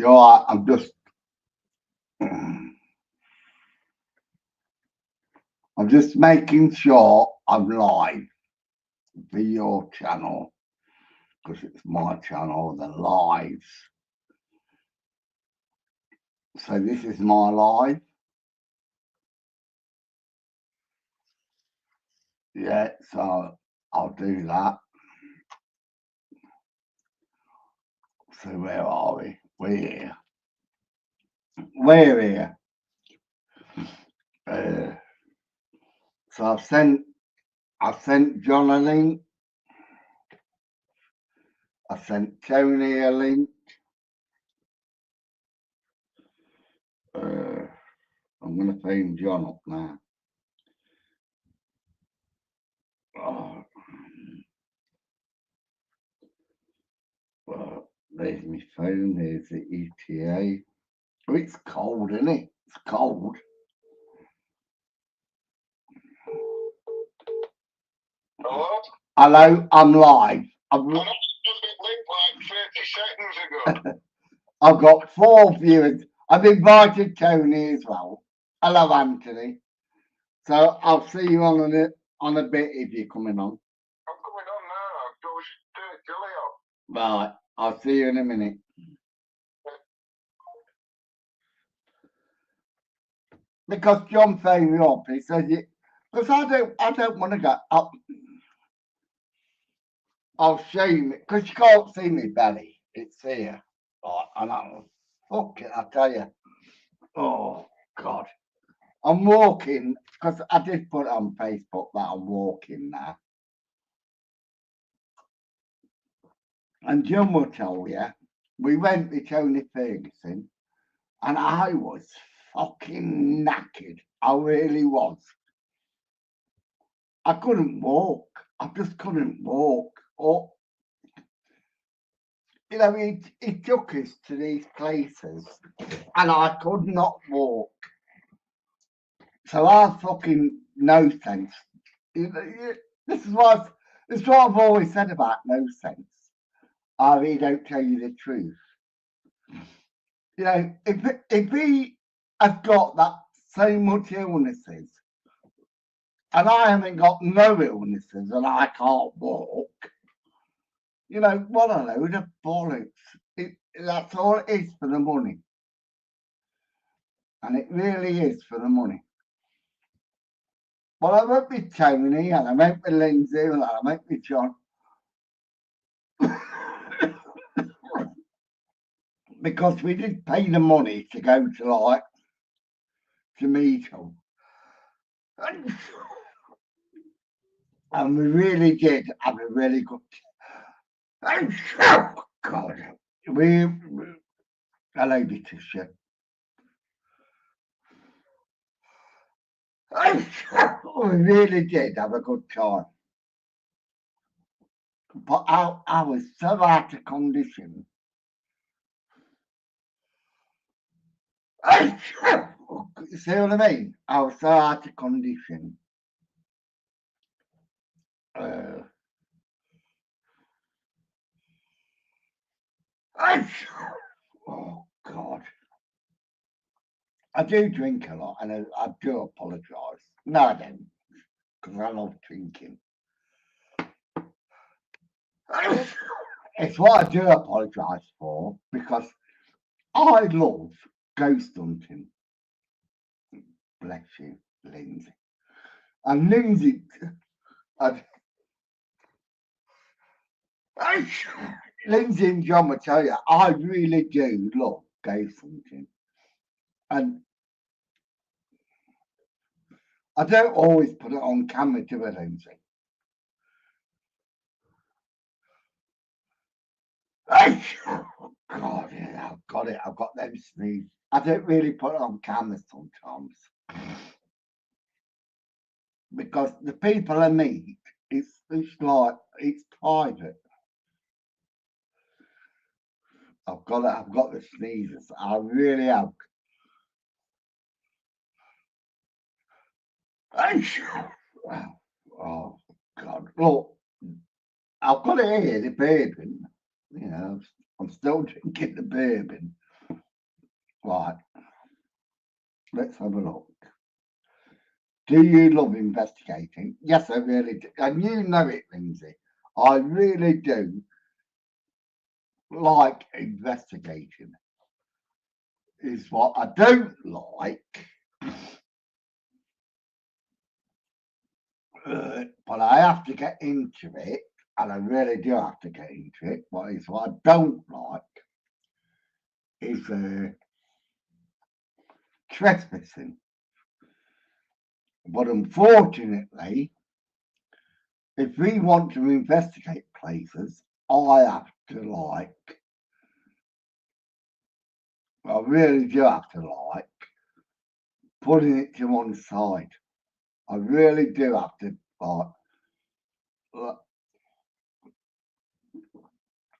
You're right, I'm just making sure I'm live for your channel because it's my channel, the lives. So this is my live. Yeah, so I'll do that. So where are we? We're here. We're here. So I've sent John a link. I sent Tony a link. I'm going to phone John up now. Oh, well, there's my phone. There's the ETA. Oh, it's cold, isn't it? It's cold. Hello? Hello, I'm live. I know you just hit link like 30 seconds ago. I've got 4 viewers. I've invited Tony as well. Hello, Anthony. So I'll see you on a bit if you're coming on. I'm coming on now. I thought we should do it Julia. Right, I'll see you in a minute. Because John phoned me up, he says it because I don't want to go up. I'll show you because you can't see me belly. It's here. Right, and I'll fuck it, I tell you. Oh God. I'm walking because I did put it on Facebook that I'm walking now. And John will tell you, we went with Tony Ferguson and I was fucking knackered. I really was. I couldn't walk. I just couldn't walk. Or, you know, he took us to these places and I could not walk. So I fucking no sense. This is what I've always said about no sense. I really don't tell you the truth. You know, if he has got that so much illnesses, and I haven't got no illnesses, and I can't walk, you know, what a load of bollocks. That's all it is for the money. And it really is for the money. Well, I went with Tony, and I went with Lindsay, and I went with John. Because we did pay the money to go to meet them. And we really did have a really good God. Hello, Letitia. We really did have a good time. But I was so out of condition. You see what I mean? I was so out of condition. Oh God. I do drink a lot and I do apologise. No, I don't. Because I love drinking. It's what I do apologise for because I love ghost hunting. Bless you, Lindsay. And Lindsay, Lindsay and John will tell you, I really do love ghost hunting. And I don't always put it on camera, do I, Lindsay? God, yeah, I've got it. I've got them sneeze. I don't really put it on camera sometimes. Because the people I meet, it's like, it's private. I've got the sneezes. I really have. Oh God! Look, I've got it here, the bourbon. You know, I'm still drinking the bourbon. Right, let's have a look. Do you love investigating? Yes, I really do. And you know it, Lindsay. I really do like investigating. Is what I don't like. But I have to get into it, and I really do have to get into it. What I don't like is trespassing. But unfortunately, if we want to investigate places, I have to I really do have to putting it to one side. I really do have to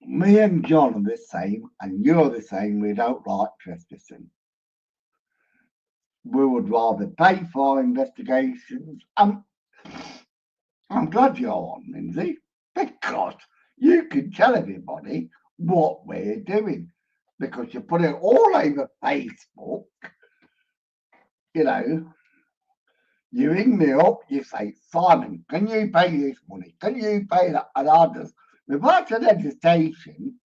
me and John are the same, and you're the same. We don't like trespassing. We would rather pay for investigations. I'm glad you're on, Lindsay, because you can tell everybody what we're doing. Because you put it all over Facebook, you know, you ring me up, you say, Simon, can you pay this money? Can you pay that? And I just, without an hesitation,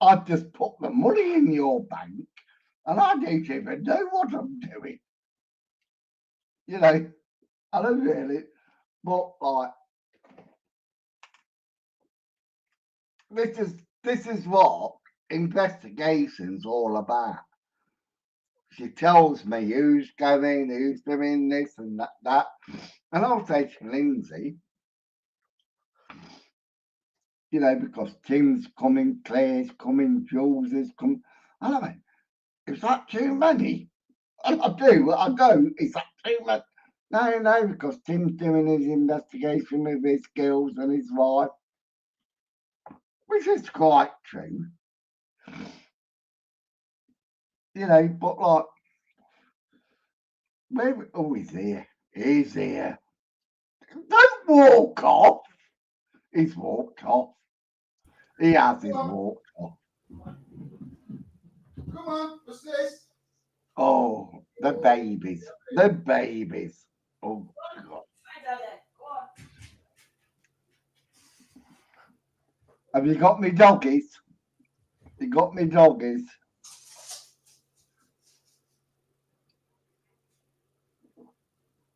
I just put the money in your bank and I don't even know what I'm doing. You know, I don't really, but like, this is what investigation's all about. She tells me who's going, who's doing this and that. And I'll say to Lindsay, you know, because Tim's coming, Claire's coming, Jules is coming. And I mean, is that too many? And I go, is that too much? No, because Tim's doing his investigation with his girls and his wife, which is quite true. You know, but like, maybe, oh, he's here. He's here. Don't walk off. He's walked off. He hasn't walked off. Come on, what's this? Oh, the babies. The babies. Oh, God. Have you got me doggies? You got me doggies?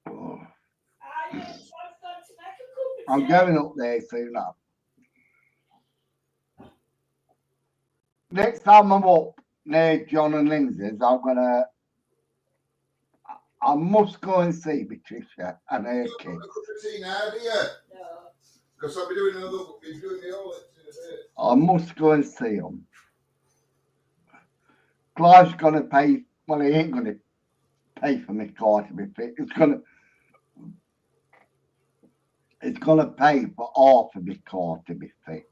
Oh. I'm going up there soon enough. Next time I'm up near John and Lindsay's, I must go and see Patricia and her kids. Look at tea now, do you? No. Because I'll be doing the Olex in a bit. I must go and see them. Clive's going to pay. Well, he ain't going to pay for my car to be fixed. It's going to pay for half of my car to be fixed.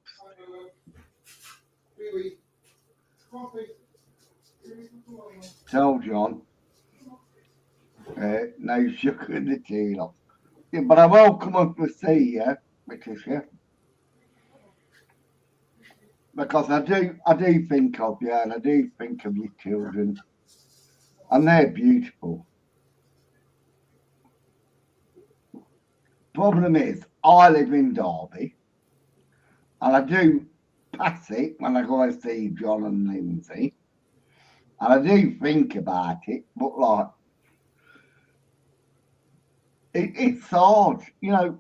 Really? Tell John. No sugar in the tea, love. Yeah, but I will come up to see you, Patricia. Because I do think of you, and I do think of your children, and they're beautiful. Problem is, I live in Derby, and I do pass it when I go and see John and Lindsay, and I do think about it, but like, it's hard, you know.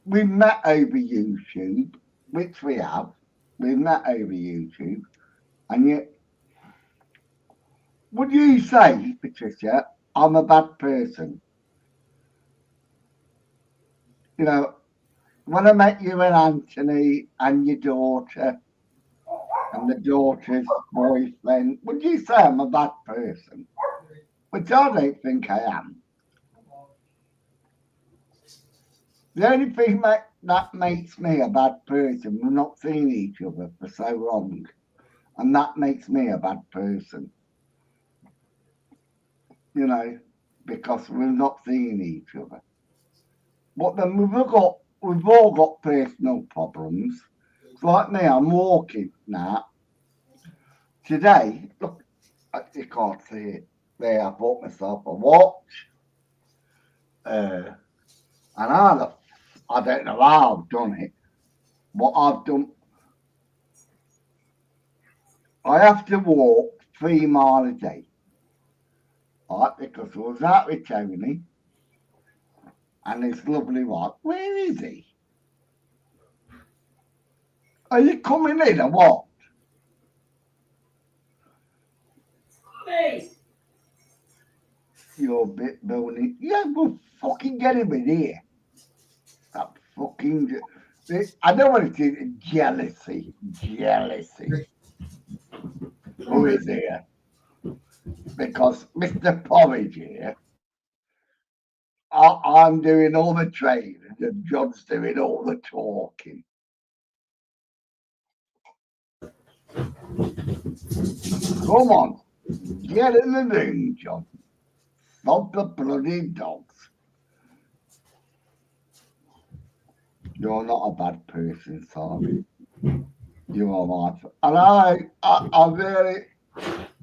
We met over YouTube, which we have. We met over YouTube, and yet, would you say, Patricia, I'm a bad person? You know, when I met you and Anthony and your daughter and the daughter's boyfriend, would you say I'm a bad person? Which I don't think I am. The only thing that makes me a bad person, we've not seen each other for so long, and that makes me a bad person. You know, because we've not seen each other. But then we've all got personal problems. It's like me, I'm walking now. Today, look, You can't see it. There, I bought myself a watch. And I don't know how I've done it. What I've done, I have to walk 3 miles a day. Right, because I was out with Tony and this lovely wife. Where is he? Are you coming in or what? Hey, You're a bit bony. Yeah, well, fucking get him in here. That fucking. I know what it is. Jealousy. Jealousy. Who is here? Because Mr. Porridge here, I'm doing all the training and John's doing all the talking. Come on. Get in the ring, John. Stop the bloody dogs. You're not a bad person, Simon. You are my friend. And I really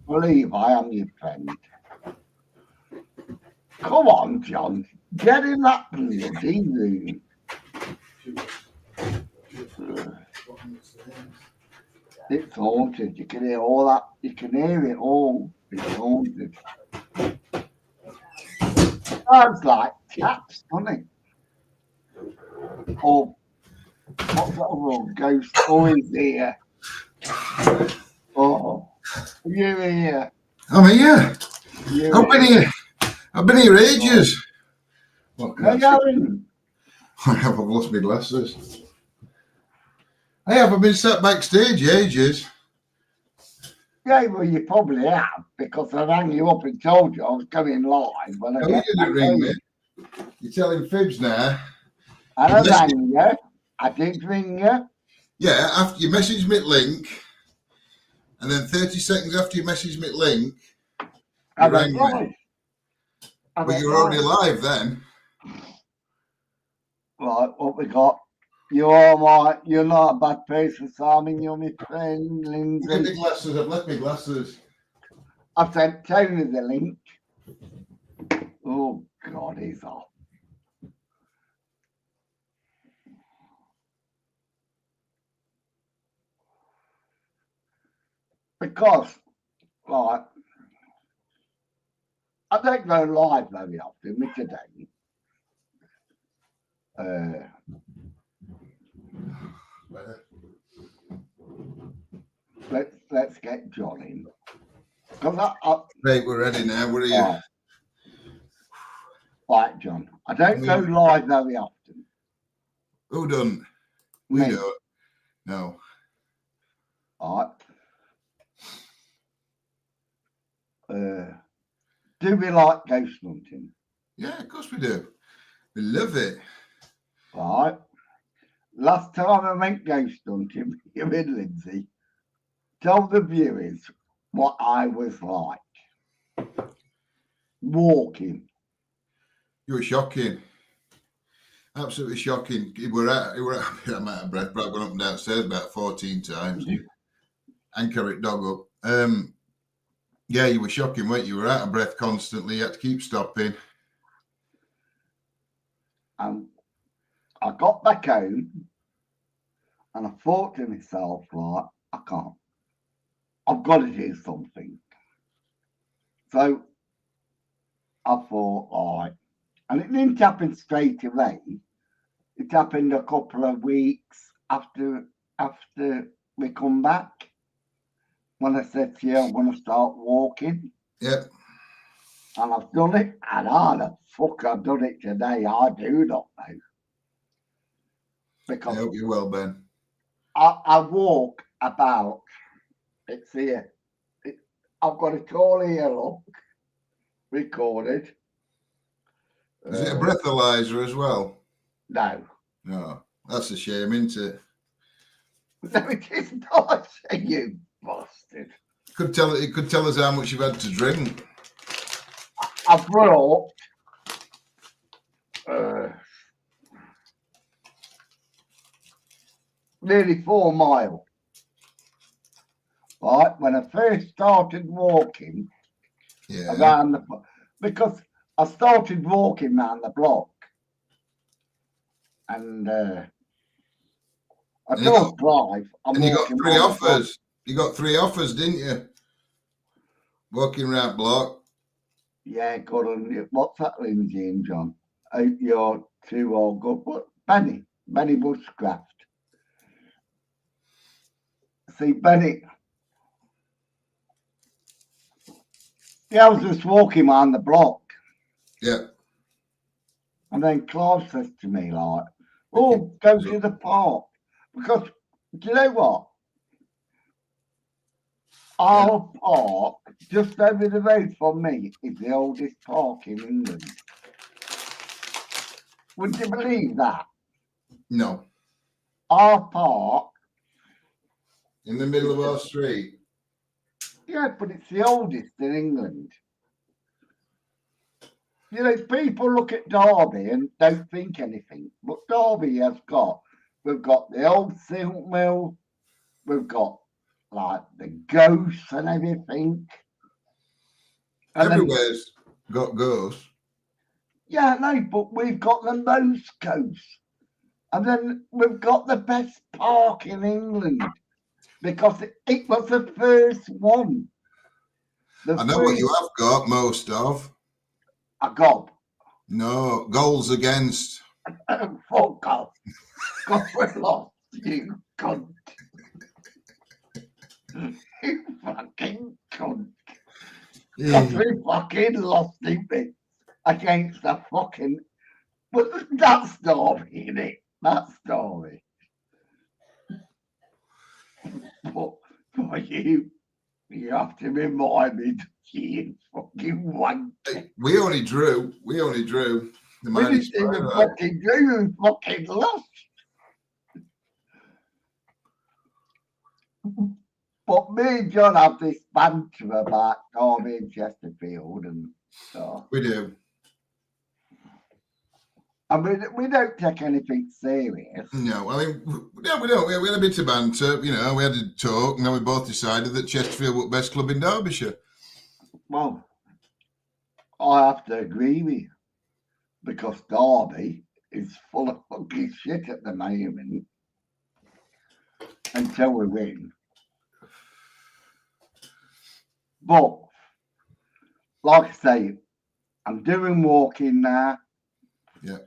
believe I am your friend. Come on, John. Get in that bloody room. It's haunted. You can hear all that. You can hear it all. It's haunted. Sounds like cats, doesn't it? Or what's that one? Ghost always here. Oh, you here? I'm here. You I've been here. I've been here ages. What, No, you haven't. I have. I've lost my glasses. I have. I've been sat backstage ages. Yeah, well, you probably have because I rang you up and told you I was coming live when I No, you get back didn't ring me. home. You're telling fibs now. And I Yes. rang you. I did ring you. Yeah, after you messaged me at link, and then 30 seconds after you messaged me at link, I you rang went me. live. I But went you were already live. live then. Right, what we got? You're not a bad person, Simon. You're my friend, Look at the Lindsay. glasses. I've left my glasses. I've sent Tony the link. Oh, God, he's off. Because, right, I don't go live very often, me today. Let's get John in. Because Right, we're ready now. Where are you? Right, John. I don't go live very often. Who done? We Me. don't. No. Right. Do we like ghost hunting? Yeah, of course we do. We love it. Right. Last time I went ghost hunting, you and Lindsay, tell the viewers what I was like. Walking. You were shocking. Absolutely shocking. I'm out of breath, but I've gone up and downstairs about 14 times and carried dog up. Yeah, you were shocking, weren't you? You were out of breath constantly. You had to keep stopping. And I got back home and I thought to myself, like, I can't. I've got to do something. So I thought, all right. And it didn't happen straight away. It happened a couple of weeks after we come back. When I said to you, I'm going to start walking. Yep. And I've done it. And how the fuck I've done it today, I do not know. I Because hope you're well, Ben. I walk about, it's here. I've got it all here, look, recorded. Is it a breathalyzer as well? No. No. That's a shame, isn't it? No, it is not, you bastard. It could tell us how much you've had to drink. I brought nearly 4 miles. right? When I first started walking Yeah. around because I started walking around the block, and I And don't drive. I'm and you got walking three around the block. offers. You got three offers, didn't you? Walking around block. Yeah, good on you. What's that, Lindsay and John? Hope you're too all good. But Benny Bushcraft. See, Benny, yeah, I was just walking around the block, Yeah. and then Clive says to me, like, oh, go to the park. Because, do you know what? Our park, just over the road from me, is the oldest park in England. Would you believe that? No. Our park, In the middle of our street. yeah, but it's the oldest in England. You know, people look at Derby and don't think anything, but Derby we've got the old silk mill, we've got like the ghosts and everything. And Everywhere's got ghosts. yeah, no, but we've got the most ghosts. And then we've got the best park in England because it was the first one. I know what you have got most of. I got. No, goals against. Fuck off. God, we're lost, you cunt. You fucking cunt. Because we fucking lost him against the fucking. But that story, innit? That story. But for you have to remind me that you fucking wank. We only drew. The We didn't even fucking do, we fucking lost. But me and John have this banter about Derby and Chesterfield and stuff. We do. I mean, we don't take anything serious. No, I mean, yeah, we don't. We had a bit of banter, you know, we had a talk, and then we both decided that Chesterfield was the best club in Derbyshire. Well, I have to agree with you because Derby is full of fucking shit at the moment until we win. But, like I say, I'm doing walking now. Yeah.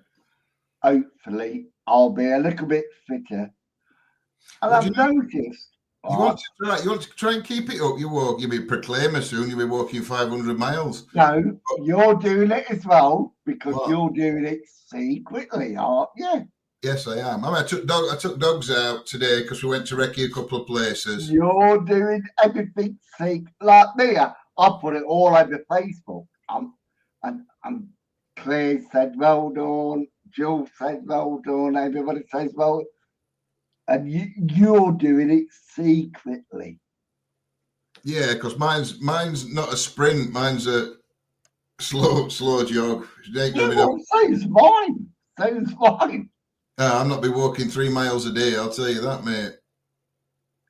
Hopefully, I'll be a little bit fitter. And I've noticed. You want to try and keep it up. You'll be a proclaimer soon. You'll be walking 500 miles. No, you're doing it as well because you're doing it secretly, aren't you? Yes, I am. I took dogs out today because we went to recce a couple of places. You're doing everything secret. Like me, I put it all over Facebook. And Claire said, well done. Jill said, well done. Everybody says, well. And you're doing it secretly. Yeah, because mine's not a sprint. Mine's a slow jog. So's mine. So's mine. I'm not be walking 3 miles a day. I'll tell you that, mate.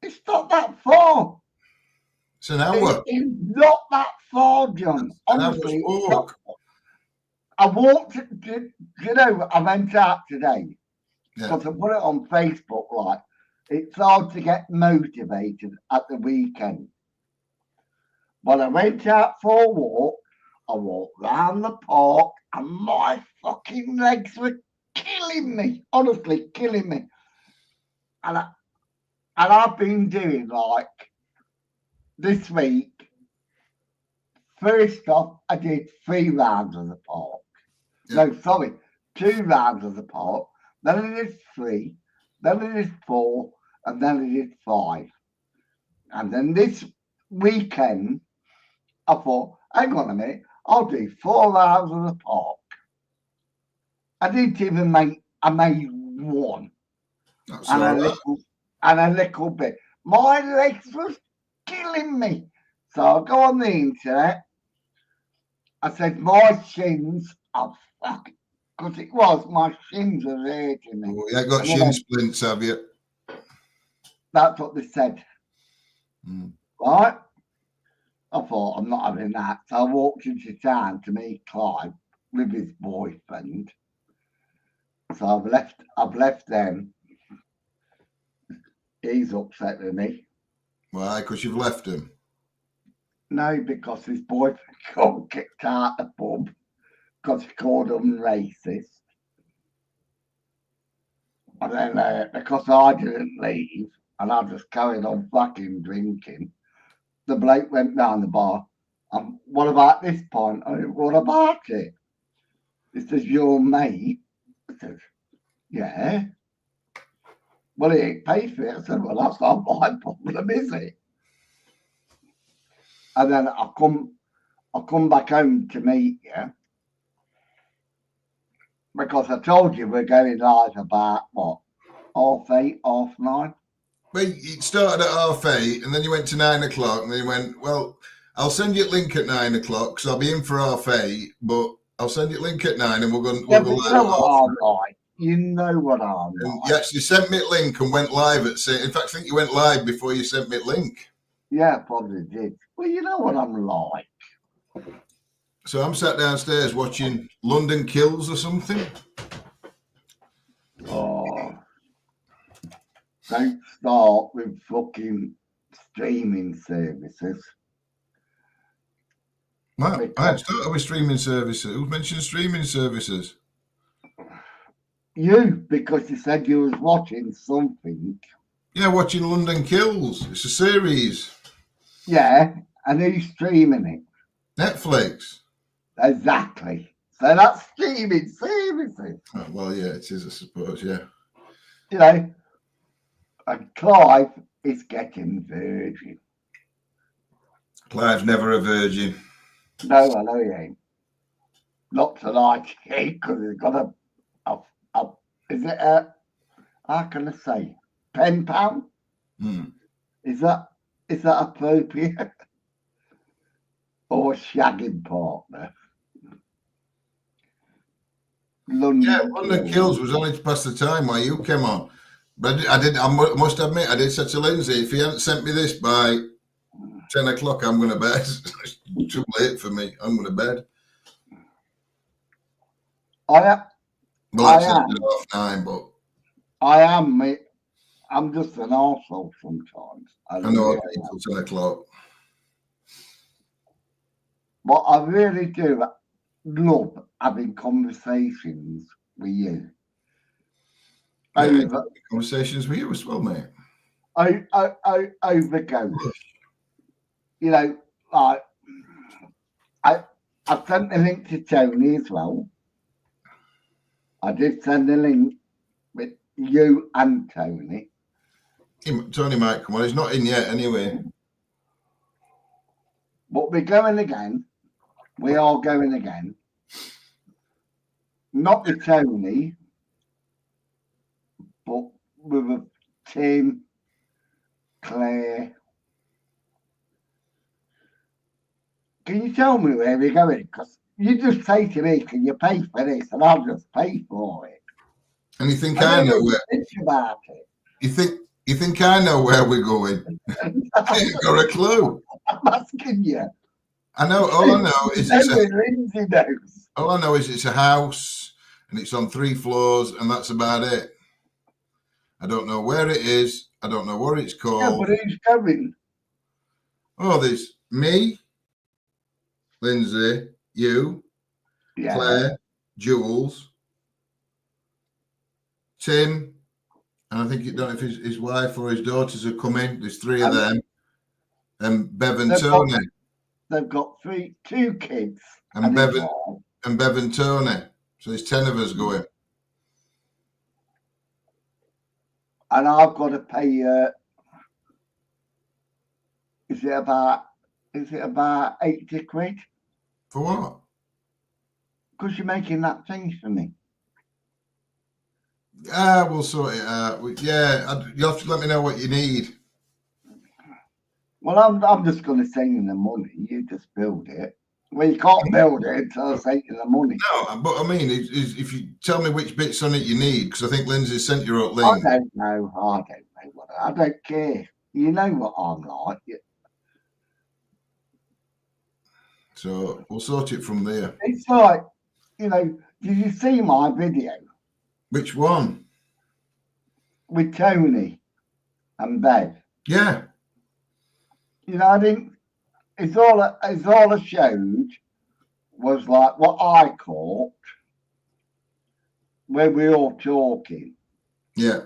It's not that far. It's an hour. It's not that far, John. Honestly, walk. I walked. You know, I went out today because I put it on Facebook. Like, it's hard to get motivated at the weekend. But I went out for a walk. I walked round the park, and my fucking legs were killing me. Honestly, killing me. And I've been doing like this week. First off, I did 3 rounds of the park. Yeah. No, sorry, 2 rounds of the park. Then I did 3. Then I did 4, and then I did 5. And then this weekend, I thought, hang on a minute, I'll do 4 rounds of the park. I didn't even I made 1. And a little bit. My legs was killing me. So I go on the internet. I said, my shins are fucking, because my shins are hurting me. Oh, you ain't got shin splints, have you? That's what they said. right? I thought, I'm not having that. So I walked into town to meet Clive with his boyfriend. So I've left them. He's upset with me. Why? Because you've left him. No, because his boyfriend got kicked out the pub because he called him racist. And then because I didn't leave and I just carried on fucking drinking, the bloke went down the bar. What about this point? I went, what about it? He says, your mate? I said, yeah. Well, he ain't paid for it. I said, well, that's not my problem, is it? And then I come back home to meet you because I told you we're going live about what, 8:30, 9:30? Well, it started at 8:30, and then you went to 9 o'clock, and then you went, well, I'll send you a link at 9 o'clock, because I'll be in for 8:30, but I'll send you a link at 9, and we'll go Yeah, live. but you know what I'm like. You know what I'm And like. you actually sent me a link and went live at say. In fact, I think you went live before you sent me a link. Yeah, probably did. Well, you know what I'm like. So I'm sat downstairs watching London Kills or something. Oh, don't start with fucking streaming services. Well, I Because hadn't started with streaming services. Who mentioned streaming services? because you said you was watching something. Yeah, watching London Kills. It's a series. Yeah, and who's streaming it? Netflix. Exactly. So that's streaming services. Oh, well, yeah, it is, I suppose, yeah. You know, and Clive is getting virgin. Clive's never a virgin. No, I know he ain't. Not tonight, because he's got a is it a, how can I say, £10? Is that appropriate? Or a shagging partner? London Kills was only to pass the time while you came on. But I must admit, I did say to Lindsay, if he hadn't sent me this by 10 o'clock, I'm going to bed. It's too late for me. I'm going to bed. Well, I am. 9:30, but I am, mate. I'm just an arsehole sometimes. I know until 10 o'clock. But I really do love having conversations with you. Yeah, conversations with you as well, mate. Over ghosts. You know, like I sent the link to Tony as well. I did send the link with you and Tony. Tony might come on. He's not in yet anyway. But we're going again. We are going again. Not with Tony, but with Tim, Claire. Can you tell me where we're going? Because you just say to me, can you pay for this? And I'll just pay for it. And you think I know where? Think about it. You think I know where we're going? I ain't got a clue. I'm asking you. I know. All I know is Lindsay knows. All I know is it's a house and it's on 3 floors, and that's about it. I don't know where it is. I don't know what it's called. Yeah, but who's coming? Oh, there's me, Lindsay, you, Claire, Jules, Tim, and I think you don't know if his wife or his daughters are coming. There's 3 of them, and Bev and Tony. They've got 2 kids, and Bev and Tony. So there's 10 of us going. And I've got to pay. Is it about 80 quid? For what? Because you're making that thing for me. We'll sort it out. You'll have to let me know what you need. Well, I'm just going to send you the money. You just build it. Well, you can't build it until I send you the money. No, but I mean, if you tell me which bits on it you need, because I think Lindsay sent you a link. I don't know. I don't care. You know what I'm like. So we'll sort it from there. It's like, you know, did you see my video Which one? with Tony and Bev? Yeah. You know, I didn't. It's all I showed was like what I caught when we were all talking, Yeah.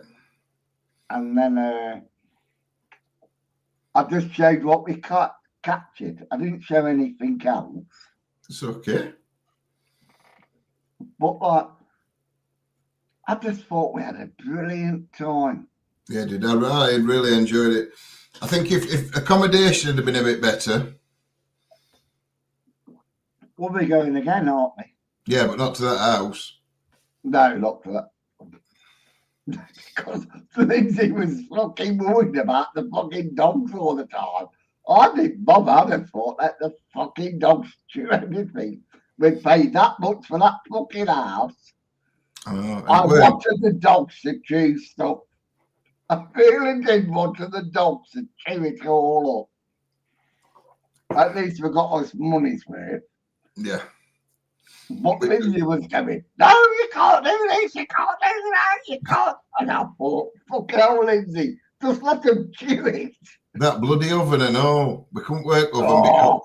and then I just showed what we captured. I didn't show anything else. It's okay. But like, I just thought we had a brilliant time. Yeah, did I really enjoyed it. I think if accommodation had been a bit better. We'll be going again, aren't we? Yeah, but not to that house. No, not for that. Because Lindsay was fucking worried about the fucking dogs all the time. I think Bob had a thought that the fucking dogs chew everything. We paid that much for that fucking house. I wanted the dogs to chew stuff. I really did want the dogs to chew it all up. At least we got us money's worth. Yeah. But Lindsay was going, no, you can't do this, you can't do that, you can't. And I thought, fucking hell, Lindsay, just let them chew it. That bloody oven and all. We couldn't work oven because,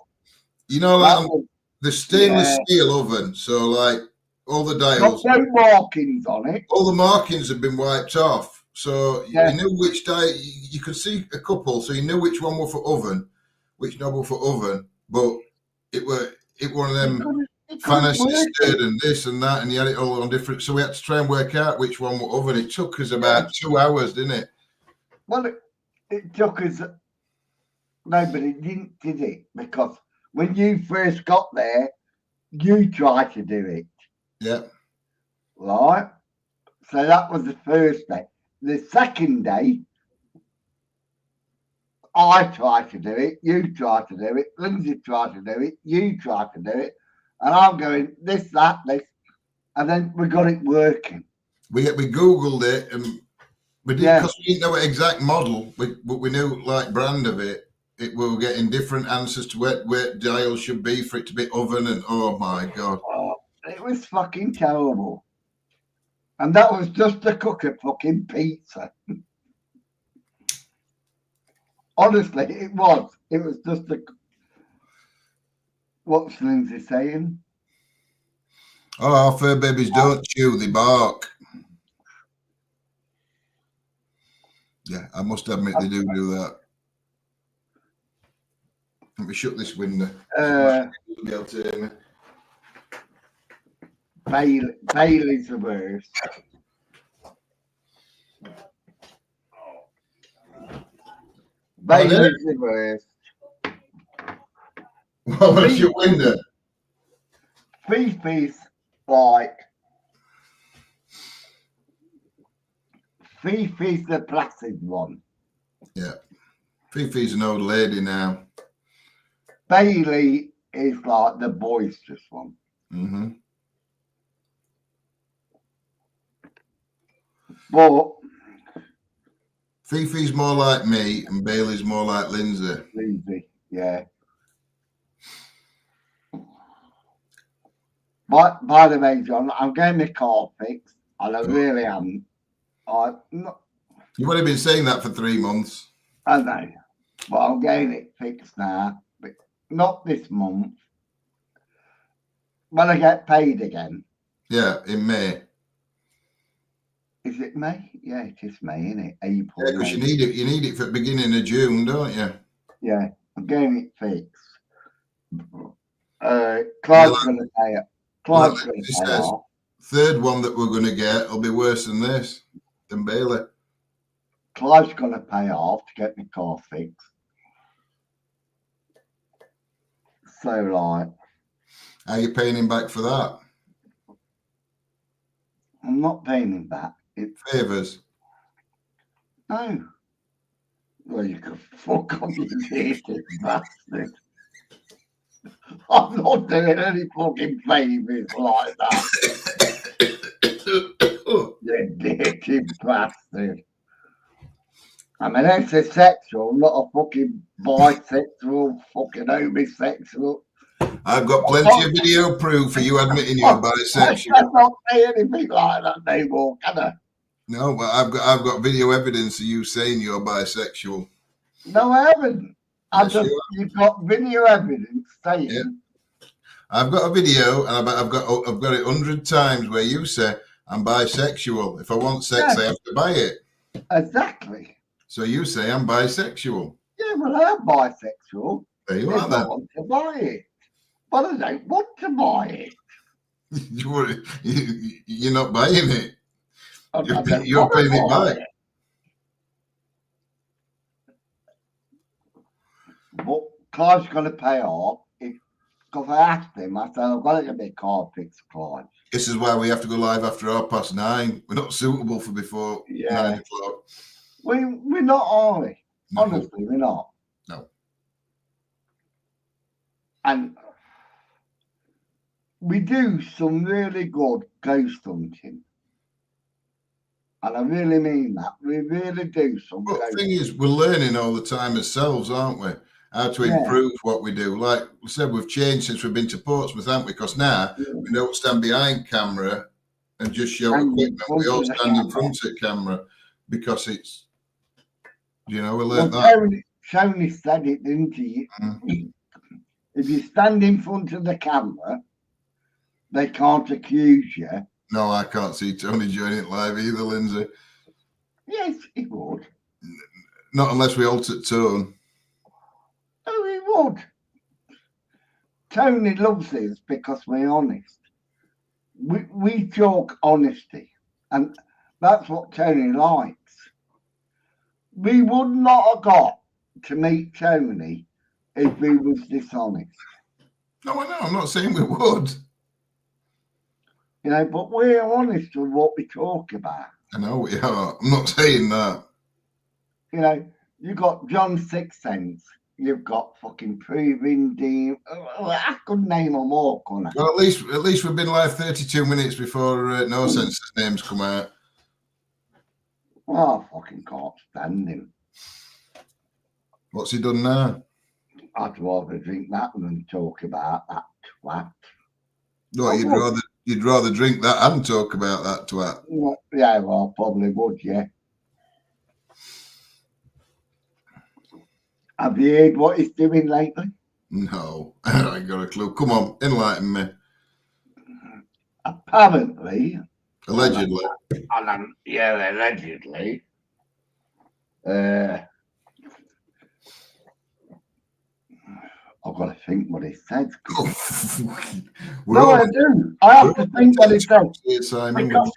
you know, like the stainless steel oven. So, like, all the dials. Got no markings on it. All the markings have been wiped off. So, you knew which dial, you could see a couple. So, you knew which one were for oven, which knob were for oven. But it were one of them. Fantasy stirred and this and that, and you had it all on different. So we had to try and work out which one were oven. It took us about 2 hours, didn't it? Well, it took us. No, but it didn't, did it? Because when you first got there, you tried to do it. Yeah. Right. So that was the first day. The second day, I tried to do it. You tried to do it. Lindsay tried to do it. You tried to do it. And I'm going, this, that, this. And then we got it working. We Googled it and we did, because we didn't know what exact model, but we knew like brand of it. We were getting different answers to where dials should be for it to be oven, and oh my God. Oh, it was fucking terrible. And that was just to cook a fucking pizza. Honestly, it was. It was just a. What's Lindsay saying? Oh, our fur babies don't chew, they bark. Yeah, I must admit they do that. Let me shut this window. Be able to hear me. Bailey's the worst. Bailey's the worst. What was your window? Fifi's like. Fifi's the placid one. Yeah. Fifi's an old lady now. Bailey is like the boisterous one. Mm-hmm. But Fifi's more like me and Bailey's more like Lindsay. Lindsay, yeah. By the way, John, I'm getting my car fixed, and I really am. You've only been saying that for 3 months. I know, but I'm getting it fixed now. But not this month. When I get paid again. Yeah, in May. Is it May? Yeah, it is May, isn't it? April. Yeah, because you need it. You need it for the beginning of June, don't you? Yeah, I'm getting it fixed. Clive's going to pay it. Clive's going to pay off. Third one that we're going to get will be worse than this, than Bailey. Clive's going to pay off to get my car fixed. So, like, how are you paying him back for that? I'm not paying him back. It's favours. No. Well, you can fuck off, you dirty bastard. I'm not doing any fucking favours like that. You dirty bastard. I'm an heterosexual, not a fucking bisexual, fucking homosexual. I've got plenty of video proof for you admitting you're I bisexual. cannot say anything like that anymore, can I? No, but I've got video evidence of you saying you're bisexual. No, I haven't. Yes, you are. You've got video evidence saying. Yeah. I've got a video, and I've got it 100 times where you say I'm bisexual. If I want sex, I have to buy it. Exactly. So you say I'm bisexual. Yeah, well, I'm bisexual. There you If are. I Then want to buy it, but I don't want to buy it. you're not buying it. I don't You're wanna paying it buy back. But Clive's got to pay off. Because I asked him, I said, I've got to get my car fixed, Clive. This is why we have to go live after 9:30. We're not suitable for before 9 o'clock. We're not, are we? No. Honestly, we're not. No. And we do some really good ghost hunting. And I really mean that. We really do some But ghost the thing is, we're learning all the time ourselves, aren't we? How to improve what we do. Like we said, we've changed since we've been to Portsmouth, haven't we? Because now we don't stand behind camera and just show equipment. We all stand in front of camera because it's, we learned that. Tony said it, didn't he? If you stand in front of the camera, they can't accuse you. No, I can't see Tony joining it live either, Lindsay. Yes, he would. Not unless we alter tone. Oh, he would. Tony loves us because we're honest. We talk honesty, and that's what Tony likes. We would not have got to meet Tony if he was dishonest. No, I know. I'm not saying we would. But we're honest with what we talk about. I know we are. I'm not saying that. You've got John Sixcents. You've got fucking Proving Dean. I could name them all, couldn't I? Well, at least we've been live 32 minutes before No Sense's names come out. Well, I fucking can't stand him. What's he done now? I'd rather drink that than talk about that twat. No, you'd rather drink that and talk about that twat. Yeah, well, I probably would, yeah. Have you heard what he's doing lately? No, I ain't got a clue. Come on, enlighten me. Apparently. Allegedly. Allegedly. I've got to think what he said. No, I do. I have to think what he said. Because,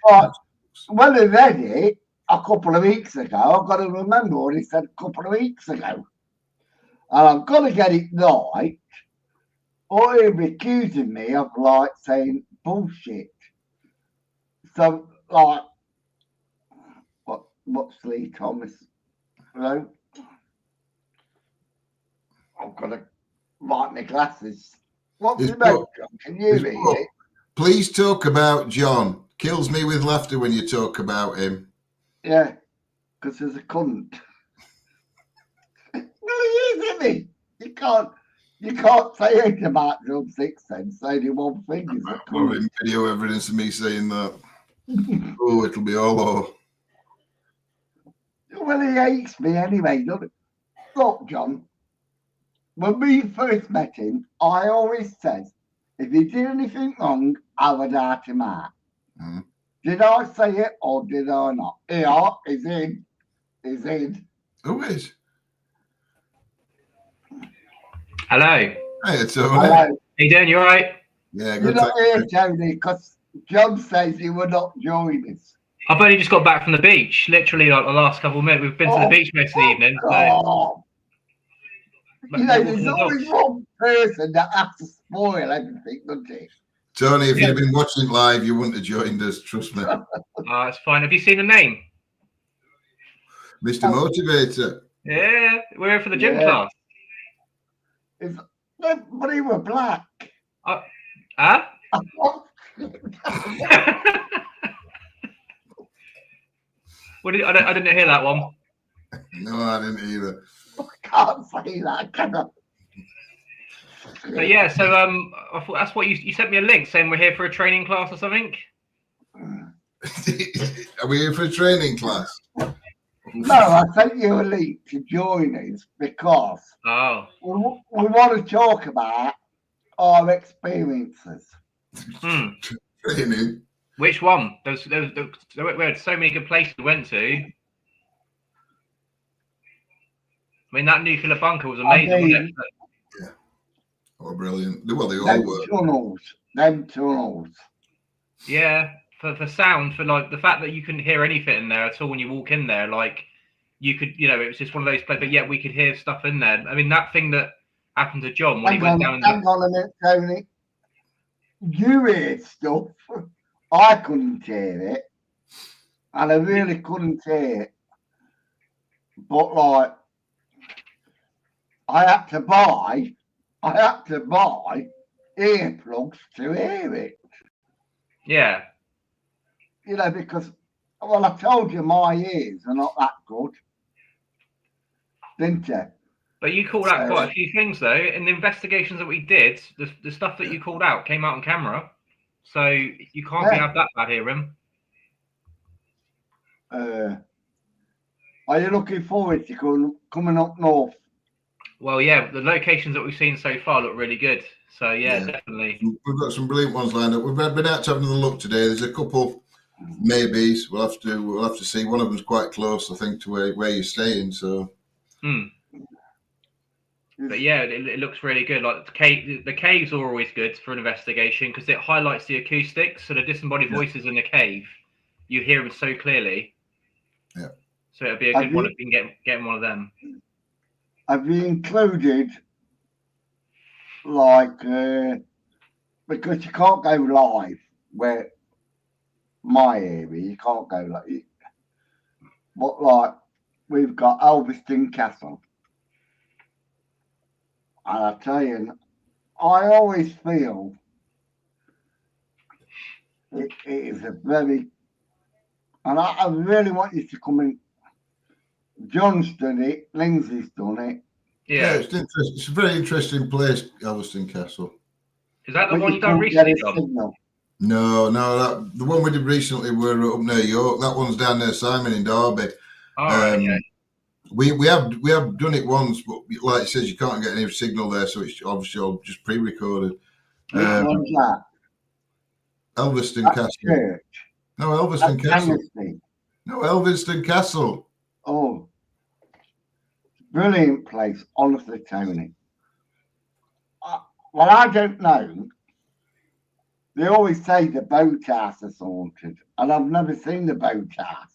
when I read it a couple of weeks ago, I've got to remember what he said a couple of weeks ago. And I've got to get it right, or he'll be accusing me of saying bullshit. So, what's Lee Thomas wrote? I've got to write my glasses. What's it about, John? Can you read it? Please talk about John. Kills me with laughter when you talk about him. Yeah, because he's a cunt. Well, he is, isn't he? You can't say anything about John Sixcents. Only one thing is a cunt. Video evidence of me saying that. Oh, it'll be all over. Well, he hates me anyway, doesn't he? Look, John, when we first met him, I always said, if he did anything wrong, I would out him out. Mm. Did I say it or did I not? Yeah, he's in. He's in. Who is? Hello. Hey, it's Tony. Hello. How you doing? You all right? Yeah, You're good. not here, Tony, because John says you will not join us. I've only just got back from the beach. Literally, like the last couple of minutes. We've been to the beach most of the evening. So. There's always one person that has to spoil everything, doesn't he? Tony, if you'd have been watching live, you wouldn't have joined us. Trust me. It's fine. Have you seen the name? Mr. Motivator. Yeah, we're here for the gym class. But he were black. Huh? I didn't hear that one. No, I didn't either. I can't say that, can I? But yeah, so I thought that's what you sent me a link saying we're here for a training class or something. Are we here for a training class? No, I sent you a link to join us because Oh. we want to talk about our experiences. Training. Which one? There were so many good places we went to. I mean, that nuclear bunker was amazing, wasn't it? Yeah. Oh, brilliant. Well, they all were. Them tunnels. Yeah, for sound, for like the fact that you couldn't hear anything in there at all when you walk in there, like you could, it was just one of those places, but yet we could hear stuff in there. I mean, that thing that happened to John when he went down. Hang on a minute, Tony. You heard stuff. I couldn't hear it, and I really couldn't hear it. But like, I had to buy earplugs to hear it. Yeah. Because, well, I told you my ears are not that good, didn't you? But you called out quite a few things, though. In the investigations that we did, the stuff that you called out came out on camera. So you can't be have that bad hearing. Are you looking forward to coming up north? Well, yeah, the locations that we've seen so far look really good. So, yeah. Definitely. We've got some brilliant ones lined up. We've been out to having a look today. There's a couple maybes. We'll have to see. One of them's quite close, I think, to where you're staying. So. But yeah, it looks really good. Like the caves are always good for an investigation because it highlights the acoustics. So the disembodied voices in the cave, you hear them so clearly. Yeah. So it'll be a good one if we can get one of them. Have you included like because you can't go live where my area, you can't go like, but like we've got Elveston Castle. And I tell you, I always feel it is a very, and I really want you to come in. John's done it, Lindsay's done it. Yeah, it's interesting. It's a very interesting place, Elveston Castle. Is that the one you done recently, John? No, the one we did recently were up near York. That one's down near Simon in Derby. Okay. We have done it once, but like it says, you can't get any signal there, so it's obviously all just pre-recorded. Which one's that? Elveston Castle. Church. No, Elveston Castle. Tennessee. No, Elveston Castle. Oh, brilliant place, honestly, Tony. Well, I don't know. They always say the boathouse is haunted, and I've never seen the boathouse.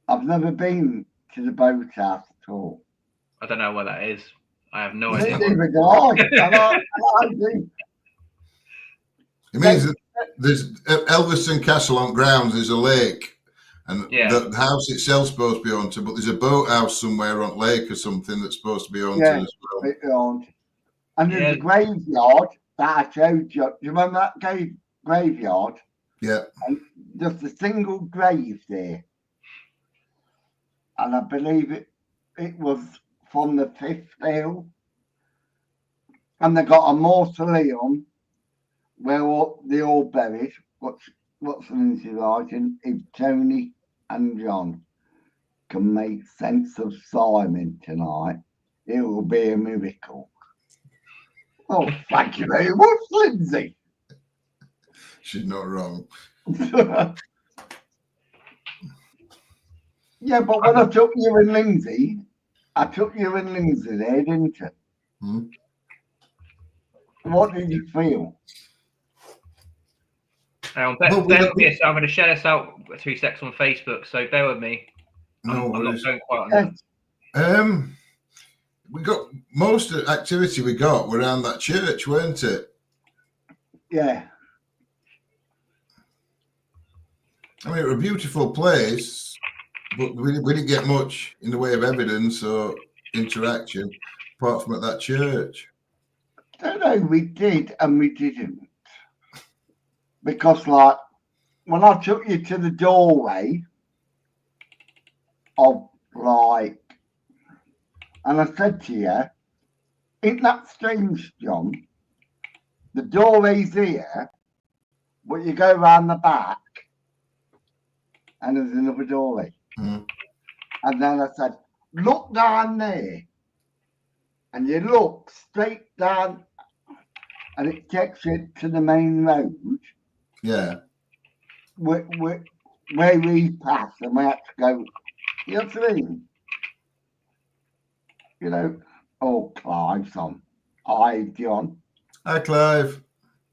I've never been to the boathouse at all. I don't know what that is. I have no idea. It means that there's Elveston Castle on grounds. There's a lake, and the house itself's supposed to be haunted, but there's a boathouse somewhere on lake or something that's supposed to be haunted as well. And there's a graveyard that I showed you. Do you remember that graveyard? Yeah. And just a single grave there. And I believe it was from the 5th Earl. And they got a mausoleum where they all buried. What's Lindsay writing? If Tony and John can make sense of Simon tonight, it will be a miracle. Oh, thank you very much, Lindsay. She's not wrong. Yeah, but when I took you and Lindsay there, didn't you? What did you feel? I'm going to share this out 2 seconds on Facebook, so bear with me. No, I'm not going quite on that. We got most of the activity we got were around that church, weren't it? Yeah. I mean, it was a beautiful place, but we didn't get much in the way of evidence or interaction apart from at that church. I don't know, we did and we didn't. Because, like, when I took you to the doorway of, like, and I said to you, Isn't that strange, John? The doorway's here, but you go round the back and there's another doorway. Mm. And then I said, look down there. And you look straight down and it takes you to the main road Yeah. where we pass and we have to go. You know what I mean? You know, oh, Clive's on. Hi, John. Hi, Clive.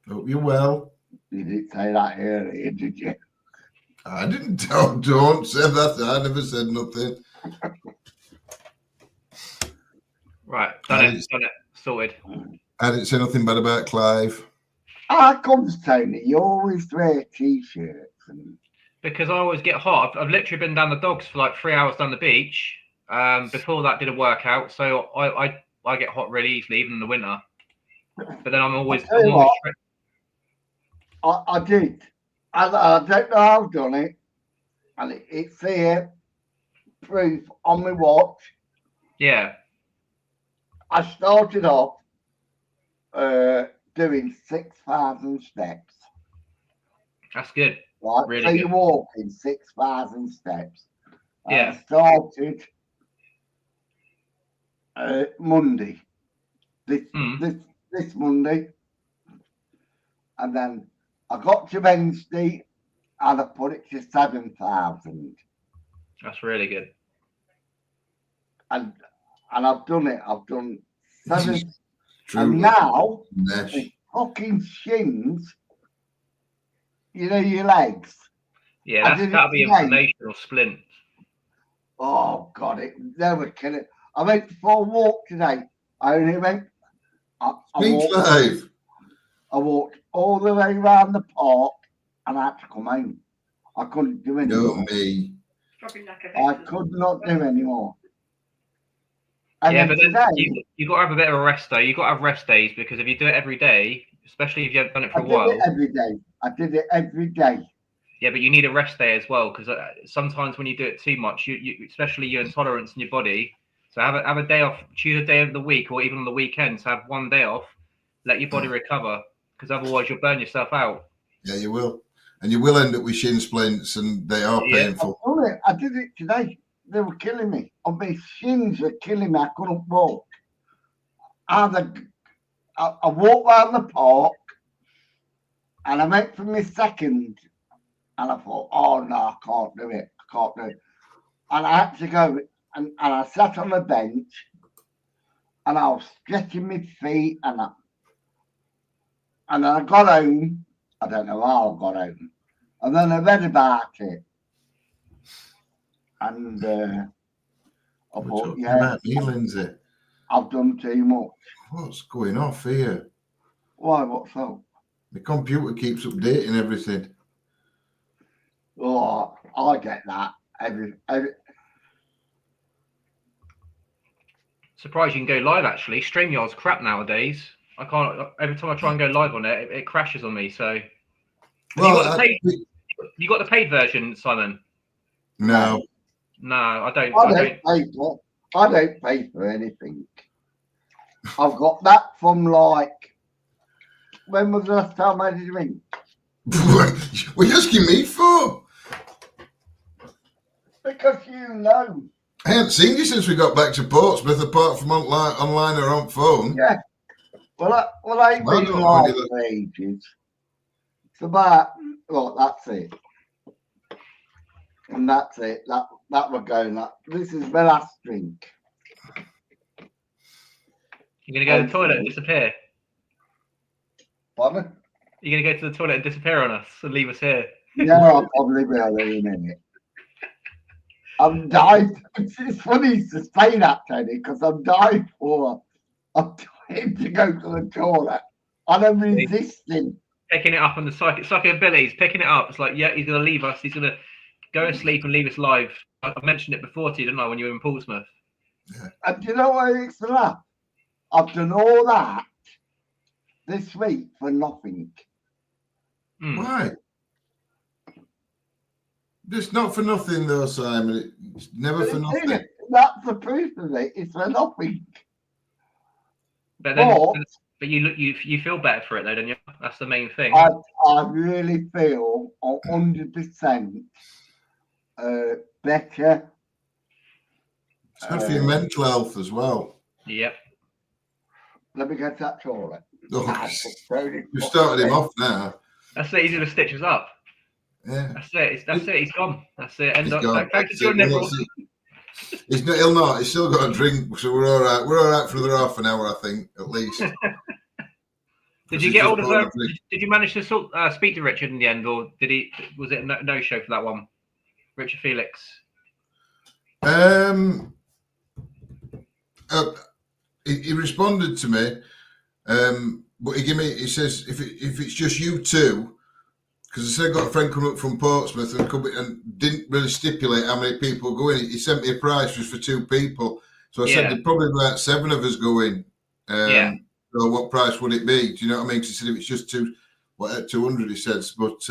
Hope you're well. You didn't say that earlier, did you? I didn't tell. Don't say that. I never said nothing. Right, done it, sorted. I didn't say nothing bad about Clive. How comes, Tony? You always wear t-shirts and Because I always get hot. I've literally been down the dogs for like 3 hours down the beach. Before that, did a workout, so I get hot really easily, even in the winter. But then I'm always I did. I don't know how I've done it. And it's here, proof on my watch. yeah. I started off doing 6,000 steps. That's good. Right? Really so good. you're walking 6,000 steps. Yeah. I started Monday. This Monday. And then I got to Wednesday and I put it to 7,000. That's really good. And I've done it. I've done 7. True. And now Nesh. the fucking shins, you know, your legs. Yeah, that'll be inflammation or splint. Oh God, they were killing. I went for a walk today. I only went. I walked all the way around the park, and I had to come home. I couldn't do any more. Me. I could not do any more. And Yeah, then but then today, you got to have a bit of a rest day. You got to have rest days because if you do it every day, especially if you haven't done it for I a did while. it every day. I did it every day. Yeah, but you need a rest day as well because sometimes when you do it too much, you especially your intolerance in your body. So have a day off. Choose a day of the week or even on the weekends. Have one day off. Let your body recover because otherwise you'll burn yourself out. Yeah, you will. And you will end up with shin splints and they are Yeah. painful. I did it today. They were killing me. My shins were killing me. I couldn't walk. I walked around the park and I went for my second and I thought, oh no, I can't do it. I can't do it. And I had to go and I sat on the bench and I was stretching my feet and I got home. I don't know how I got home. And then I read about it. And I We're thought, talking yeah, about me, Lindsay. I've done too much. What's going off here? Why? What's up? The computer keeps updating everything. Oh, I get that. Every Surprised you can go live actually. StreamYard's crap nowadays. I can't. Every time I try and go live on it, it crashes on me. So Well, you got the paid version, Simon? no. No, I don't. I don't pay for anything. I've got that from like, when was the last time I did ring? What are you asking me for? Because you know. I haven't seen you since we got back to Portsmouth, apart from online or on phone. Yeah. Well, I ain't Well, been don't live really for ages. It's about, well, that's it. And that's it. That we're going. This is my last drink. You're gonna go to the toilet and disappear. Pardon? You're gonna go to the toilet and disappear on us and leave us here. Yeah, I probably will in a minute. I'm dying. It's funny to say that, Teddy, because I'm dying to go to the toilet. And I'm resisting. Picking it up on the psychic abilities, picking it up. It's like, yeah, he's gonna leave us. He's gonna go to sleep and leave us live. I mentioned it before to you, didn't I, when you were in Portsmouth? And do you know what it's for that? I've done all that this week for nothing. Why? It's not for nothing, though, Simon. It's never for nothing. That's the proof of it. It's for nothing. But then, But but you feel better for it though, don't you? That's the main thing. I really feel 100% better. It's good for your mental health as well. Yep. Let me get that toilet. Oh, you started him off now. That's it. He's gonna stitch us up. Yeah. That's it. That's it. He's gone. That's it. He's End up. gone. Thanks for joining, everyone. He'll not. He's still got a drink, so we're all right. We're all right for another half an hour, I think, at least. Did you get hold of? Did you manage to speak to Richard in the end, or did he? Was it a no show for that one? Richard Felix. He responded to me, but he says if it's just you two, because I said I got a friend coming up from Portsmouth and didn't really stipulate how many people go in. He sent me a price just for 2 people, so I said there'd probably be about 7 of us go in. So what price would it be? Do you know what I mean? Because he said if it's just 200, he says, but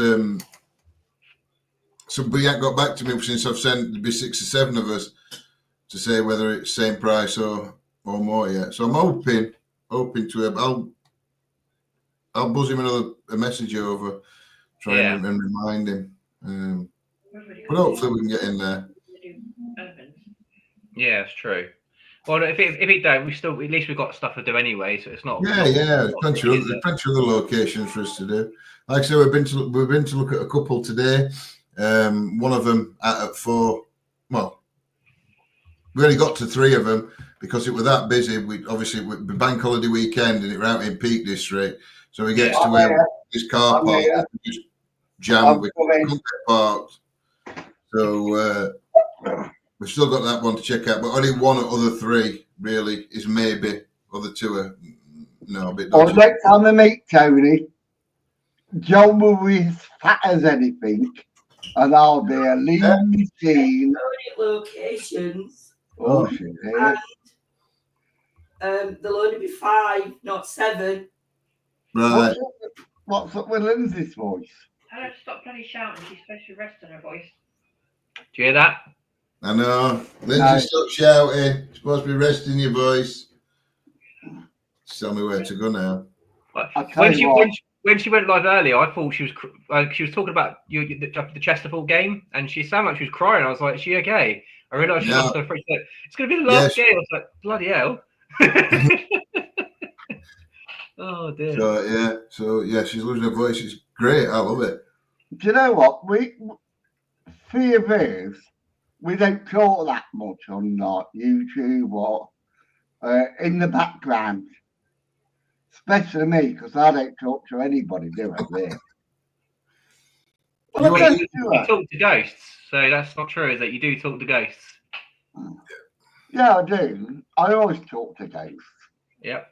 somebody hasn't got back to me since I've sent. There'd be 6 or 7 of us to say whether it's same price or more yet. So I'm hoping to him. I'll buzz him a message over, try and remind him. But hopefully we can get in there. Yeah, it's true. Well, if it don't, at least we've got stuff to do anyway, so it's not. Yeah. Plenty of other locations for us to do. Like I said, we've been to look at a couple today. One of them at 4. Well, we only got to 3 of them because it was that busy. We obviously the bank holiday weekend and it were out in Peak District, so we get to where this car park just jammed. We couldn't get parked, so we've still got that one to check out. But only one of other 3 really is maybe. Other 2 are no a bit. Well, next time I meet Tony, John will be as fat as anything, and I'll be a lean machine. Locations. Oh shit! There'll only be 5, not 7. Right. What's up with Lindsay's voice? I don't stop bloody shouting. She's supposed to rest on her voice. Do you hear that? I know. Lindsay, stop shouting. You're supposed to be resting your voice. Just tell me where to go now. When she went live earlier, I thought she was talking about the Chesterfield game, and she sounded like she was crying. I was like, "Is she okay?" I realised she lost her free. It's going to be the last game. I was like, "Bloody hell!" Oh dear. So she's losing her voice. It's great. I love it. Do you know what? 3 of us, we don't talk that much on like YouTube or in the background. Especially me, because I don't talk to anybody, do I? There. You talk to ghosts, so that's not true, is it? You do talk to ghosts. Yeah, I do. I always talk to ghosts. Yep.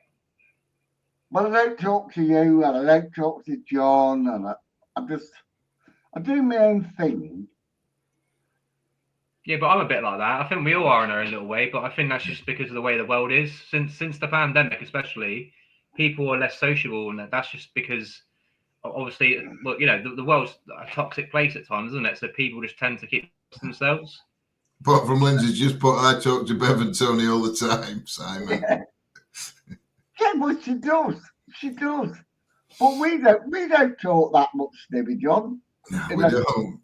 But I don't talk to you, and I don't talk to John, and I do my own thing. Yeah, but I'm a bit like that. I think we all are in our own little way, but I think that's just because of the way the world is. Since the pandemic, especially, people are less sociable, and that's just because, obviously, well, you know, the world's a toxic place at times, isn't it? So people just tend to keep themselves. Apart from Lindsay's just put, I talk to Bev and Tony all the time, Simon. Yeah, but she does. She does. But we don't talk that much, Debbie John. No, we don't.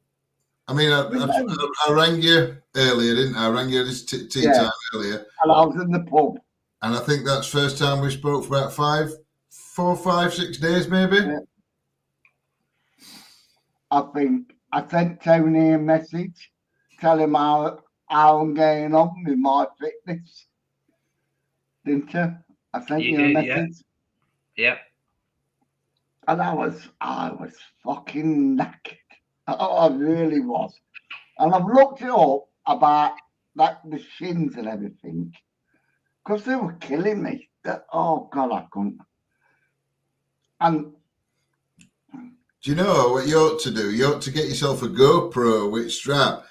I mean, I rang you earlier, didn't I? I rang you this tea time earlier. And I was in the pub. And I think that's first time we spoke for about 4, 5, 6 days, maybe. Yeah. I think I sent Tony a message, tell him how I'm going on with my fitness. Didn't you? I sent you a message. Yeah. And I was fucking knackered. Oh, I really was. And I've looked it up about the shins and everything. Because they were killing me. Oh God, I couldn't. And do you know what you ought to do? You ought to get yourself a GoPro with strap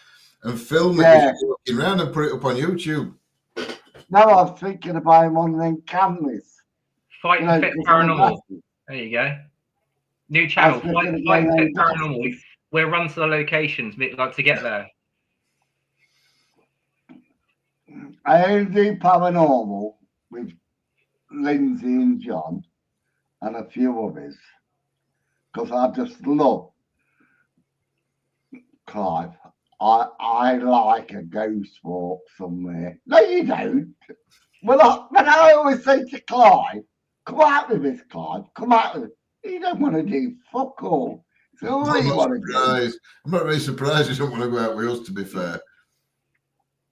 and film it as you're walking around and put it up on YouTube. Now I'm thinking of buying one of them cameras. Fight and Fit Paranormal. There you go. New channel, Fight and Fit Paranormal. We'll run to the locations, like to get there. I only do paranormal with Lindsay and John and a few others because I just love Clive. I like a ghost walk somewhere. No, you don't. Well, I always say to Clive, come out with this, Clive. Come out with it. You don't want to do fuck all. So all I'm you not want to do surprised. I'm not really surprised you don't want to go out with us, to be fair.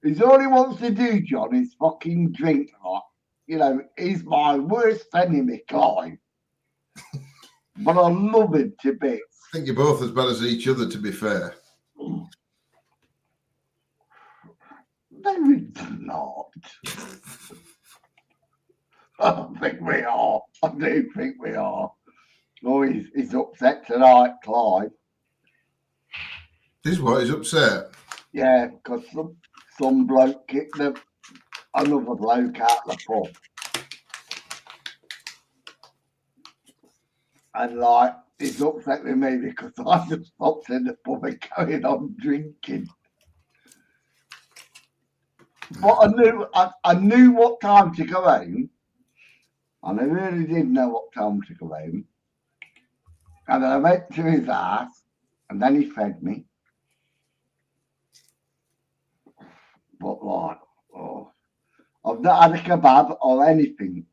is all he wants to do, John, is fucking drink. Like, you know, he's my worst enemy, Clive. But I love him to bits. I think you're both as bad as each other, to be fair. No, it's not. I think we are. I do think we are. Oh, he's upset tonight, Clive. This is what he's upset. Yeah, because some bloke kicked another bloke out the pub. And like, he's upset with me because I just stopped in the pub and going on drinking. But I knew what time to go home. And I really did know what time to go home. And then I went to his house and then he fed me. But like, oh, I've not had a kebab or anything.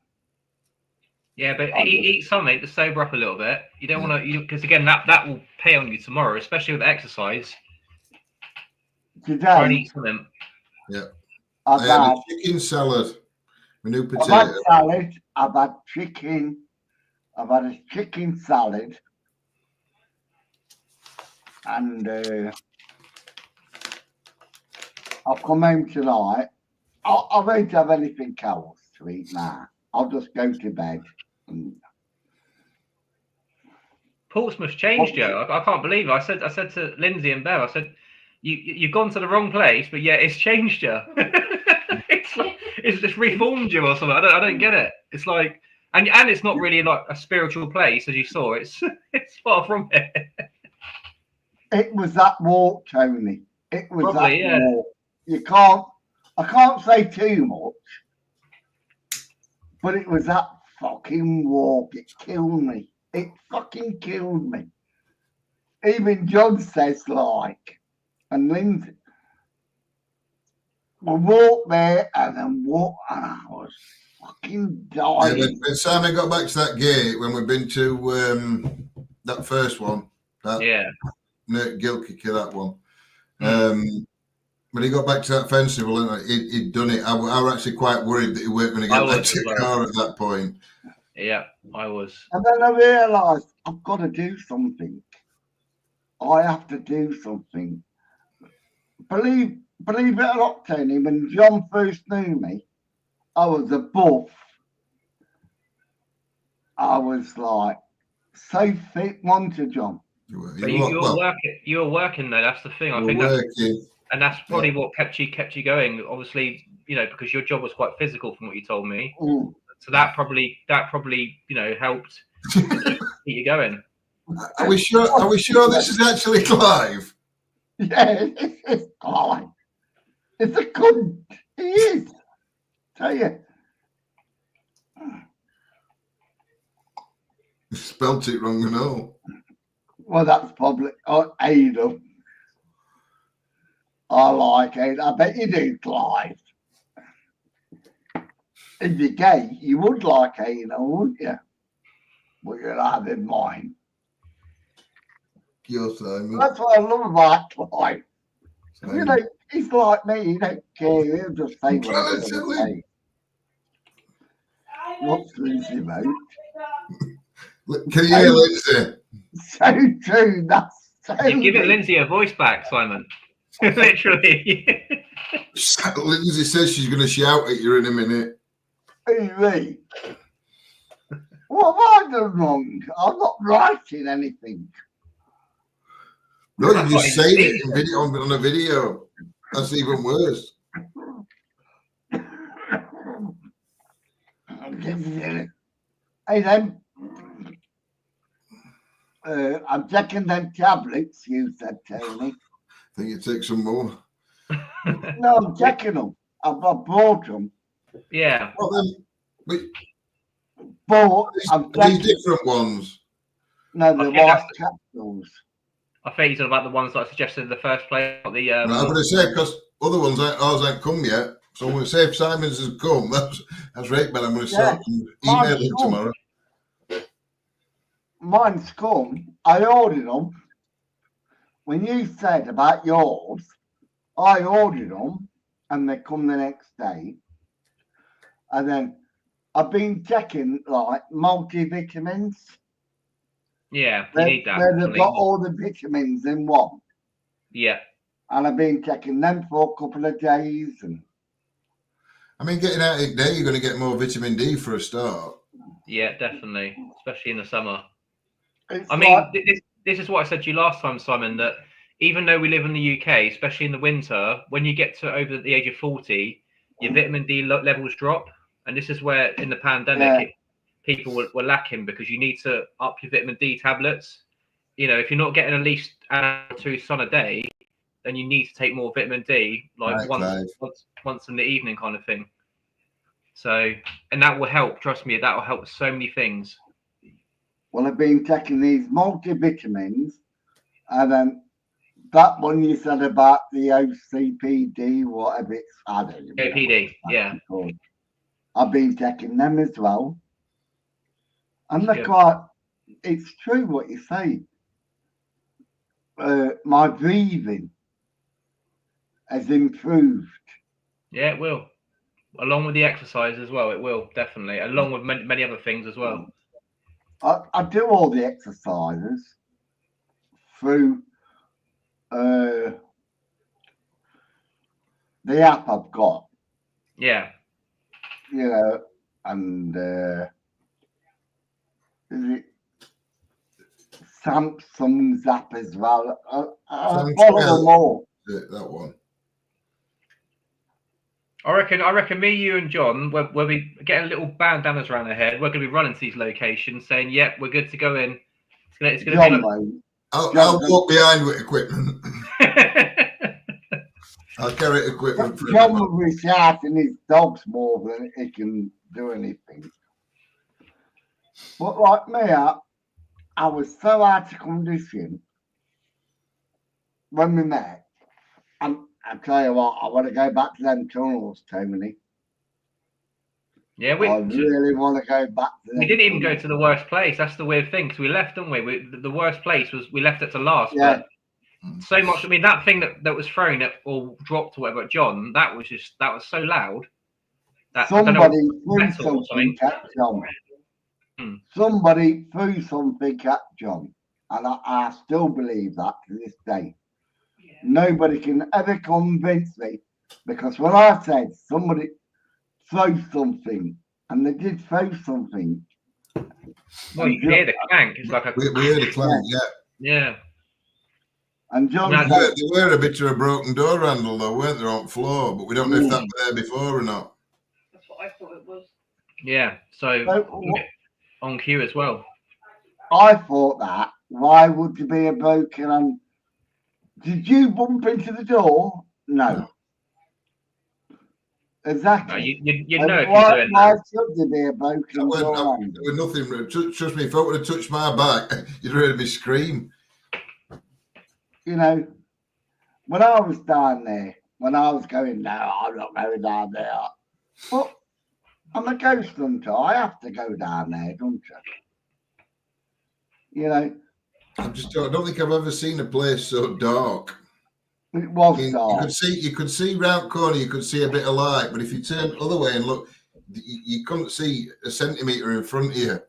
Yeah, but eat something to sober up a little bit. You don't want to, because again, that will pay on you tomorrow, especially with exercise. Try and Today, eat something. Yeah. I've I had had a chicken salad with new I've had potato. salad, I've had chicken, I've had a chicken salad, and I'll come home tonight. I won't have anything else to eat now. I'll just go to bed. And Portsmouth's changed, Joe. I can't believe it. I said to Lindsay and Bev, I said, you've gone to the wrong place, but yeah, it's changed you. It's just reformed you or something. I don't get it. It's like, and it's not really like a spiritual place, as you saw. It's far from it. it was that walk, Tony. It was Probably, that yeah. walk. I can't say too much, but it was that fucking walk. It killed me. It fucking killed me. Even John says like, and Lindsay, we walked there and then walked, and I was fucking Yeah, dying. when Simon got back to that gate, when we've been to that first one, that Yeah. Gill kicker, that one. When he got back to that festival and he'd done it, I was actually quite worried that he weren't going to I get back was to as the well. car at that point. Yeah, I was. And then I realised I've got to do something. I have to do something. Believe it or not, Tony, when John first knew me, I was a buff. I was like so fit, wanted John. But you were working though. That's the thing. I think that's probably what kept you going. Obviously, you know, because your job was quite physical, from what you told me. So that probably helped keep you going. Are we sure this is actually Clive? Yeah, it's Clive. It's a cunt. He is. Tell you. Spelt it wrong and all. Well, that's probably Ada. I like Ada. I bet you do, Clive. If you're gay, you would like Ada, wouldn't you? What you'll have in mind. Simon. That's what I love about Clive. You know, he's like me. He don't care. He'll just say what he's going to say. What's Lindsay, mate? Can you hear Lindsay? So true. That's so You've given Lindsay a voice back, Simon. Literally. Lindsay says she's going to shout at you in a minute. Who's me? What have I done wrong? I'm not writing anything. No, you just saying it on a video. That's even worse. Hey, then. I'm taking them tablets you said, Tony. I think you take some more. No, I'm taking them. I've bought them. Yeah. Well, then, But I'm These taking, different ones. no, the think white that's capsules. I think he's on about the ones that I suggested in the first place. Not the I'm going to say, because other ones, ours ain't come yet. So I'm going to say if Simon's has come, that's right, but I'm going to start emailing Mine's tomorrow. Mine's come. I ordered them. When you said about yours, I ordered them and they come the next day. And then I've been checking like multivitamins. yeah, you Where need that. they've Actually. got all the vitamins in one. Yeah, And I've been checking them for a couple of days. And I mean, getting out each day, you're going to get more vitamin D for a start. yeah, definitely, especially in the summer. it's I mean, like, this is what I said to you last time, Simon, that even though we live in the UK, especially in the winter, when you get to over the age of 40, your vitamin D levels drop. And this is where, in the pandemic, people were lacking because you need to up your vitamin D tablets. You know, if you're not getting at least an hour or two sun a day, then you need to take more vitamin D, like Right, once in the evening kind of thing. So, and that will help. Trust me, that will help with so many things. well, I've been taking these multivitamins. And then that one you said about the OCPD, whatever it's, I don't even know what OPD, it's yeah. actually called. I've been taking them as well. And they're Good. quite, it's true what you say. My breathing has improved. Yeah, it will. Along with the exercise as well, it will definitely. Along with many other things as well. I do all the exercises through the app I've got, Yeah. you know, and is it Samsung's app as well? I follow them all. That one. I reckon me, you, and John, we'll be getting little bandanas around our head. We're going to be running to these locations, saying, "Yep, we're good to go in." It's going to be like. I'll walk behind with equipment. I'll carry equipment. John will be shouting his dogs more than he can do anything. But like me, I was so out of condition when we met. I tell you what, I want to go back to them tunnels, Tony. Yeah, I really want to go back to them. We didn't even go to the worst place. That's the weird thing, because we left, didn't we? The worst place was we left it to last. Yeah. But so much. I mean, that thing that was thrown at, or dropped or whatever at John, that was so loud. That somebody threw something at John. Somebody threw something at John, and I still believe that to this day. Nobody can ever convince me, because when I said somebody throw something, and they did throw something. Well, you can hear the clank. It's like we heard a clank, yeah. And John there were a bit of a broken door handle, though, weren't there, on the floor? But we don't know if that was there before or not. That's what I thought it was. Yeah. So on cue as well. I thought that. Why would there be a broken? And did you bump into the door? No. Exactly. No, you know if you're doing why that. should there be a broken door? There was nothing. Trust me, if I would have touched my back, you'd heard me scream. You know, when I was down there, when I was going, no, I'm not going down there. But I'm a ghost hunter. I have to go down there, don't you? You know. I don't think I've ever seen a place so dark. It was dark. You could see round corner, you could see a bit of light, but if you turn the other way and look, you couldn't see a centimetre in front of you.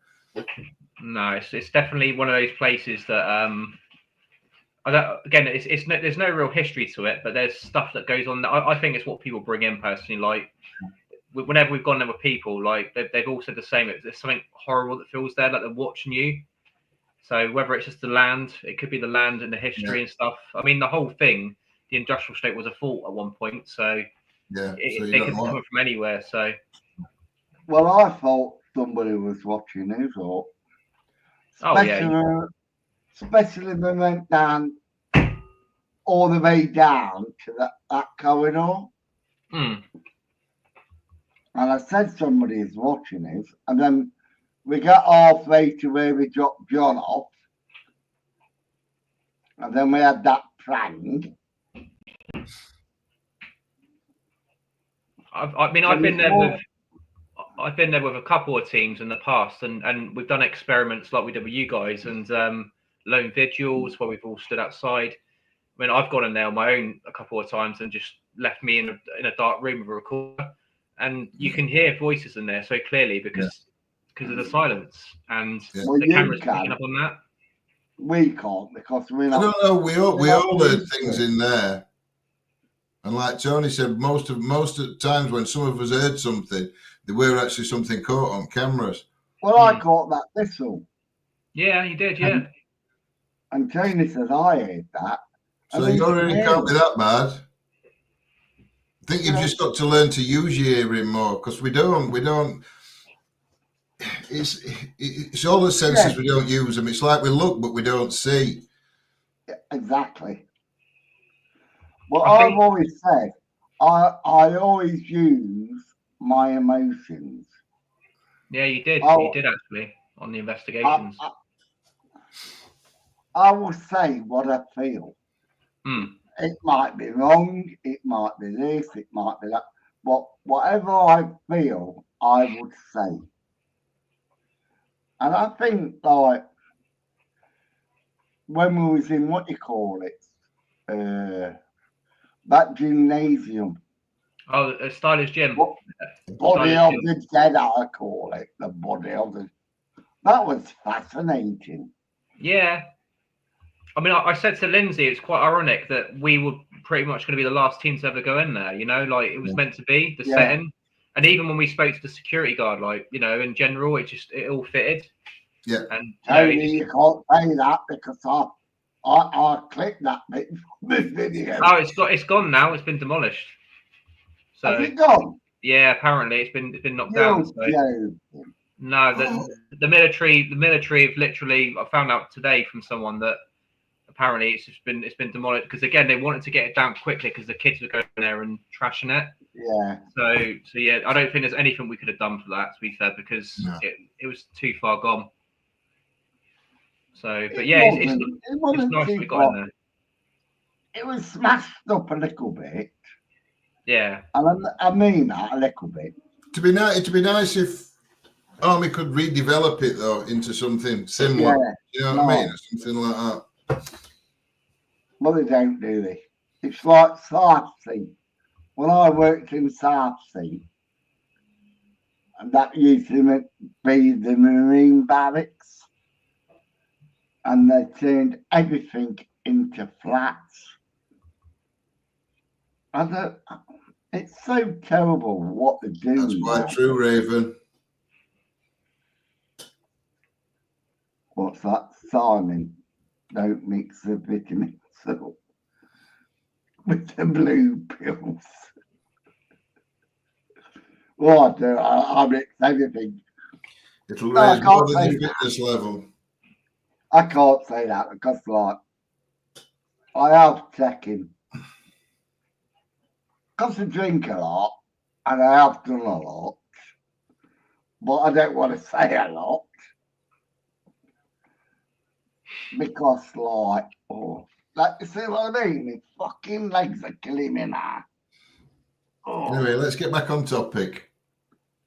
No, it's definitely one of those places that there's no real history to it, but there's stuff that goes on. I think it's what people bring in personally. Like whenever we've gone there with people, like they've all said the same. There's something horrible that feels there, like they're watching you. So whether it's just the land, it could be the land and the history and stuff. I mean, the whole thing, the industrial estate was a fort at one point, so they could come from anywhere. So, well, I thought somebody was watching us, or especially when we went down all the way down to that corridor. And I said somebody is watching us, and then we got halfway to where we dropped John off. And then we had that prank. I've been there with a couple of teams in the past, and we've done experiments like we did with you guys, and lone vigils where we've all stood outside. I mean, I've gone in there on my own a couple of times and just left me in a dark room with a recorder, and you can hear voices in there so clearly because of the silence, and the camera's picking up on that. We can't because we're not. I don't know. We all heard things in there, and like Tony said, most of the times when some of us heard something, there were actually something caught on cameras. Well, I caught that whistle. Yeah, you did. Yeah. And Tony says I heard that. So your hearing can't be that bad. I think you've just got to learn to use your hearing more because we don't. It's all the senses we don't use them. It's like we look but we don't see. Exactly. Well, I've always said I always use my emotions. Yeah, you did. You did actually on the investigations. I will say what I feel. It might be wrong. It might be this. It might be that. But whatever I feel, I would say. And I think, like, when we was in, what you call it, that gymnasium. Oh, a stylish gym. Body of the dead, I call it. The body of the... That was fascinating. Yeah. I mean, I said to Lindsay, it's quite ironic that we were pretty much going to be the last team to ever go in there, you know? Like, it was meant to be, the setting. And even when we spoke to the security guard, like, you know, in general, it all fitted. Yeah. And Tony, you can't say that because I clicked that bit from this video. Oh, it's gone now. It's been demolished. So has it gone? Yeah, apparently it's been knocked down. So. No, the military have literally. I found out today from someone that apparently it's been demolished because again they wanted to get it down quickly because the kids were going there and trashing it. Yeah. So yeah, I don't think there's anything we could have done for that, to be fair, because it was too far gone. So, but yeah, it's nice we got in there. It was smashed up a little bit. Yeah. And I mean that a little bit. To be nice if Army could redevelop it though into something similar. Yeah. You know what I mean? Something like that. Well, they don't, do they? It's like Southsea. When I worked in Southsea, and that used to be the Marine barracks, and they turned everything into flats. It's so terrible what they do. That's quite true, Raven. What's that? Simon, don't mix the vitamin salt with the blue pills. Well, I do. I mix everything. It'll raise more than your fitness level. I can't say that because, like, I have taken, because I drink a lot, and I have done a lot, but I don't want to say a lot. Because, like, you see what I mean? My fucking legs are killing me now. Anyway, let's get back on topic.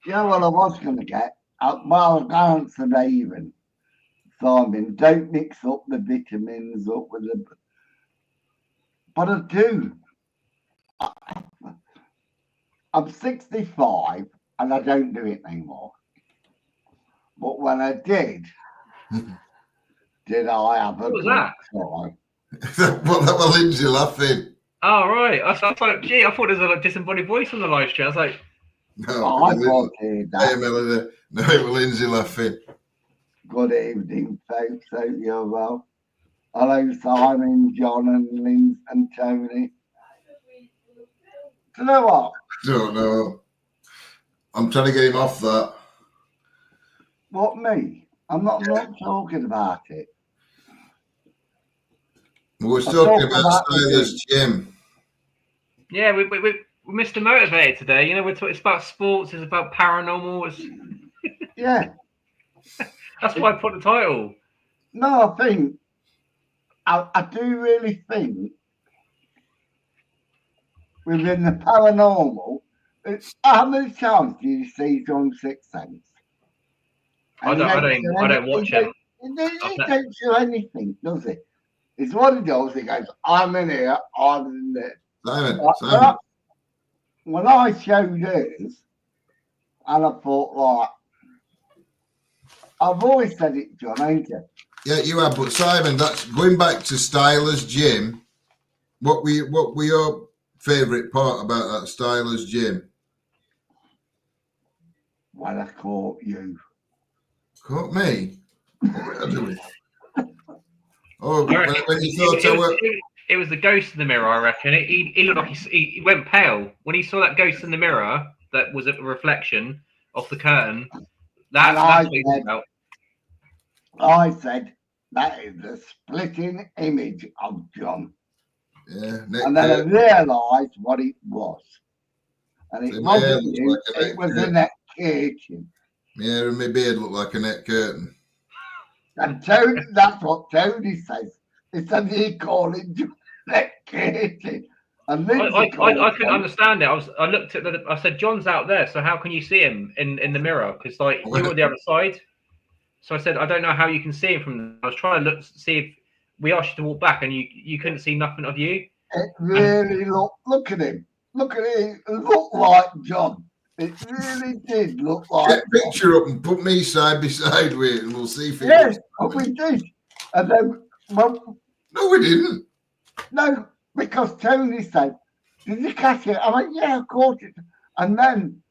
You know what I was going to get? Well, I answer Raven. Simon, don't mix up the vitamins up with the... But I do. I'm 65 and I don't do it anymore. But when I did I have a what was that? Time? What that was Lindsay laughing. Oh right. I thought there was a disembodied voice on the live stream. I was like, no, I can't hear that. Hey, Melody. No, it was Lindsay laughing. Good evening, folks. Hope you're well. Hello, Simon, John, and Lynn, and Tony. Do you know what? Don't know. I'm trying to get him off that. What, me? I'm not talking about it. We're talking about Styler's gym. Yeah, we Mr. Motivated today. You know, it's about sports. It's about paranormal. Yeah. That's why I put the title. No, I do really think within the paranormal, how many times do you see John Sixth Sense? I don't watch him. He don't do anything, does he? It's what he does. He goes, I'm in here, I'm in there. Simon. When I showed his, and I thought, like, I've always said it, John, ain't you? Yeah, you have. But Simon, that's going back to Styler's gym. What were your favourite part about that Styler's gym? When I caught you. Caught me? What were I doing? Oh, I reckon when you thought I were... it was the ghost in the mirror, I reckon. He looked like he went pale. When he saw that ghost in the mirror, that was a reflection off the curtain, that's what he was about. I said, that is the splitting image of John. Yeah, and then I realised what it was. And it wasn't you, it was a net curtain. Yeah, and my beard looked like a net curtain. And Tony, that's what Tony says. He said he called it net curtain. And I couldn't understand it. I looked at I said, John's out there, so how can you see him in the mirror? Because like you were on the other side. So I said, I don't know how you can see him from. I was trying to see if we asked you to walk back, and you couldn't see nothing of you. It really look at him. Look at him. It looked like John. It really did look like. Get a picture up and put me side by side with it, and we'll see if it. Yes, but we did. And then, well, no, we didn't. No, because Tony said, "Did you catch it?" I went, "Yeah, of course it." And then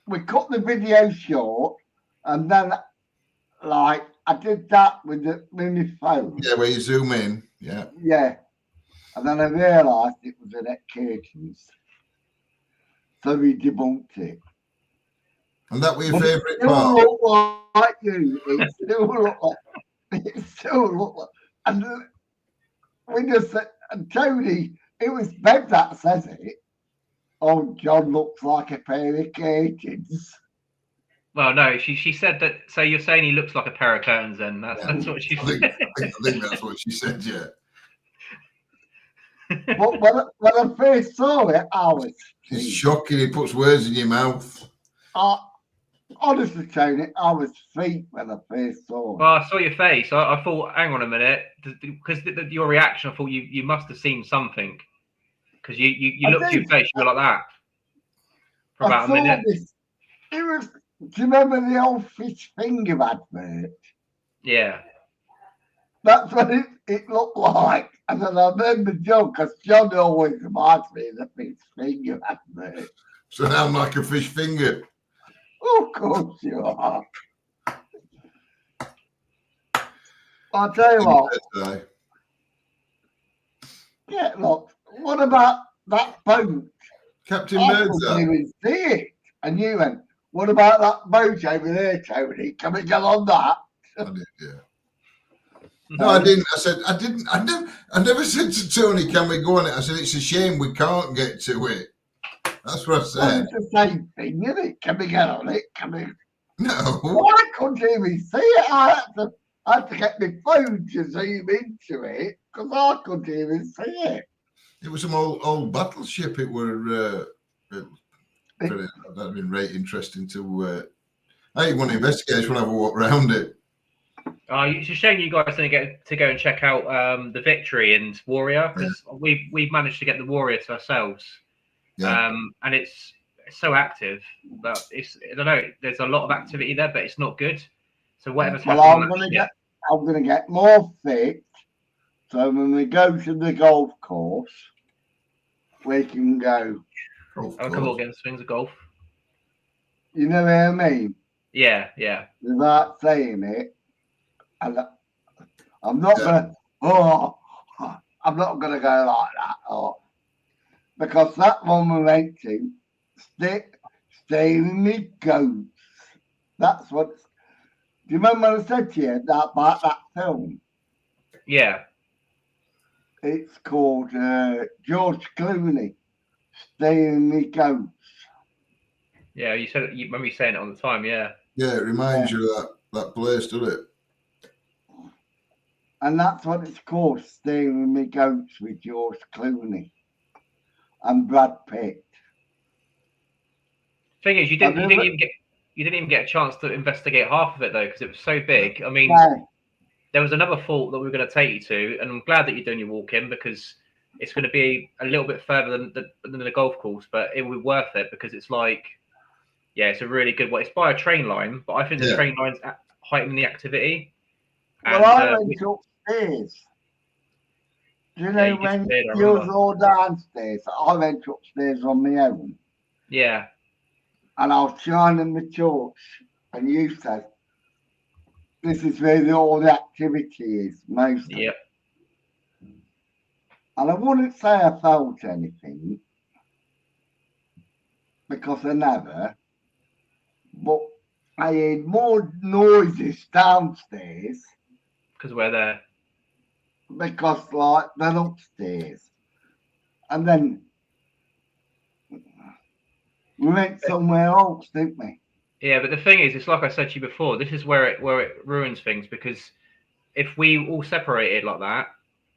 we cut the video short, and then like I did that with my phone. Yeah, where you zoom in. Yeah. Yeah. And then I realised it was a net curtains. So we debunked it. And that was your favourite It part? still looked like you. It still looked like. It still looked like. And we just said, and Tony, it was Bev that says it. Oh, John looks like a pair of curtains. Well, no, she said that. So you're saying he looks like a pair of curtains? Then that's what she said. I think that's what she said. Yeah. But when I first saw it, I was. It's shocking. He puts words in your mouth. Honestly, Tony, I was feet when I first saw it. Well, I saw your face. I thought, hang on a minute, because your reaction, I thought you must have seen something, because you looked at your face, you were like that for about a minute. It was. Do you remember the old fish finger advert? Yeah. That's what it looked like. And then I remember John, because John always reminds me of the fish finger advert. So now I'm like a fish finger. Oh, of course you are. I'll tell you what. Yeah, look, what about that boat? Captain I Birdseye. couldn't even see it. And you went, what about that boat over there, Tony? Can we get on that? I did, yeah. No, I didn't. I said I didn't. I never said to Tony, "Can we go on it?" I said it's a shame we can't get to it. That's what I said. Well, it's the same thing, isn't it? Can we get on it? Can we? No. Well, I couldn't even see it. I had to get my phone to zoom into it because I couldn't even see it. It was some old battleship. It were. That'd have been very interesting to. I want to investigate. I just want to have a walk around it. It's a shame you guys didn't get to go and check out the Victory and Warrior, because we've managed to get the Warrior to ourselves. Yeah. And it's so active, but I don't know. There's a lot of activity there, but it's not good. So whatever's happening. I'm gonna get more fit. So when we go to the golf course, we can go. Have a couple against swings of golf. You know what I mean? Yeah, yeah. Without saying it, and I'm not gonna. Oh, I'm not gonna go like that. Oh, because that one we went to, stay with me goats. That's what. Do you remember what I said to you about that film? Yeah. It's called George Clooney. Stay with me goats. Yeah, you remember you saying it all the time. Yeah. Yeah, it reminds you of that place, doesn't it? And that's what it's called, Steering Me Goats with George Clooney and Brad Pitt. Thing is, you didn't even get a chance to investigate half of it though, because it was so big. I mean, No, there was another fault that we were going to take you to, and I'm glad that you're doing your walk-in because it's going to be a little bit further than the golf course, but it will be worth it because it's like, yeah, it's a really good way. It's by a train line, but I think the train line's heightening the activity. well, I went upstairs. Do you know when you was all downstairs? I went upstairs on my own. Yeah. And I was shining the torch, and you said, this is where all the activity is, mostly. Yep. And I wouldn't say I felt anything, because I never, but I heard more noises downstairs. Because we're there. Because, like, they're upstairs. And then we went somewhere else, didn't we? Yeah, but the thing is, it's like I said to you before, this is where it ruins things, because if we all separated like that,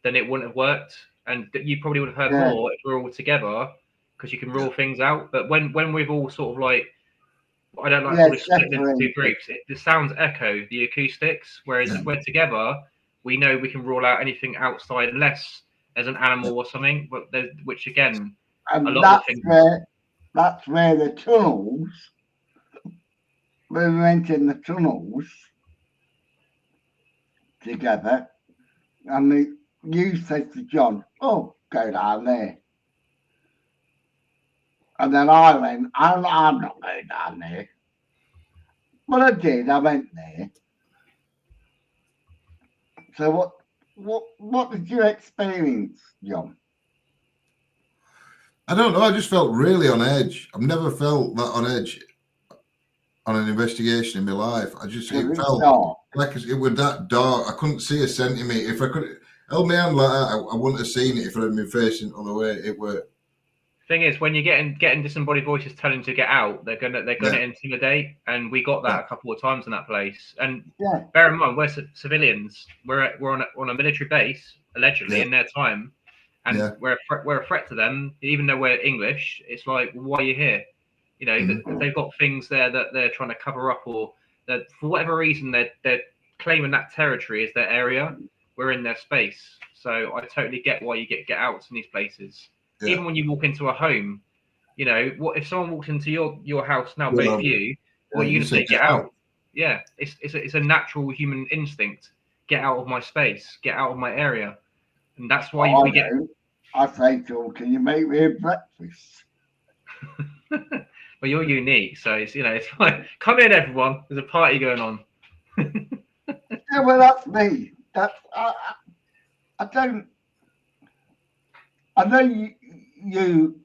then it wouldn't have worked. And you probably would have heard more if we were all together, because you can rule things out. But when we've all sort of like, I don't like all split into two groups, the sounds echo the acoustics, whereas if we're together, we know we can rule out anything outside unless there's an animal or something, but which again, and a lot of things. That's where the tunnels, when we went in the tunnels together, and you said to John, oh, go down there. And then I went, I'm not going down there. But I did, I went there. So what did you experience, John? I don't know. I just felt really on edge. I've never felt that on edge on an investigation in my life. It felt dark. Like it was that dark. I couldn't see a centimetre. If I could held my hand like that, I wouldn't have seen it if I had been facing the other way. It were. Thing is, when you're getting disembodied voices telling you to get out, they're gonna intimidate, and we got that a couple of times in that place. And bear in mind, we're civilians. We're on a military base allegedly in their time, and we're a threat to them. Even though we're English, it's like, why are you here? You know, they've got things there that they're trying to cover up, or that for whatever reason they're claiming that territory is their area. We're in their space, so I totally get why you get outs in these places. Yeah. Even when you walk into a home, you know, what if someone walks into your house now, Bayview, what are you going to say? Get out. Yeah, it's a natural human instinct. Get out of my space. Get out of my area, and that's why we get. I say to them, can you make me a breakfast? Well, you're unique, so it's it's like, come in, everyone. There's a party going on. Yeah, well, that's me. That's I don't. I know you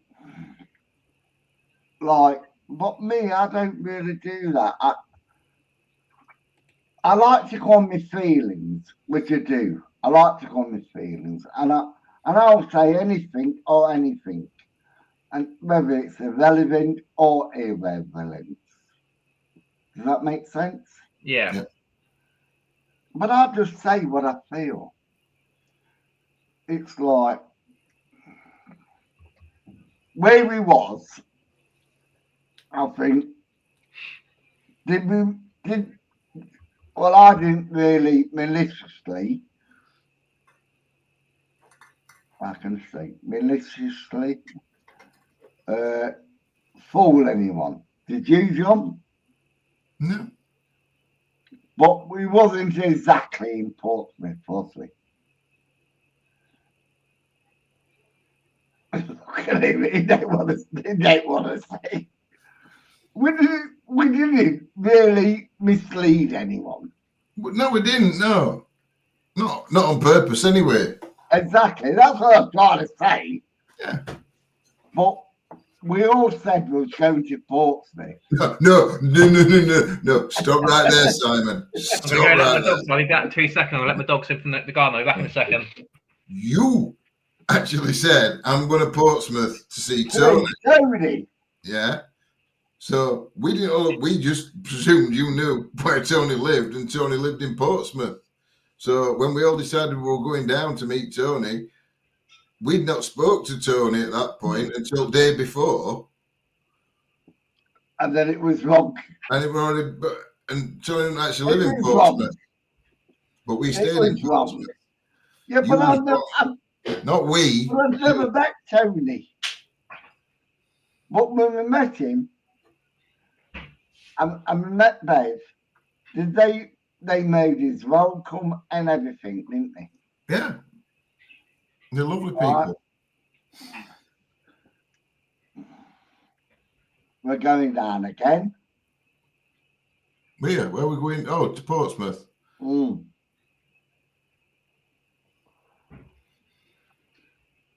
like, but me, I don't really do that. I like to go on my feelings, which I do. I like to go on my feelings, and I'll say anything or anything, and whether it's irrelevant or irrelevant. Does that make sense? Yeah. But I just say what I feel. It's like where we was, I think, well, I didn't really maliciously, fool anyone. Did you, John? No. But we wasn't exactly in Portsmouth, was we? Look at him, he don't want to say. We didn't really mislead anyone. No, we didn't. No, not on purpose. Anyway. Exactly. That's what I was trying to say. Yeah. But we all said we was going to Portsmouth. No. Stop right there, Simon. Stop right there. I'll leave that in 2 seconds. I'll let my dogs in from the garden. I'll be back in a second. You actually said, I'm going to Portsmouth to see Tony. Tony. Yeah. So we didn't know, we just presumed you knew where Tony lived, and Tony lived in Portsmouth. So when we all decided we were going down to meet Tony, we'd not spoke to Tony at that point until day before. And then it was wrong. And it were already, and Tony didn't actually live in It was wrong. Portsmouth. But we It stayed in was wrong. Portsmouth. Yeah, You but was Not we. I've never met Tony. But when we met him, and we met Bev, they made his welcome and everything, didn't they? Yeah. They're lovely people. Right. We're going down again. Where are we going? Oh, to Portsmouth. Mm.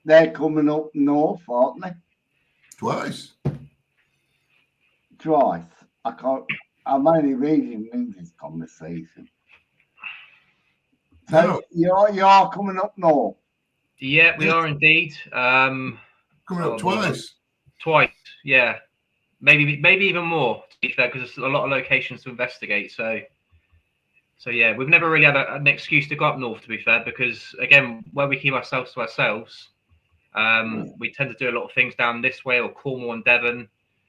They're coming up north, aren't they? Twice. Twice. I can't. I'm only reading Lindsay's conversation. So No. you are coming up north. Yeah, we are indeed. Coming up twice. Twice, yeah. Maybe even more, to be fair, because there's a lot of locations to investigate. So yeah, we've never really had an excuse to go up north, to be fair, because again, where we keep ourselves to ourselves, we tend to do a lot of things down this way or Cornwall and Devon.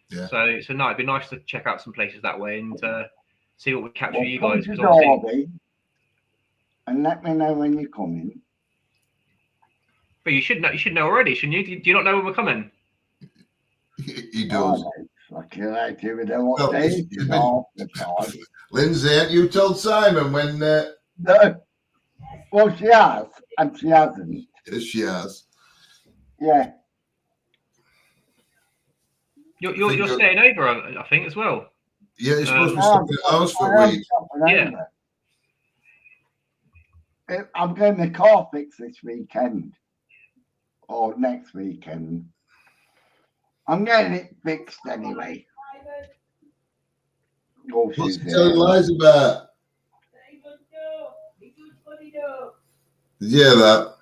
Yeah. So no, it'd be nice to check out some places that way and see what we catch for you Come guys. to 'cause obviously, Derby and let me know when you're coming. but you should know already, shouldn't you? Do you not know when we're coming? He does. Fucking I do with what Well, day it's it is been- half the time. Lindsay, ain't you told Simon when No. Well, she has, and she hasn't. yes, she has. Yeah. You're staying over, I think, as well. Yeah, you're supposed to be I'm stopping at the house for I a am week. stopping Yeah. over. I'm getting the car fixed this weekend. Or next weekend. I'm getting it fixed anyway. Oh, What's she's he telling there. lies about? Did you hear that?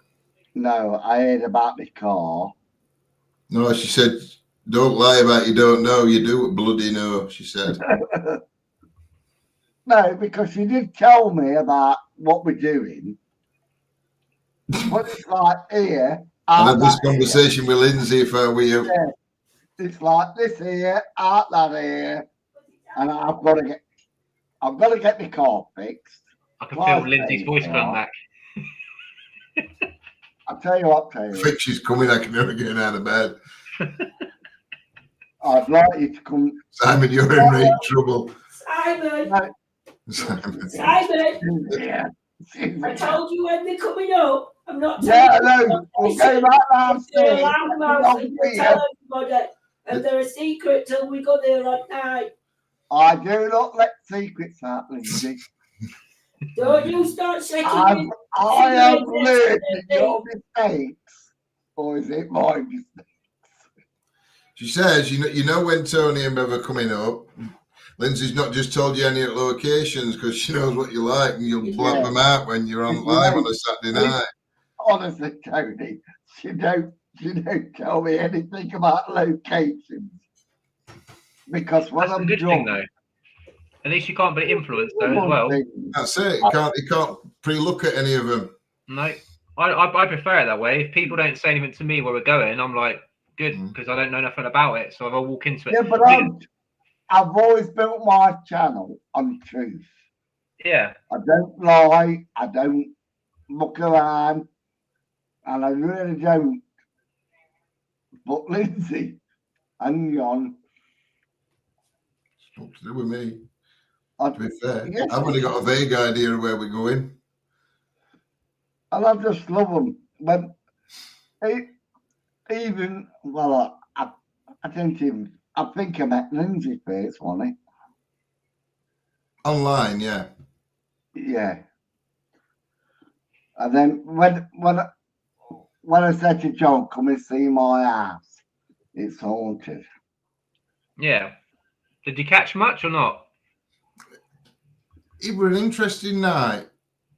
No, I heard about the car. No, she said, don't lie about you don't know. You do bloody know, she said. No, because she did tell me about what we're doing. But it's like here. I had out this that here. conversation with Lindsay if I were you. Yeah. It's like this here, out that here, and I've got to get the car fixed. I can Well, feel Lindsay's voice yeah. coming back. I'll tell you what, I think she's coming. I can never get out of bed. I'd like you to come. Simon, you're in great trouble. Simon, No, Simon. Simon, yeah. I told you when they're coming up. I'm not Yeah, I telling know. We'll go back They're downstairs. loud mouth and you tell everybody. And they're a secret till we go there at night. I do not let secrets out, Lindsay. Don't you start shaking I your have secrets learned and your mistakes. Or is it my mistake? She says, you know when Tony and Bev are coming up, Lindsay's not just told you any locations because she knows what you like and you'll plug Yeah. them out when you're on Yeah. live on a Saturday night. Honestly, Tony, she don't tell me anything about locations. Because when That's a I'm good drunk, thing, though. At least you can't be influenced, though, as well. That's it. You can't pre-look at any of them. No, I prefer it that way. If people don't say anything to me where we're going, I'm like, good, because I don't know nothing about it. So if I walk into it, Yeah, but I've always built my channel on truth. yeah, I don't lie. I don't muck around. And I really don't. But Lindsay, hang on. It's not to do with me. I, To be fair, Yes. I've only got a vague idea of where we're going. and I just love them. When even, well, I don't even, I think I met Lindsay first, wasn't Online, yeah. it? Yeah. And then when I said to John, come and see my house, it's haunted. yeah. Did you catch much or not? It was an interesting night.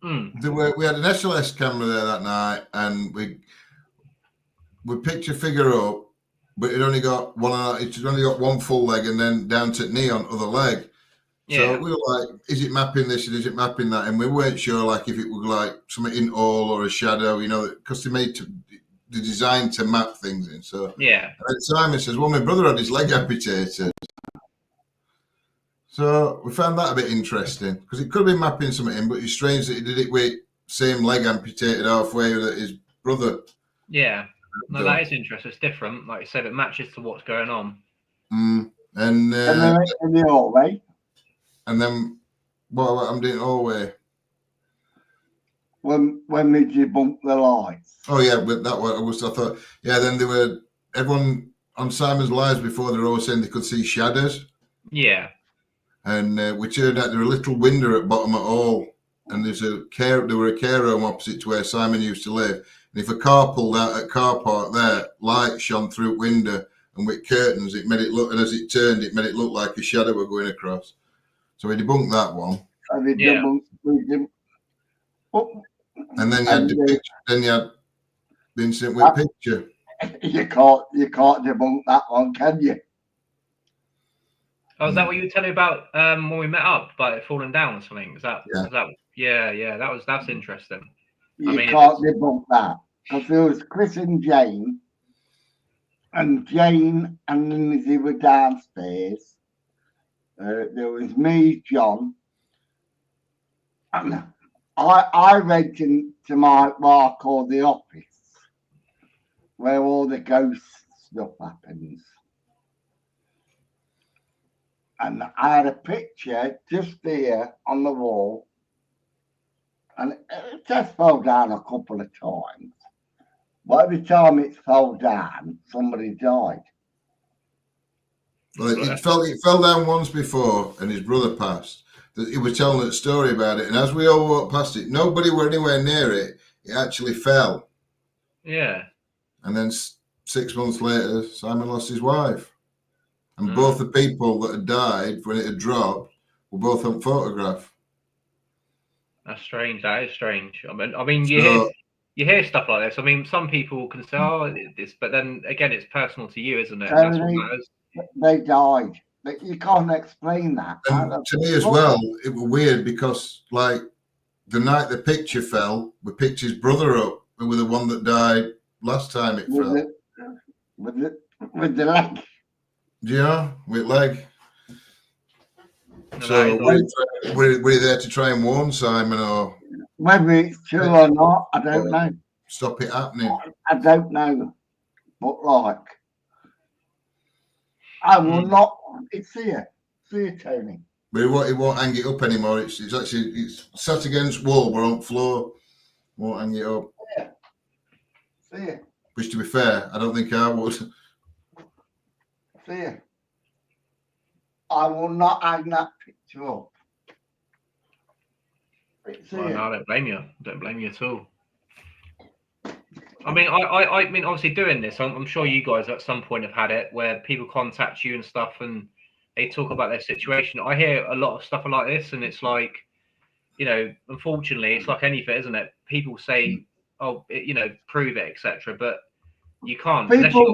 Mm. We had an SLS camera there that night, and we picked a figure up, but it only got it's only got one full leg and then down to knee on other leg. Yeah. So we were like, is it mapping this and is it mapping that? And we weren't sure like if it was like something in all or a shadow, you know, because they're designed to map things in. So Yeah. and Simon says, well, my brother had his leg amputated. So we found that a bit interesting because it could have been mapping something in, but it's strange that he did it with same leg amputated halfway that his brother. Yeah. No, done. that is interesting. It's different. Like you said, it matches to what's going on. And And then in the hallway. and then what I'm doing Allway. When we debunked the lights. Oh yeah, but that was I thought. Yeah, then there were everyone on Simon's lives before. They were always saying they could see shadows. Yeah. And we turned out there were a little window at bottom of all, and there were a care home opposite to where Simon used to live. And if a car pulled out at car park there, light shone through window, and with curtains, it made it look. And as it turned, it made it look like a shadow were going across. So we debunked that one. So we debunked. And then you had the picture. Then you had the incident with picture. You can't debunk that one, can you? Oh, is that what you were telling about when we met up, about it falling down or something? Yeah. That's interesting. You can't debunk that because there was Chris and Jane and Lindsay were downstairs. There was me, John, and I went into what I call the office, where all the ghost stuff happens. And I had a picture just there on the wall, and it just fell down a couple of times. But every time it fell down, somebody died. Well, it fell down once before, and his brother passed. He was telling a story about it, and as we all walked past it, nobody were anywhere near it. It actually fell. Yeah. And then 6 months later, Simon lost his wife. And both the people that had died when it had dropped were both on photograph. That's strange. That is strange. I mean, you hear stuff like this. I mean, some people can say, "Oh, this," but then again, it's personal to you, isn't it? That's what matters. They died. You can't explain that. And to me as well, it was weird because, like, the night the picture fell, we picked his brother up, who was the one that died last time it fell. With the leg. Do you know? With leg. No, So were you there to try and warn Simon or whether it's true or not, I don't know. Stop it happening. I don't know. But like, I will not. It's here. See you, Tony. But it won't hang it up anymore. It's sat against wall, we're on floor. Won't hang it up. Yeah. See you. Which, to be fair, I don't think I would. See you. I will not hang that picture up. No, I don't blame you. I don't blame you at all. I mean, I mean, obviously doing this, I'm sure you guys at some point have had it where people contact you and stuff and they talk about their situation. I hear a lot of stuff like this, and it's like, you know, unfortunately, it's like anything, isn't it? People say, "Oh, you know, prove it, etc." But you can't. People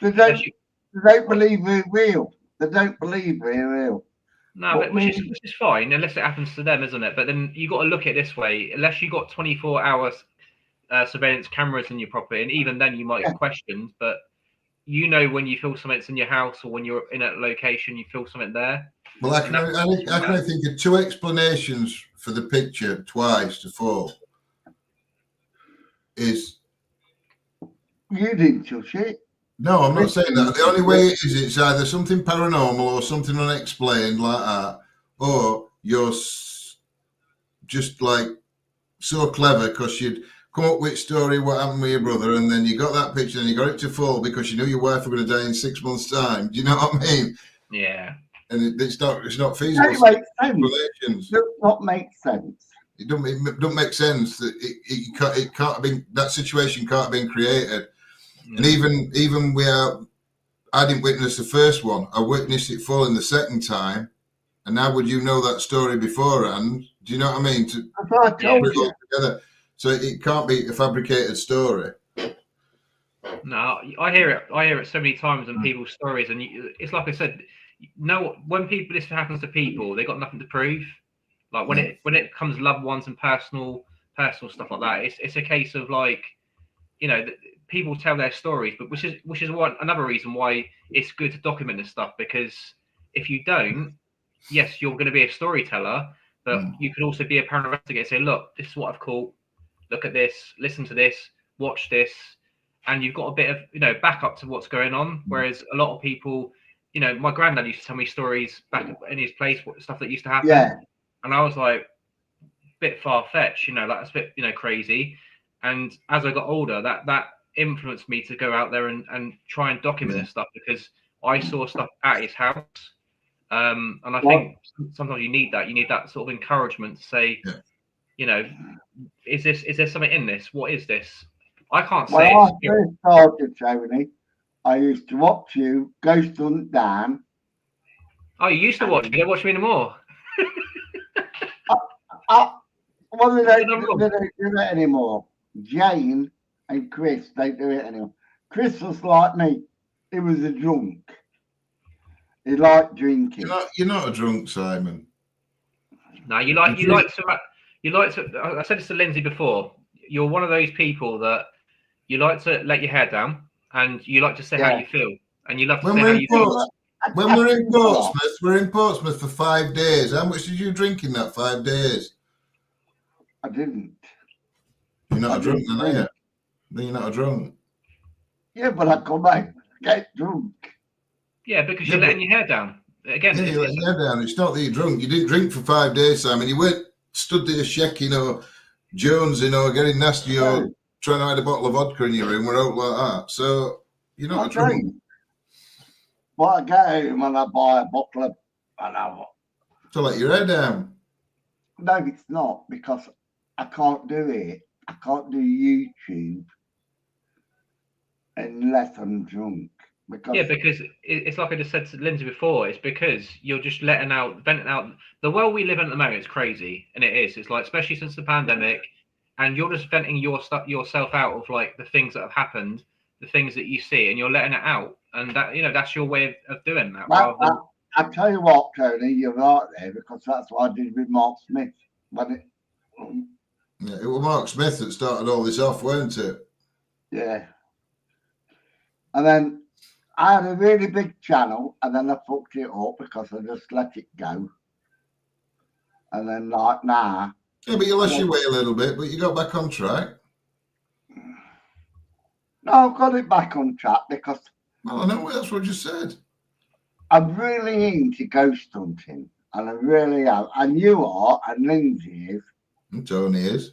they don't believe we're real. They don't believe we're real. No, but which is fine unless it happens to them, isn't it? But then you got to look at it this way: unless you got 24 hours surveillance cameras in your property, and even then you might get questioned. But you know when you feel something's in your house or when you're in a location, you feel something there. Well, I can think of two explanations for the picture twice to fall. Is you didn't touch it? No, I'm not saying that. The only way it is, it's either something paranormal or something unexplained like that, or you're just like so clever because you'd come up with a story what happened with your brother, and then you got that picture and you got it to fall because you knew your wife were going to die in 6 months' time. Do you know what I mean? Yeah. And it's not feasible. It does not make sense. It don't make sense that it can't have been, that situation can't have been created. And even where I didn't witness the first one, I witnessed it falling the second time. And how would you know that story beforehand? Do you know what I mean? To put it all together. So it can't be a fabricated story. No, I hear it. I hear it so many times in people's stories, and it's like I said. No, when this happens to people, they got nothing to prove. Like when it comes to loved ones and personal stuff like that, it's a case of like, people tell their stories, but which is another reason why it's good to document this stuff, because if you don't, yes, you're going to be a storyteller, but you could also be a paranormal investigator. Say, look, this is what I've caught. Look at this. Listen to this. Watch this. And you've got a bit of, backup to what's going on. Whereas a lot of people, my granddad used to tell me stories back in his place, stuff that used to happen. Yeah. And I was like, a bit far-fetched, that's a bit, crazy. And as I got older, that influenced me to go out there and try and document this stuff, because I saw stuff at his house. And I think sometimes you need that sort of encouragement to say, is there something in this? What is this? I can't say. When I first started, Tony, I used to watch you Ghost Hunt Dan. Oh, you used to watch me. You don't watch me anymore. Well, they don't do it anymore. Jane and Chris, they do it anymore. Chris was like me. He was a drunk. He liked drinking. You're not a drunk, Simon. No, you like to. I said this to Lindsay before. You're one of those people that you like to let your hair down, and you like to say how you feel, and you love to say how you feel. When we're in Portsmouth for 5 days. How much did you drink in that 5 days? I didn't. You're not a drunk, then, are you? Then you're not a drunk. Yeah, but I come out, get drunk. Yeah, because you're letting your hair down. Again, you're letting your hair down. It's not that you're drunk. You didn't drink for 5 days, Simon. You weren't stood there shaking or jonesing or getting nasty or trying to hide a bottle of vodka in your room. We're out like that. So you're not a drunk. But I get home and I buy a bottle of to let your hair down. No, it's not, because I can't do it. I can't do YouTube unless I'm drunk. Because it's like I just said to Lindsay before. It's because you're just venting out. The world we live in at the moment is crazy, and it is. It's like, especially since the pandemic, and you're just venting yourself out of like the things that have happened, the things that you see, and you're letting it out, and that that's your way of doing that. I tell you what, Tony, you're right there, because that's what I did with Mark Smith. It was Mark Smith that started all this off, weren't it? Yeah. And then I had a really big channel, and then I fucked it up because I just let it go. And then nah. Yeah, but you lost your way a little bit, but you got back on track. No, I've got it back on track because... Well, I know, that's what you said. I'm really into ghost hunting, and I really am. And you are, and Lindsay is. And Tony is.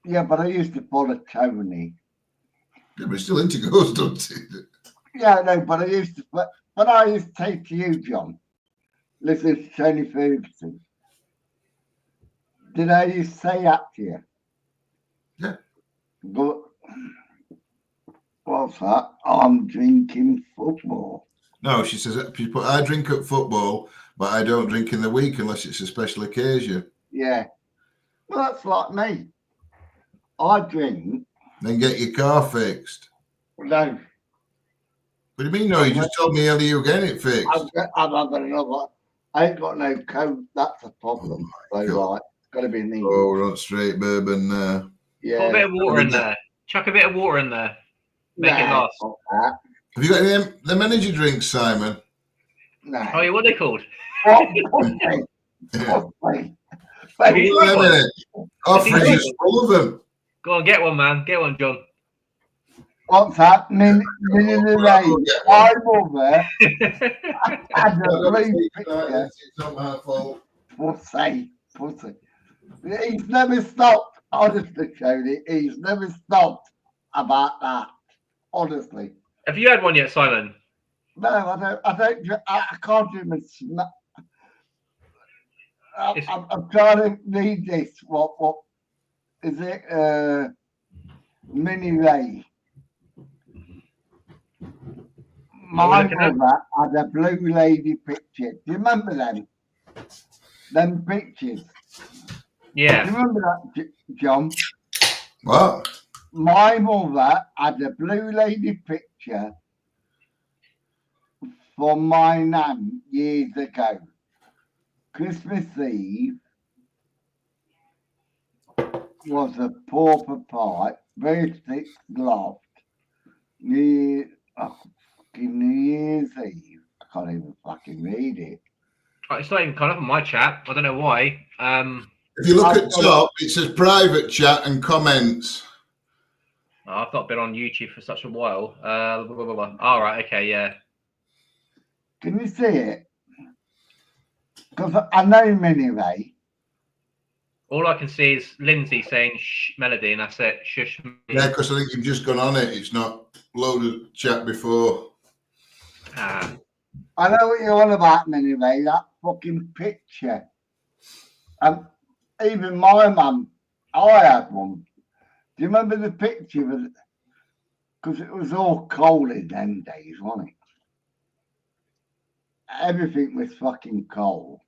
Yeah, but I used to follow Tony. Yeah, but he's still into ghost hunting. Yeah, no, but I used to... But I used to take to you, John. Listen to Tony Ferguson. Did I used to say that to you? Yeah. But what's that? I'm drinking football. No, she says, I drink at football, but I don't drink in the week unless it's a special occasion. Yeah. Well, that's like me. I drink. Then get your car fixed. No. What do you mean, no? You just told me earlier you were getting it fixed. I've got another. I ain't got no coat. That's a problem. So, right. It's got to be neat. Oh, we're on straight bourbon now. Yeah. Put a bit of water in there. Chuck a bit of water in there. Make it last. Have you got any of them energy drinks, Simon? No. Oh, yeah, what are they called? Our fridge is full of them. Go on, get one, man. Get one, John. What's happening in the rain? My mother had a blue picture. It's not my fault. Pussy. He's never stopped. Honestly, Tony, he's never stopped about that. Honestly. Have you had one yet, Simon? No, I can't even smell. I'm trying to read this. What is it? Mini Ray. My mother had a blue lady picture. Do you remember them? Them pictures. Yeah. Do you remember that, John? What? my mother had a blue lady picture from my nan years ago. Christmas Eve was a pauper pie, very thick loft, New Year's Eve. I can't even fucking read it. It's not even coming up on my chat. I don't know why. If you look at top, it says private chat and comments. I've not been on YouTube for such a while. All right, okay, yeah. Can you see it? Because I know him anyway. All I can see is Lindsay saying shh melody, and that's it. Shush. Yeah, because I think you've just gone on it. It's not loaded chat before. Ah. I know what you're on about anyway, that fucking picture. Even my mum, I had one. Do you remember the picture? Because it was all cold in them days, wasn't it? Everything was fucking cold.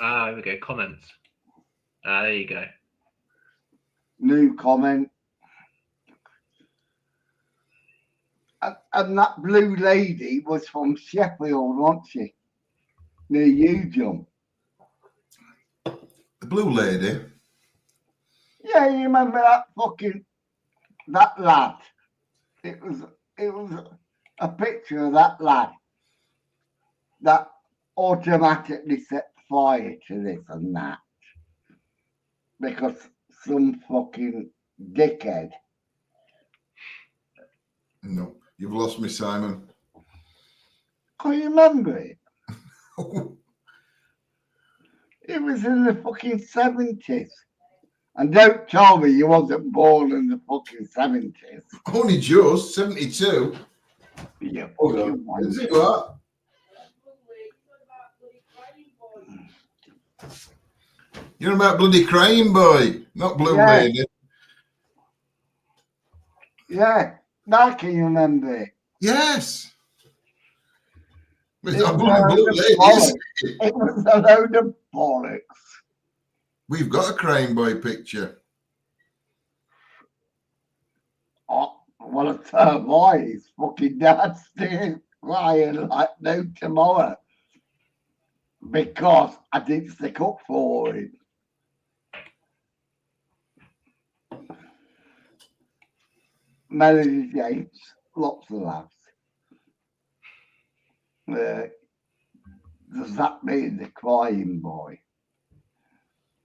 Ah, here we go. Comments. Ah, there you go. New comment. And that blue lady was from Sheffield, wasn't she? Near you, John. The blue lady. Yeah, you remember that lad? It was a picture of that lad that automatically set fire to this and that because some fucking dickhead. No, you've lost me, Simon. Can you remember it? It was in the fucking 70s. And don't tell me you wasn't born in the fucking 70s. Only just 72. Yeah, Hold fucking on. one. Is it what? You're about bloody Crane Boy, not Blue Yeah. Lady. Yeah, now can you remember it? Yes. It's It not was bloody a Blue load of Lady, bollocks. is it? It was a load of bollocks. We've got a Crane Boy picture. Oh, well, I tell why his fucking dad's still crying like no tomorrow because I didn't stick up for him. Melody James, lots of laughs. Does that mean the crying boy?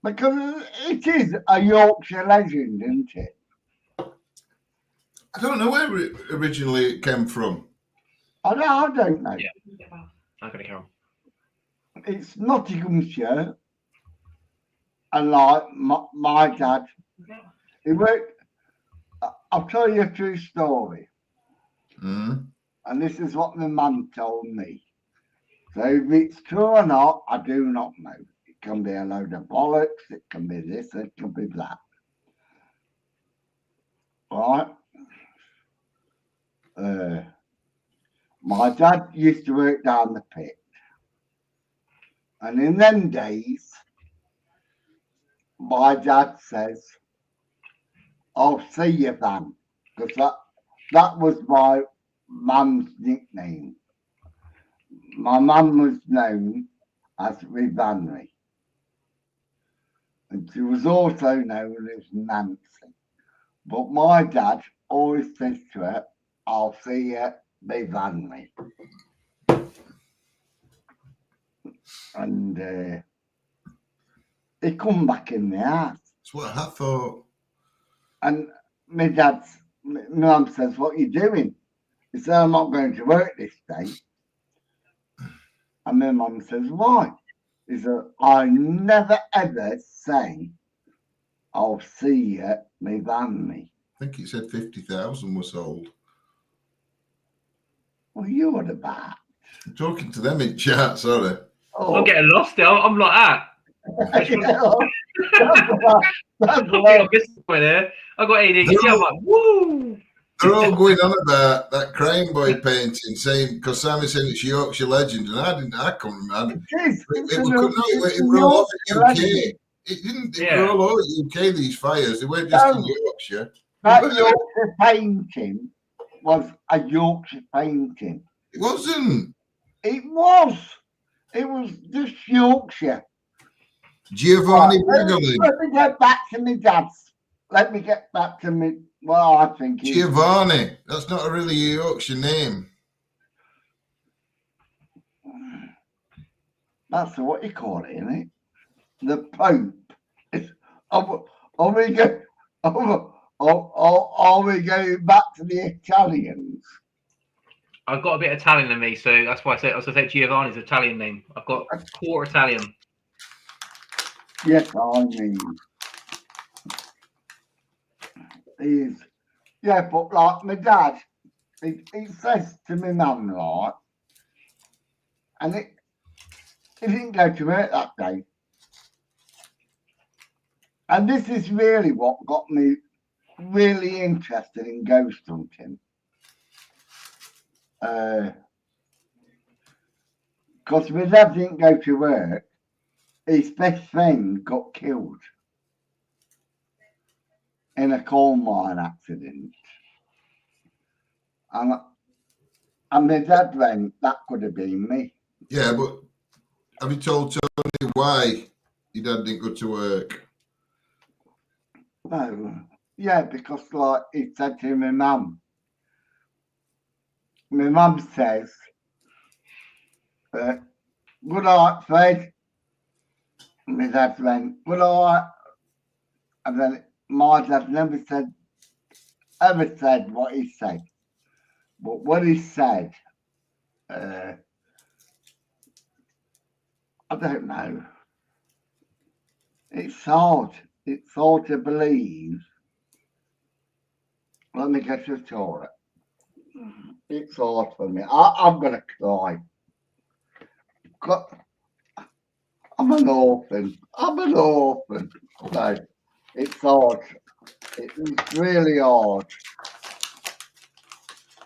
Because it is a Yorkshire legend, isn't it? I don't know where it originally came from. I don't know. Yeah. I'm gonna carry on. It's Nottinghamshire, and like my dad, he worked. I'll tell you a true story, Mm. and this is what my mum told me. So if it's true or not, I do not know. It can be a load of bollocks, it can be this, it can be that. Right? My dad used to work down the pit. And in them days, my dad says, I'll see you, Van. Because that was my mum's nickname. My mum was known as Rivanry. And she was also known as Nancy. But my dad always says to her, I'll see you, Rivanry. And he come back in the house. That's what I thought. And my mum says, what are you doing? He said, I'm not going to work this day. And my mum says, why? He said, I never ever say, I'll see you, me van me. I think it said 50,000 was sold. Well, you what about? I'm talking to them in chat, sorry. Oh, I'm getting lost there. I'm like that. that's I what, got this point here. I got ADHD. I'm like, woo. They're all going on about that Crane Boy painting, saying, because Simon said it's Yorkshire legend, and I can't remember. it is. It were all over the UK. It didn't, they Yeah. were all over the UK, these fires. They weren't just in No. Yorkshire. That Yorkshire painting was a Yorkshire painting. It wasn't. It was. It was just Yorkshire. Giovanni Right, Bragolin. let me get back to me dad's. Let me get back to me. Well, I think it's Giovanni. That's not a really Yorkshire name. that's what you call it, isn't it? The Pope. Are we going? Are we going back to the Italians? I've got a bit Italian in me, so that's why I was going to say Giovanni's an Italian name. I've got quarter Italian. Yes, I mean, he's yeah, but like my dad, he says to my mum, like, and he didn't go to work that day. And this is really what got me really interested in ghost hunting. Because my dad didn't go to work, his best friend got killed in a coal mine accident. And my dad went, that could have been me. Yeah, but have you told Tony why your dad didn't go to work? No, yeah, because like he said to my mum says, good night, Fred. My dad went, good night. And then my dad never ever said what he said. But what he said, I don't know. It's hard. It's hard to believe. Let me get to the toilet. It's hard for me. I'm going to cry. I'm an orphan. No, it's hard. It's really hard.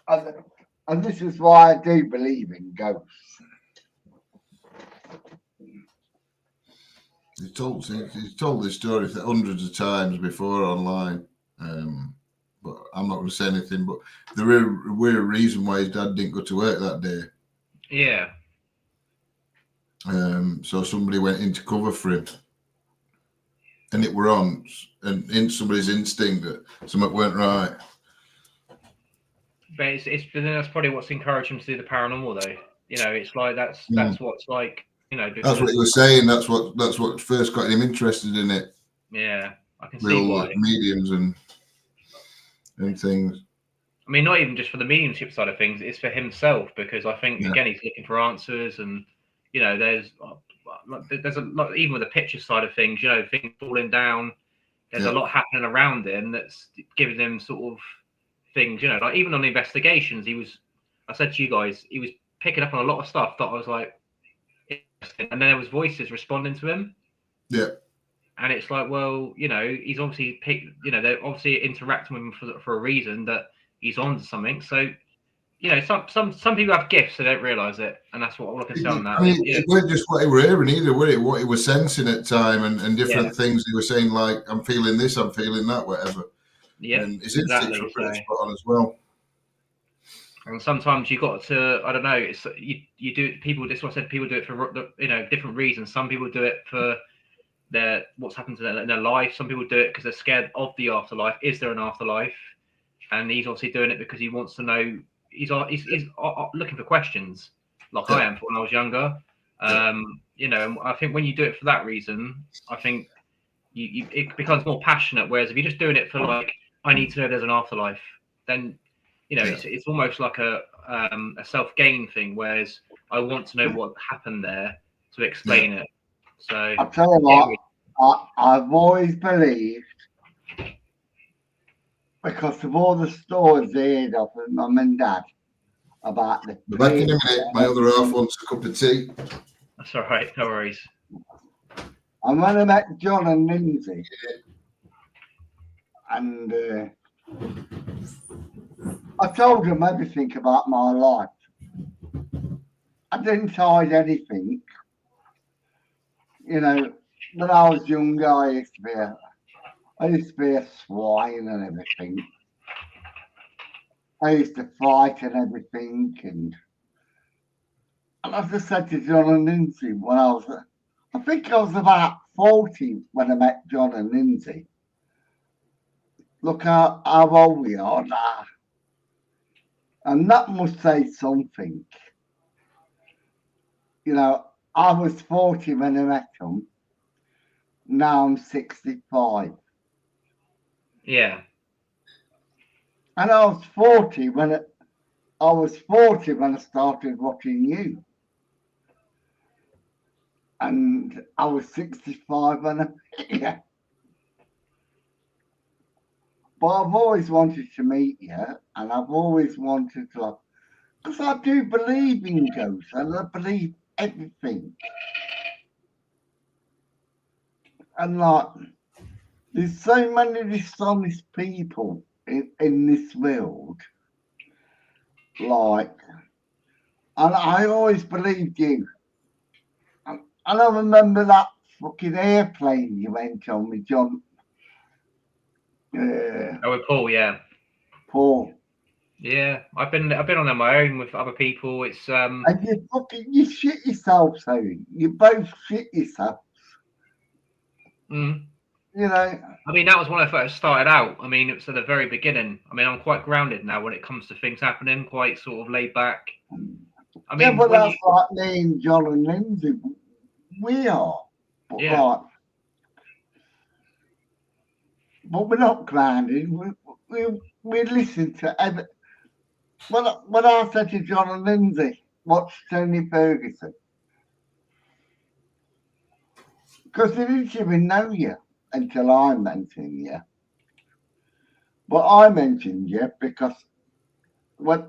And this is why I do believe in ghosts. He's told this story hundreds of times before online, but I'm not going to say anything. But there were a reason why his dad didn't go to work that day. Yeah. So somebody went into cover for him, and it were on, and in somebody's instinct that something weren't right. But it's that's probably what's encouraged him to do the paranormal, though. You know, it's like that's what's like. You know, That's what he was saying. That's what first got him interested in it. Yeah, I can With see all why. the mediums and things. I mean, not even just for the mediumship side of things; it's for himself, because I think again he's looking for answers, and you know, there's a lot, even with the picture side of things. You know, things falling down. There's a lot happening around him that's giving him sort of things. You know, like even on the investigations, I said to you guys, he was picking up on a lot of stuff that I was like. And then there was voices responding to him. Yeah. And it's like, well, you know, he's obviously they're obviously interacting with him for a reason, that he's on to something. So, you know, some people have gifts, they don't realise it, and that's what I can say on that. I mean, it wasn't just what he were hearing either, were it? What he was sensing at time and different things he was saying, like, I'm feeling this, I'm feeling that, whatever. Yeah. And his instincts were pretty spot on as well. And sometimes you got to, I don't know, it's you do people. This is what I said. People do it for different reasons. Some people do it for what's happened to them in their life. Some people do it because they're scared of the afterlife. Is there an afterlife? And he's obviously doing it because he wants to know. He's looking for questions, like I am when I was younger. You know, I think when you do it for that reason, I think it becomes more passionate. Whereas if you're just doing it for like, I need to know there's an afterlife, then. You know, it's almost like a self-gain thing, whereas I want to know what happened there to explain it. So I'll tell you what, I've always believed, because of all the stories they heard of with mum and dad about the. We're back in a minute. My other half wants a cup of tea. That's all right, no worries. And when I met John and Lindsay, and I told them everything about my life. I didn't hide anything. You know, when I was younger, I used to be I used to be a swine and everything. I used to fight and everything, and I just said to John and Lindsay when I think I was about 40 when I met John and Lindsay. Look how old we are now. And that must say something. You know, I was 40 when I met them. Now I'm 65. Yeah. And I was 40 when I started watching you. And I was 65 when I yeah. But I've always wanted to meet you, and I've always wanted to, because I do believe in ghosts, and I believe everything. And like, there's so many dishonest people in this world. Like, and I always believed you. And I remember that fucking airplane you went on with John. Oh, with Paul, yeah. Paul. Yeah, I've been on my own with other people. It's And you shit yourself, so you both shit yourself. mm. You know. I mean, that was when I first started out. I mean, it was at the very beginning. I mean, I'm quite grounded now when it comes to things happening, quite sort of laid back. I mean, Yeah, but that's like me and John and Lindsay. We are. But yeah. like, but we're not grounded. We listen to every. When I said to John and Lindsay, watch Tony Ferguson, because they didn't even know you until I mentioned you. But I mentioned you because when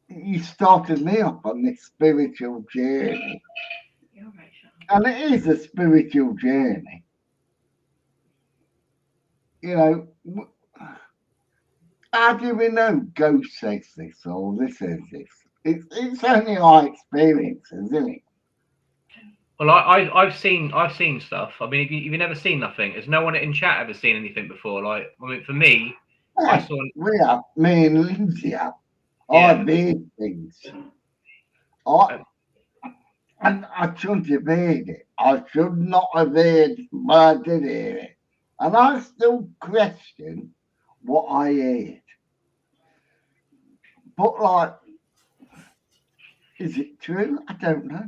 you started me up on this spiritual journey, You're right, Sean. and it is a spiritual journey. You know, how do we know ghost says this or this says this? It's only our experiences, isn't it? Well, I've seen stuff. I mean, if you've never seen nothing, has no one in chat ever seen anything before? Like, I mean, for me, I Yeah, saw. we have, me and Lindsay have. Yeah. I heard things. And I shouldn't have heard it. I should not have heard it, but I did hear it. And I still question what I heard. But like, is it true? I don't know.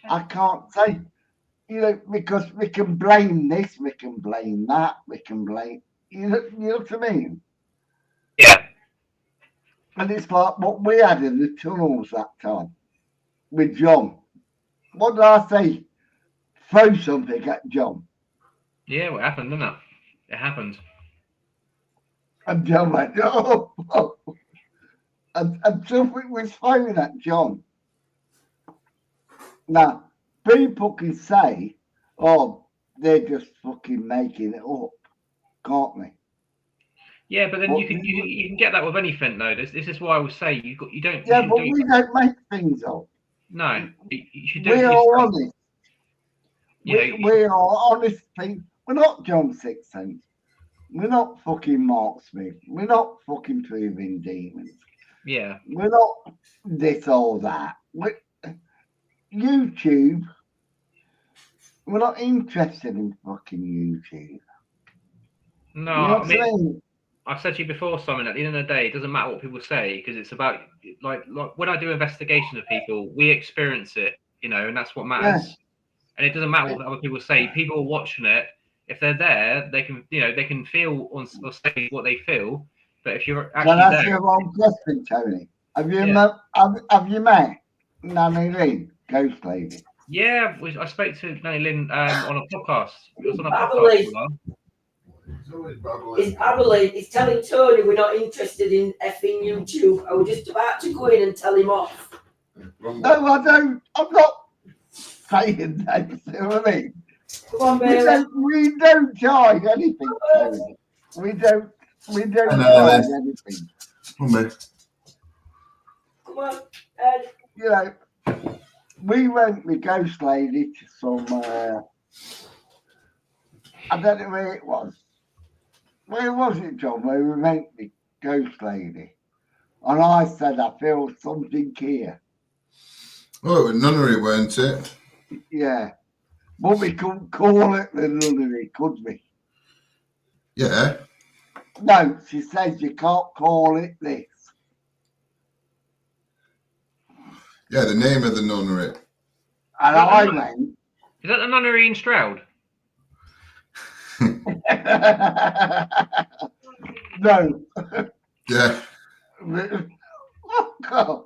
I can't say, you know, because we can blame this, we can blame that, we can blame, you know what I mean? Yeah. And it's like what we had in the tunnels that time with John. What did I say? Throw something at John. Yeah, what happened, didn't it? It happened. And John went, oh, oh. And something was thrown at John. Now, people can say, oh, they're just fucking making it up, can't they? Yeah, but then Well, you can get that with anything though. This is why I would say you don't. Yeah, you but do, we don't make things up. no, you should do We it are yourself. honest. You know, We are honest people. We're not John Sixpence. We're not fucking Mark Smith. We're not fucking proving demons. yeah. We're not this or that. YouTube. We're not interested in fucking YouTube. No, You know what I mean, I mean? I've said to you before, Simon. At the end of the day, it doesn't matter what people say because it's about like when I do investigations of people, we experience it, you know, and that's what matters. Yeah. And it doesn't matter what other people say. People are watching it. If they're there, they can, you know, they can feel or say what they feel. But if you're actually Can I ask there, you a wrong question, Tony? Have you Yeah. have you met Nanny Lee, Ghost Lady? yeah, I spoke to Nanny Lynn on a podcast. It was on a I podcast. believe- for a while. I believe he's telling Tony we're not interested in effing YouTube. I was just about to go in and tell him off. No, I don't. I'm not saying that. You know what I mean? Come on, We Mary. don't charge anything, Tony. We don't Hello, charge then. anything. Come on. Come on, Ed. You know, we went with Ghost Lady to some. I don't know where it was. where was it, John? Where we met the ghost lady, and I said I feel something here. Oh, it was nunnery, weren't it? Yeah, but we couldn't call it the nunnery, could we? Yeah. No, she says you can't call it this. Yeah, the name of the nunnery. And I went, Is that the nunnery in Stroud? no. Yeah. Fuck off.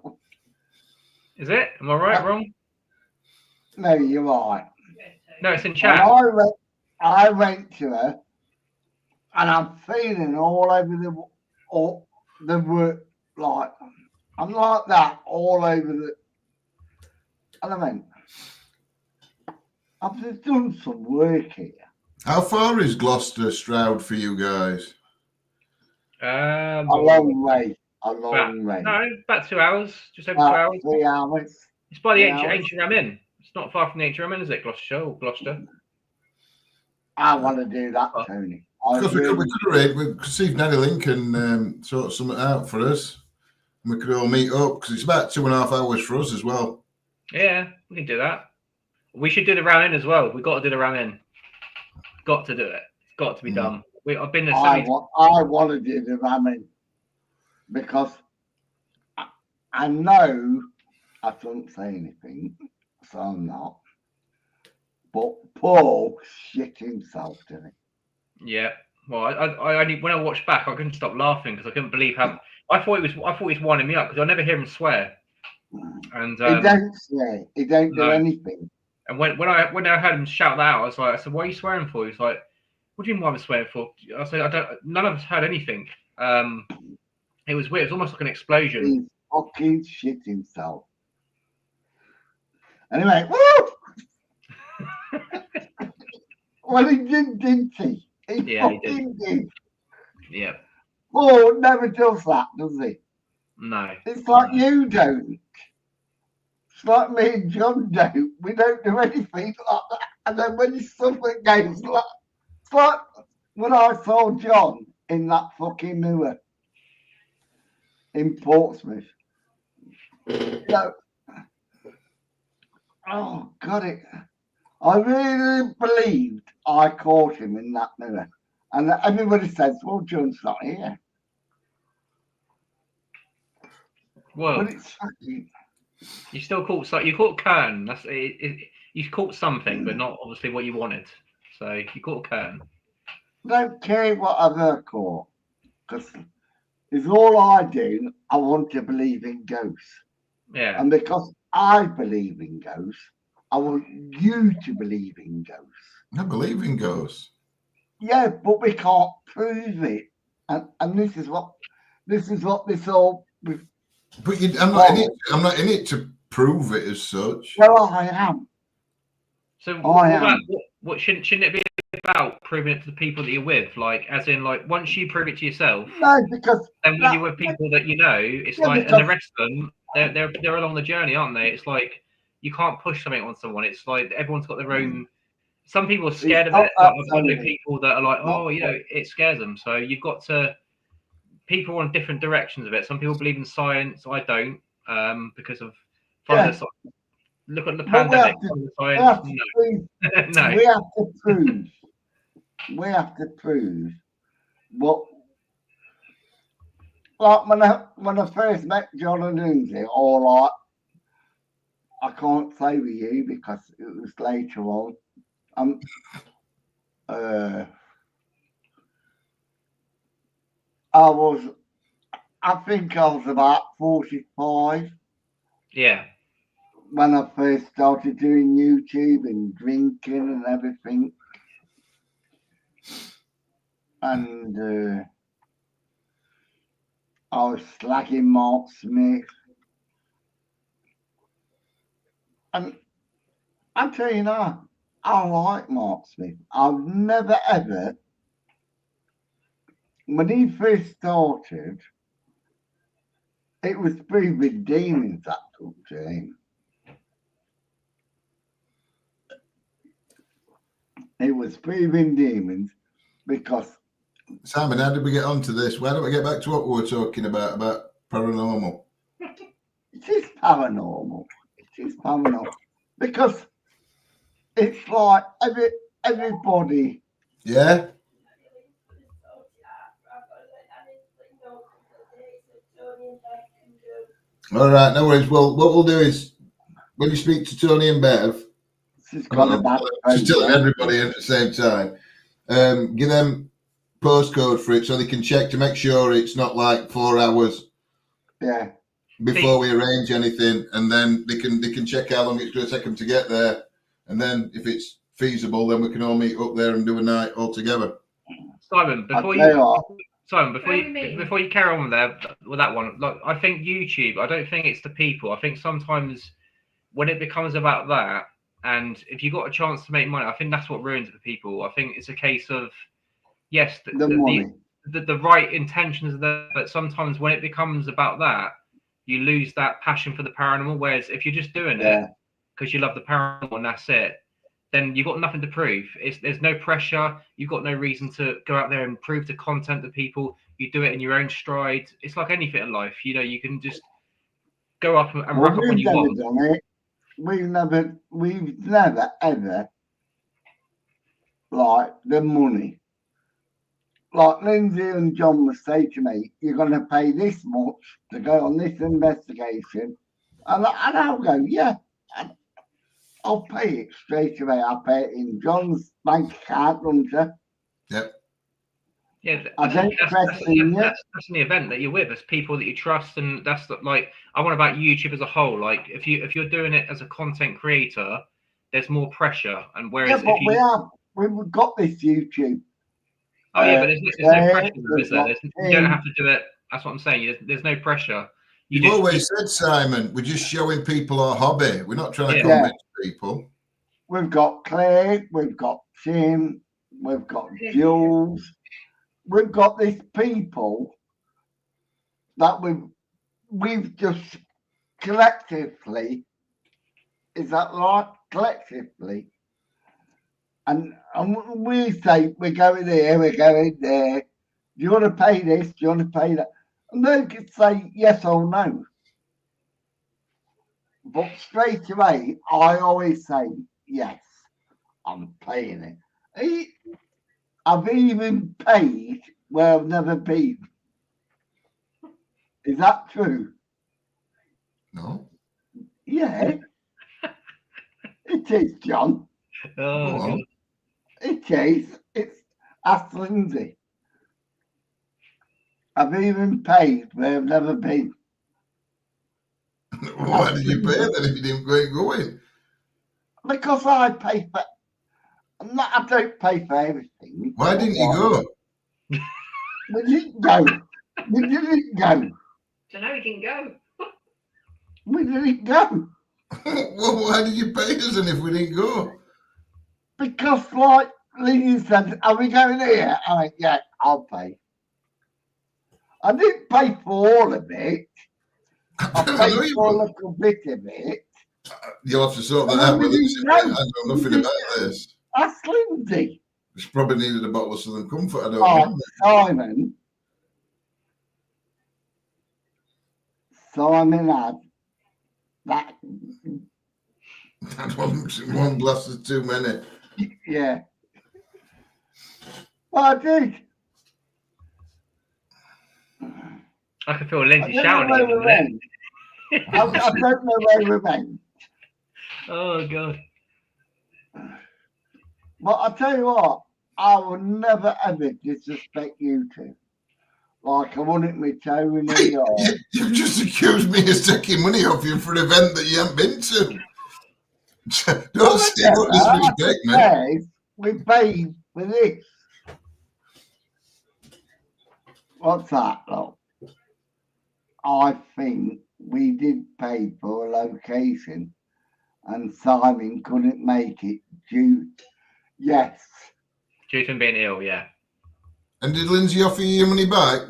Is it? Am I right? Wrong? No, you're right. No, it's in And chat. I went to her, and I'm feeling all over the work, like I'm like that all over the. And I went, I've just done some work here. How far is Gloucester Stroud for you guys? A long way. A About, long way. no, about 2 hours. Just over 2 About hours. 3 hours. It's by the 3 ancient, hours. ancient Ramin. It's not far from the ancient Ramin, is it, Gloucestershire or Gloucester? I want to do that, Tony. I Because we really could see if Nanny Lynn can sort something out for us. And we could all meet up because it's about 2.5 hours for us as well. Yeah, we can do that. We should do the round in as well. We've got to do the round in. Got to do it. It's got to be done. I've been there so I many want to do the ramen because I know I shouldn't say anything, so I'm not. But Paul shit himself, didn't Yeah. Well, I only when I watched back, I couldn't stop laughing because I couldn't believe how I thought he was winding me up because I never hear him swear. And he? He don't swear. He don't do no. anything. And when I heard him shout that out, I said, "What are you swearing for?" He's like, "What do you mean? Why I'm swearing for?" I said, "I don't. None of us heard anything." It was weird. It was almost like an explosion. He fucking shit himself. Anyway, woo! Well, he did, didn't he? He Yeah, he fucking did. Yeah. Paul never does that, does he? No. It's like you don't. It's like me and John don't. We don't do anything like that. And then when something goes like, it's like when I saw John in that fucking moor in Portsmouth. No. Oh, got it. I really believed I caught him in that mirror. And everybody says, well, John's not here. Well, But it's fucking. you still caught you caught Kern. That's you caught something, but not obviously what you wanted. So you caught Kern. Don't care what I've caught. Because it's all I do. I want to believe in ghosts. Yeah. And because I believe in ghosts, I want you to believe in ghosts. I believe in ghosts. Yeah, but we can't prove it. And this is what this all. But I'm not in it to prove it as such. Well, I am. So am. what shouldn't it be about proving it to the people that you're with? Like, as in, like, once you prove it to yourself, No, because then when you're with people that you know, it's Yeah, like, and the because- rest of them, they're along the journey, aren't they? It's like you can't push something on someone. It's like everyone's got their own. Some people are scared of not it. But I've that know only. people that are like, Not oh, you know, it scares them. So you've got to. People are on different directions of it. Some people believe in science. I don't, because of Yeah. look at the But we pandemic. have to- Science, We have to prove. no. We have to prove. We have to prove what. Like when I first met John and Lindsay, or like I can't say with you because it was later on. I think I was about 45 Yeah. when I first started doing YouTube and drinking and everything. And I was slagging Mark Smith. And I tell you now, I like Mark Smith. I've never ever, when he first started, it was Breathing Demons that took to him. It was Breathing Demons because Simon, how did we get onto this? Why don't we get back to what we were talking about paranormal? It is paranormal. It is paranormal because it's like everybody. Yeah. All right, no worries. Well, what we'll do is when you speak to Tony and Bev, She's got a bad just telling phone. everybody at the same time, give them postcode for it so they can check to make sure it's not like 4 hours Yeah. before we arrange anything, and then they can check how long it's going to take them to get there, and then if it's feasible, then we can all meet up there and do a night all together. Simon, before you carry on there with that one, like I think YouTube, I don't think it's the people. I think sometimes when it becomes about that, and if you got a chance to make money, I think that's what ruins it for people. I think it's a case of yes, the right intentions are there, but sometimes when it becomes about that, you lose that passion for the paranormal. Whereas if you're just doing it because you love the paranormal and that's it, then you've got nothing to prove. There's no pressure. You've got no reason to go out there and prove the content to people. You do it in your own stride. It's like anything in life. You know, you can just go up and rock up when you want. Done it. We've never ever like the money. Like Lindsay and John would say to me, you're going to pay this much to go on this investigation. And I'll go, yeah, I'll pay it straight away. I'll pay it in John's bank account, don't you? Yep. Yeah, I don't question you. That's the event that you're with. It's people that you trust, and that's like I want about YouTube as a whole. Like if you're doing it as a content creator, there's more pressure. And whereas we've got this YouTube. Oh yeah, but there's no pressure, is there? You don't have to do it. That's what I'm saying. There's no pressure. You've always said, Simon, we're just showing people our hobby. We're not trying to convince people. We've got Claire, we've got Tim, we've got Jules. We've got these people that we've just collectively, is that right? Collectively. And we say, we're going here, we're going there. Do you want to pay this? Do you want to pay that? And they could say yes or no. But straight away, I always say, yes, I'm paying it. I've even paid where I've never been. Is that true? No. Yeah. It is, John. Oh, it is. Ask Lindsay. I've even paid where I've never been. Why did you pay then if you didn't go in? Because I pay for. I don't pay for everything. Why didn't you go? We didn't go. We didn't go. So now we can go. We didn't go. Well, why did you pay us then if we didn't go? Because, like Lindsay said, are we going here? I went, yeah, I'll pay. I didn't pay for all of it. I paid for a little bit of it. You'll have to sort that out with Lindsay. I know nothing about this. Ask Lindsay. She probably needed a bottle of Southern Comfort. I don't know. Simon had that. That one glass is too many. Yeah. Well, I did. I can feel Lindsay shouting. I don't know where we went. Oh God. But I'll tell you what, I will never ever disrespect you two. Like I wouldn't be Tony or... You've just accused me of taking money off you for an event that you haven't been to. Don't say what disrespect, man. We paid for this. What's that, look? I think we did pay for a location and Simon couldn't make it due. Yes. Due to him being ill, yeah. And did Lindsay offer you your money back?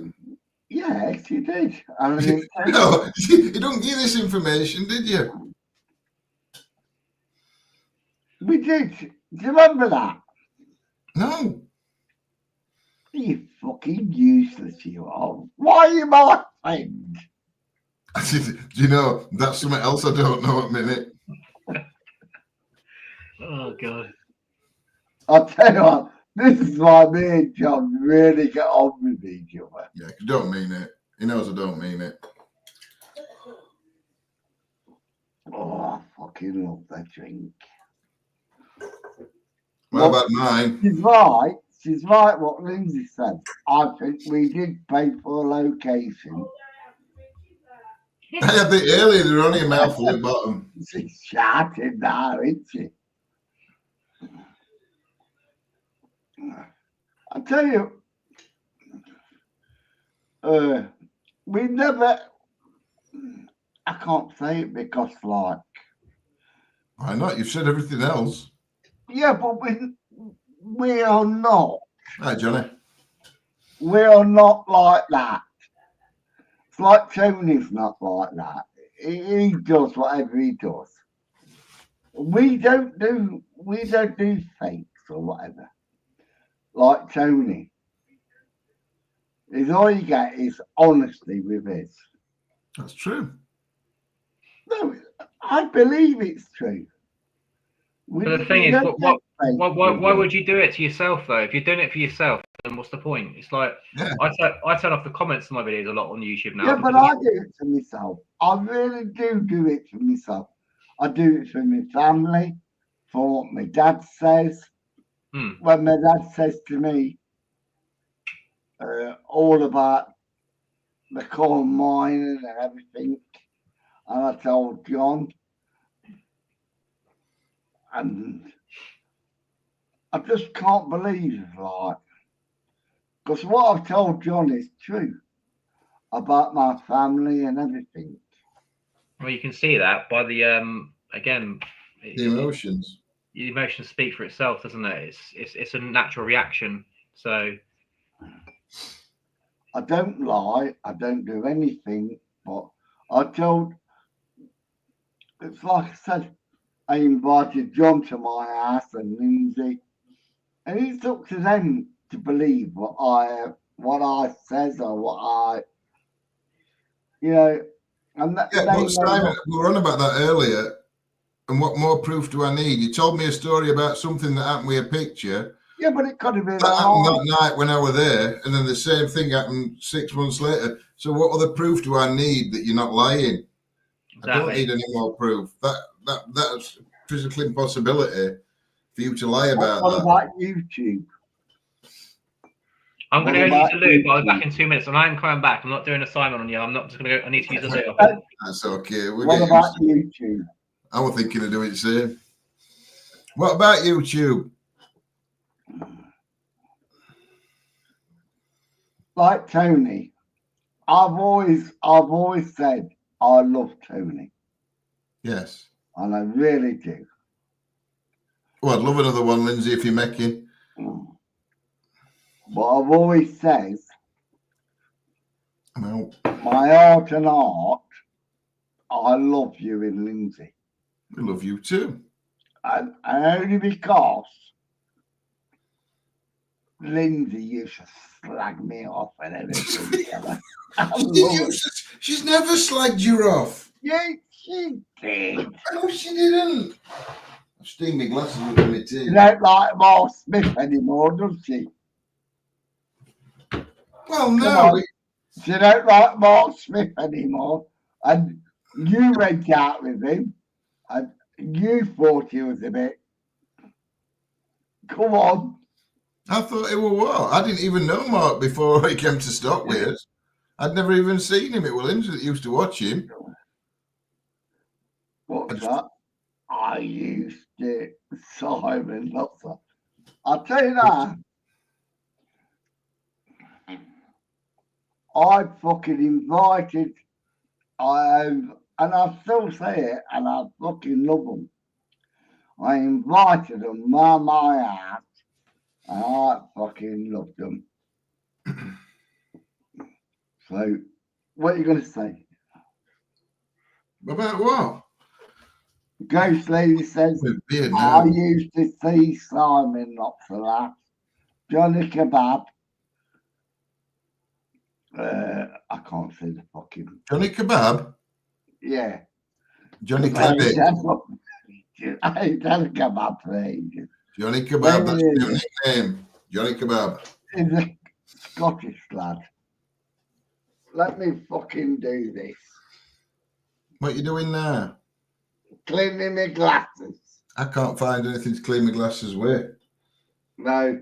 Yes, she did. No, you don't give this information, did you? We did. Do you remember that? No. You fucking useless you are. Why are you my friend? Do you know, that's something else I don't know at the minute. Oh god. I'll tell you what, this is why me and John really get on with each other. Yeah, 'cause I don't mean it. He knows I don't mean it. Oh, I fucking love that drink. What about mine? She's right. She's right what Lindsay said. I think we did pay for a location. I think earlier they were only a mouthful at the bottom. She's shouting now, isn't she? I tell you, we never. I can't say it because, like, Why not? You've said everything else. yeah, but we are not. Hi, Johnny. We are not like that. It's like Tony's not like that. He does whatever he does. We don't do fakes or whatever. Like Tony. Is all you get is honesty with his. That's true. No, I believe it's true. But the thing is, why would you do it to yourself though? If you're doing it for yourself, then what's the point? It's like Yeah. I turn off the comments to my videos a lot on YouTube now. Yeah, but I do it for myself. I really do it for myself. I do it for my family, for what my dad says. When my dad says to me all about the coal mining and everything, and I told John, and I just can't believe, like, because what I've told John is true about my family and everything. Well, you can see that by the again, The emotions. The emotions speak for itself, doesn't it? It's a natural reaction. So I don't lie. I don't do anything. But I told. It's like I said. I invited John to my house and Lindsay, and it's up to them to believe what I says or what I, and that, Yeah, but Simon, we were on about that earlier. And what more proof do I need? You told me a story about something that happened with a picture. Yeah, but it could have been that happened that night when I was there, and then the same thing happened 6 months later. So what other proof do I need that you're not lying? Exactly. I don't need any more proof. That's physical impossibility for you to lie about. What about YouTube? I'm going to go use a loo, but I'll be back in 2 minutes, and I'm coming back. I'm not doing a Simon on you. I'm not just going to go. I need to use a loo. That's okay. What about YouTube? I was thinking of doing the same. What about YouTube? Like Tony, I've always said I love Tony. Yes. And I really do. Well, I'd love another one, Lindsay, if you're making. But I've always said, no. My heart and heart, I love you and Lindsay. I love you too. And only because Lindsay used to slag me off and everything. She's never slagged you off. Yeah, she did. No, she didn't. I've stained my glasses with me too. She don't like Mark Smith anymore, does she? Well, no. She don't like Mark Smith anymore. And you went out with him. And you thought he was a bit. Come on. I thought it was what? I didn't even know Mark before he came to stop with us. I'd never even seen him. It was Lindsay that used to watch him. What's that? I used to. Simon, lots of. I'll tell you that. I fucking invited. And I still say it, and I fucking love them. I invited them to my house, and I fucking loved them. So, what are you going to say? About what? Ghost Lady says, I used to see Simon Lots of Laughs, Johnny Kebab, I can't see the fucking. Johnny Kebab? Yeah. Johnny I ain't Kebab? had a kebab for ages. Johnny Kebab, that's Maybe your nickname. Johnny Kebab. He's a Scottish lad. Let me fucking do this. What you doing now? Cleaning my glasses. I can't find anything to clean my glasses with. No.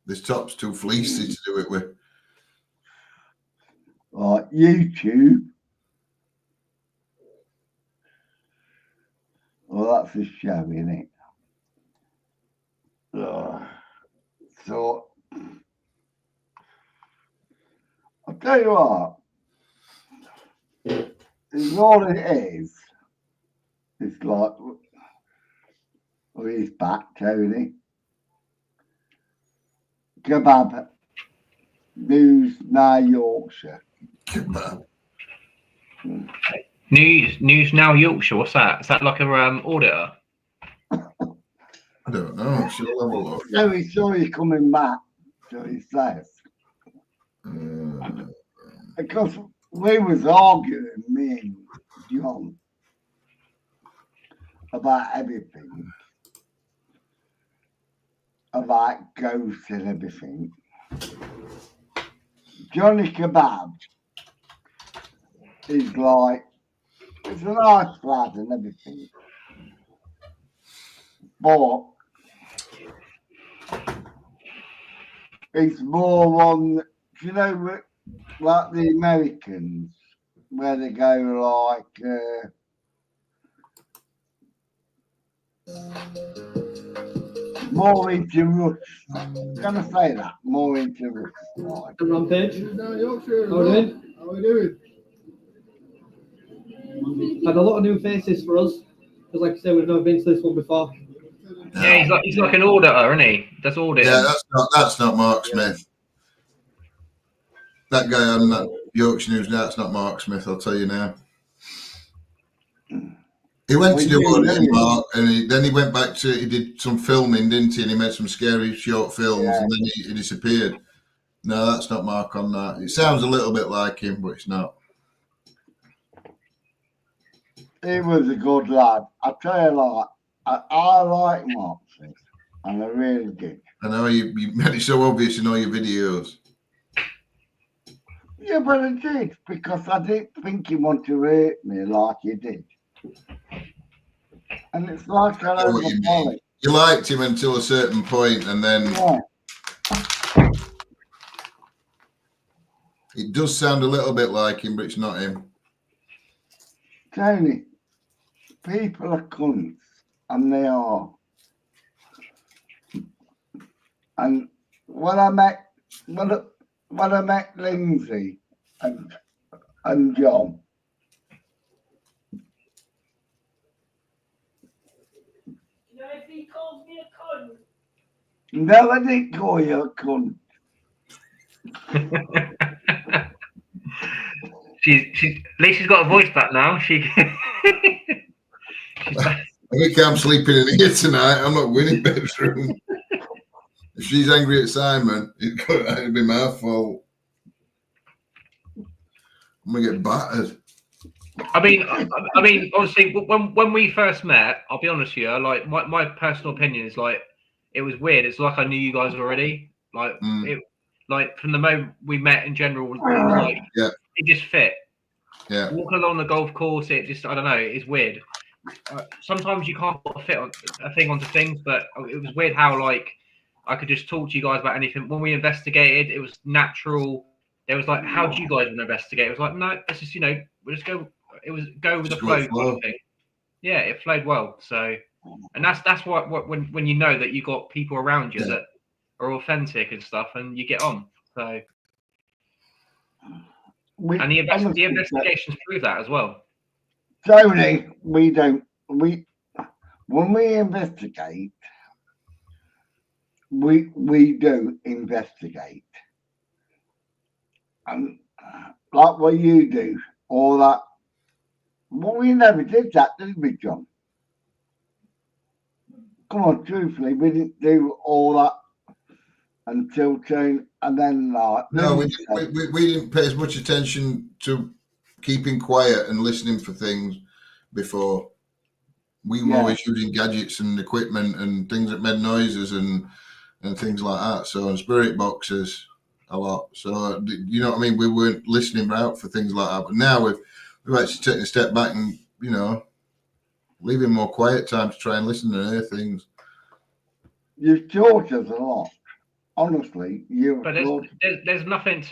This top's too fleecy to do it with. Right, YouTube. Well, that's a show, isn't it? So, I'll tell you what. It's all it is. It's like, oh, he's back, Tony. Kebab. News Now Yorkshire. Kebab. News Now Yorkshire. What's that? Is that like a auditor? I don't know. She'll have a look. No, he saw you coming back, so he says. Because we was arguing, me and John, about everything. About ghosts and everything. Johnny Kebab is like, it's a nice lad and everything. But it's more on, you know, like the Americans, where they go like, more into Rush. Can I say that? More into Rush. Like. Rampage. Now Yorkshire. How are we doing? How are we doing? Had a lot of new faces for us. Because like I said, we've never been to this one before. Yeah, he's like an auditor, isn't he? Does auditing. Yeah, that's not Mark Smith. That guy on that Yorkshire News Now, that's not Mark Smith, I'll tell you now. He went to do auditing, Mark, and then he went back to, he did some filming, didn't he? And he made some scary short films, and then he disappeared. No, that's not Mark on that. It sounds a little bit like him, but it's not. He was a good lad. I tell you like, I like Mark Smith, and I really did. I know you made it so obvious in all your videos. Yeah, but I did, because I didn't think he wanted to hurt me like he did. And it's like I I know what you mean. You liked him until a certain point, and then it does sound a little bit like him, but it's not him. Tony, people are cunts, and they are. And when I met Lindsay and John, You know, if he calls me a cunt. no, I didn't call you a cunt. She's at least she's got a voice back now. She's back. I think I'm sleeping in here tonight. I'm not winning bedroom. If she's angry at Simon, it'd be my fault. I'm gonna get battered. I mean, honestly, when we first met, I'll be honest with you. Like my personal opinion is like it was weird. It's like I knew you guys already. Like like from the moment we met in general, it was like it just fit. Yeah. Walking along the golf course, it just I don't know. It's weird. Sometimes you can't put a thing onto things, but it was weird how like I could just talk to you guys about anything. When we investigated, it was natural. There was like, how do you guys want to investigate? It was like, no, it's just we'll just go. It was go with the flow kind of thing. Yeah, it flowed well. So, and that's what when you know that you got people around you that are authentic and stuff, and you get on. So, and the investigations prove that as well. Tony, when we investigate, we do investigate, and like what you do, all that. Well, we never did that, did we, John? Come on, truthfully, we didn't do all that until June, and then like No, then we didn't pay as much attention to keeping quiet and listening for things before. We were Yeah. always using gadgets and equipment and things that made noises and things like that. So and spirit boxes a lot. So you know what I mean? We weren't listening out for things like that. But now we've actually taken a step back and, you know, leaving more quiet time to try and listen and hear things. you've taught us a lot. Honestly, you've But taught. there's nothing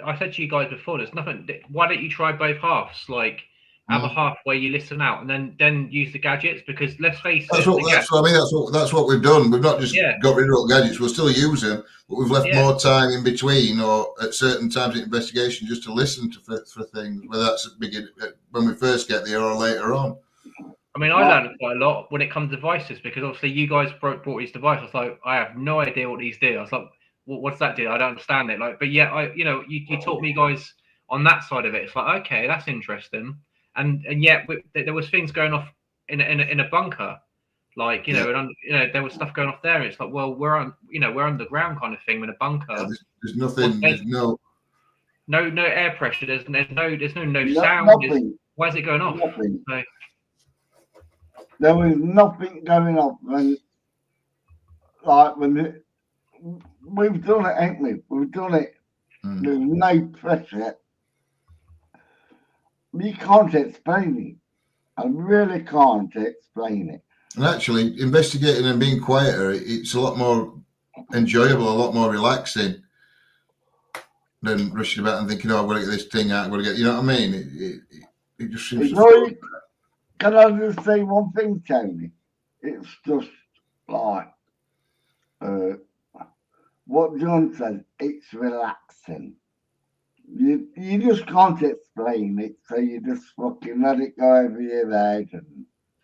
I said to you guys before, there's nothing. Why don't you try both halves? Like, have a half where you listen out and then use the gadgets, because let's face it. That's what I mean. That's what we've done. We've not just got rid of all gadgets. We'll still use them, but we've left more time in between or at certain times in investigation just to listen for things, whether that's when we first get there or later on. I mean, I learned quite a lot when it comes to devices, because obviously you guys brought these devices. I was like, I have no idea what these do. I was like, what's that do? I don't understand it. Like, but yeah, you taught me guys on that side of it. It's like, okay, that's interesting. And yet there was things going off in a bunker, like there was stuff going off there. And it's like, well, we're underground kind of thing in a bunker. Yeah, there's nothing. There's no air pressure. There's no No, sound. nothing. Why is it going off? Nothing. So, There was nothing going on when we've done it, ain't we? We've done it. There's no pressure. You can't explain it. I really can't explain it. And actually, investigating and being quieter, it's a lot more enjoyable, a lot more relaxing than rushing about and thinking, "Oh, I've got to get this thing out. I've got to get," you know what I mean? It just seems. Can I just say one thing, Tony? It's just like what John said. It's relaxing. You just can't explain it, so you just fucking let it go over your head.